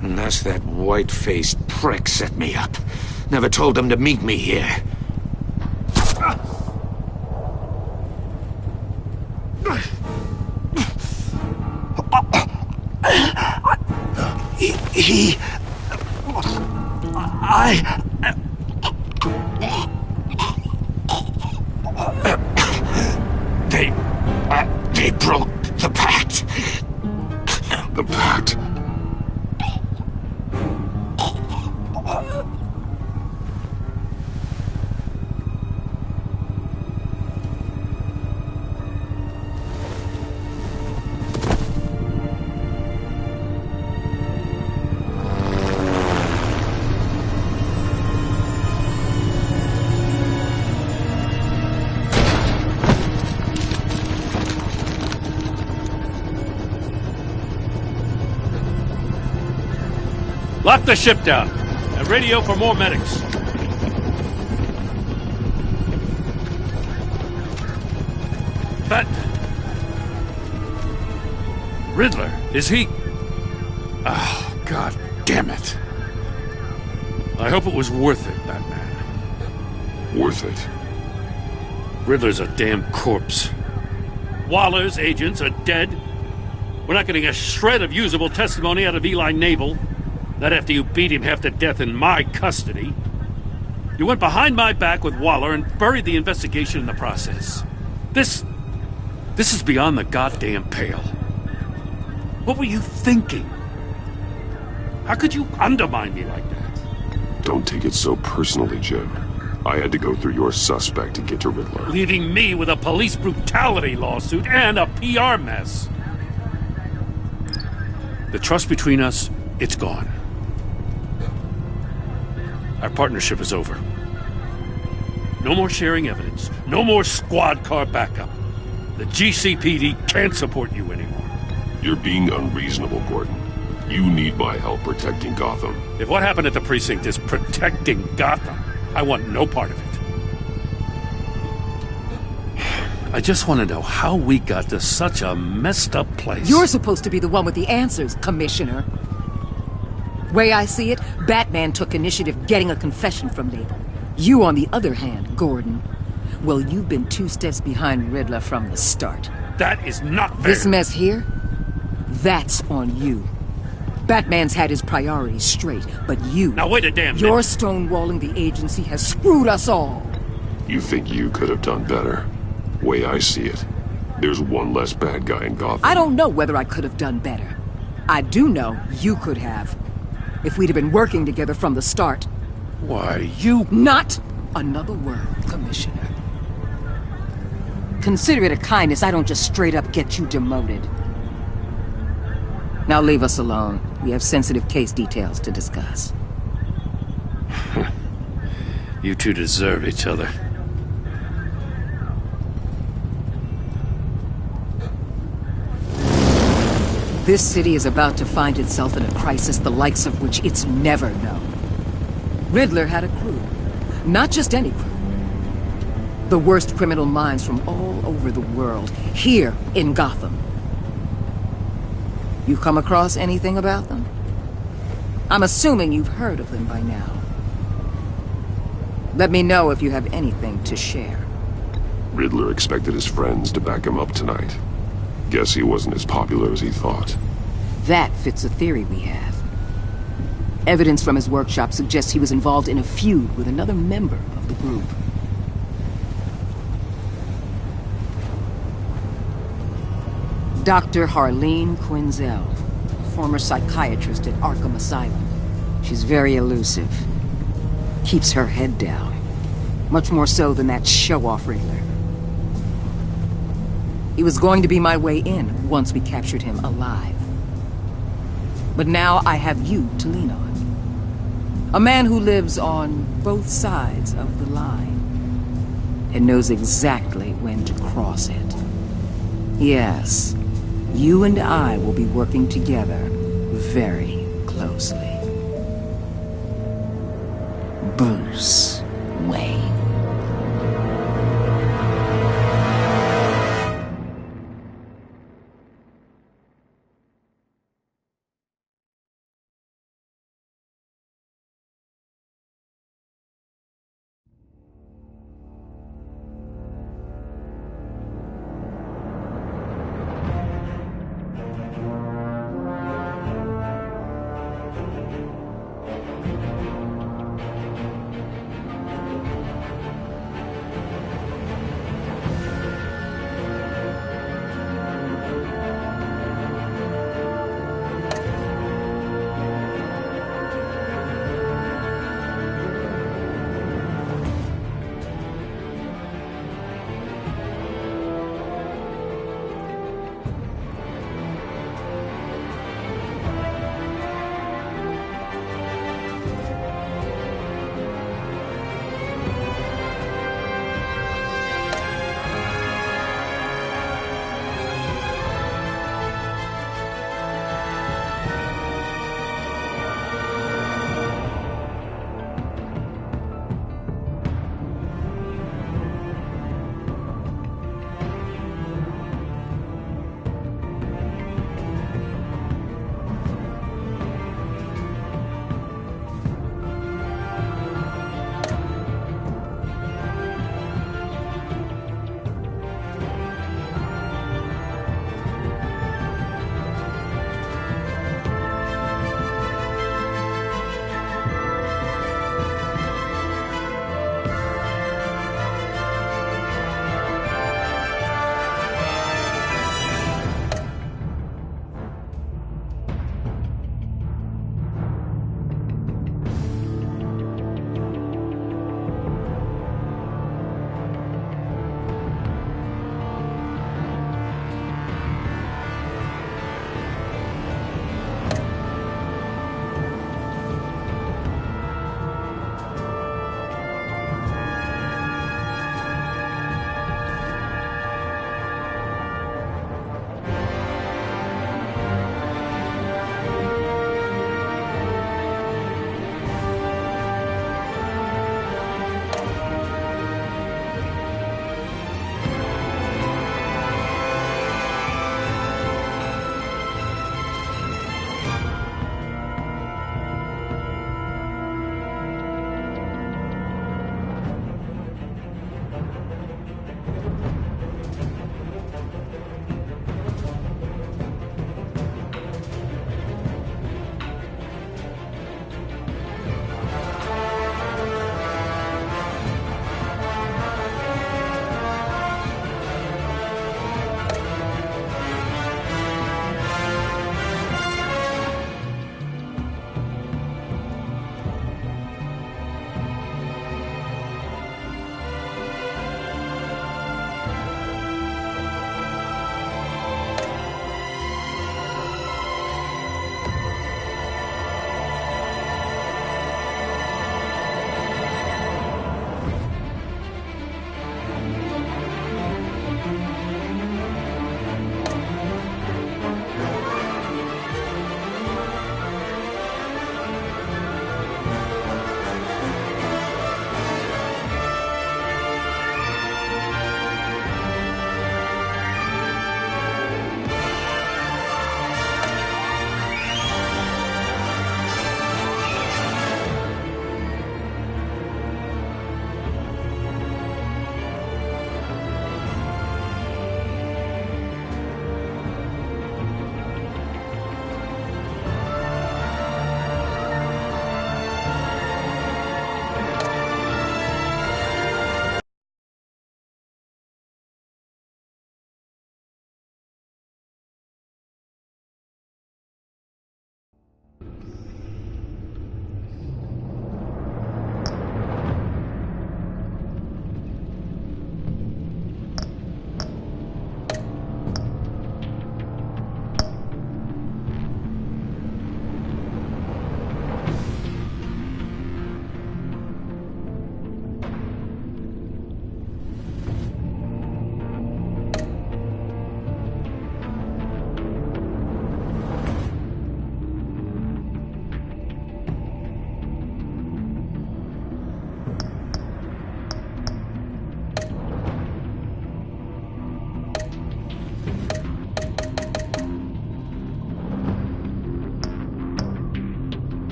Unless that white-faced prick set me up. Never told them to meet me here. They broke the pact. The pact? Lock the ship down and radio for more medics. Batman. Riddler, is he? Oh, God damn it. I hope it was worth it, Batman. Worth it? Riddler's a damn corpse. Waller's agents are dead. We're not getting a shred of usable testimony out of Eli Naval. Not after you beat him half to death in my custody. You went behind my back with Waller and buried the investigation in the process. This is beyond the goddamn pale. What were you thinking? How could you undermine me like that? Don't take it so personally, Jim. I had to go through your suspect to get to Riddler. Leaving me with a police brutality lawsuit and a PR mess. The trust between us, it's gone. Our partnership is over. No more sharing evidence. No more squad car backup. The GCPD can't support you anymore. You're being unreasonable, Gordon. You need my help protecting Gotham. If what happened at the precinct is protecting Gotham, I want no part of it. I just want to know how we got to such a messed up place. You're supposed to be the one with the answers, Commissioner. Way I see it, Batman took initiative getting a confession from Naval. You, on the other hand, Gordon, well, you've been 2 steps behind Riddler from the start. That is not fair. This mess here, that's on you. Batman's had his priorities straight, but you... Now wait a damn minute. Your stonewalling the agency has screwed us all. You think you could have done better? Way I see it, there's one less bad guy in Gotham. I don't know whether I could have done better. I do know you could have. If we'd have been working together from the start. Why, you... Not another word, Commissioner. Consider it a kindness I don't just straight up get you demoted. Now leave us alone. We have sensitive case details to discuss. You two deserve each other. This city is about to find itself in a crisis the likes of which it's never known. Riddler had a crew. Not just any crew. The worst criminal minds from all over the world, here in Gotham. You come across anything about them? I'm assuming you've heard of them by now. Let me know if you have anything to share. Riddler expected his friends to back him up tonight. Guess he wasn't as popular as he thought. That fits a theory we have. Evidence from his workshop suggests he was involved in a feud with another member of the group. Dr. Harleen Quinzel, former psychiatrist at Arkham Asylum. She's very elusive. Keeps her head down. Much more so than that show-off Riddler. He was going to be my way in once we captured him alive. But now I have you to lean on. A man who lives on both sides of the line and knows exactly when to cross it. Yes, you and I will be working together very closely. Bruce Wayne.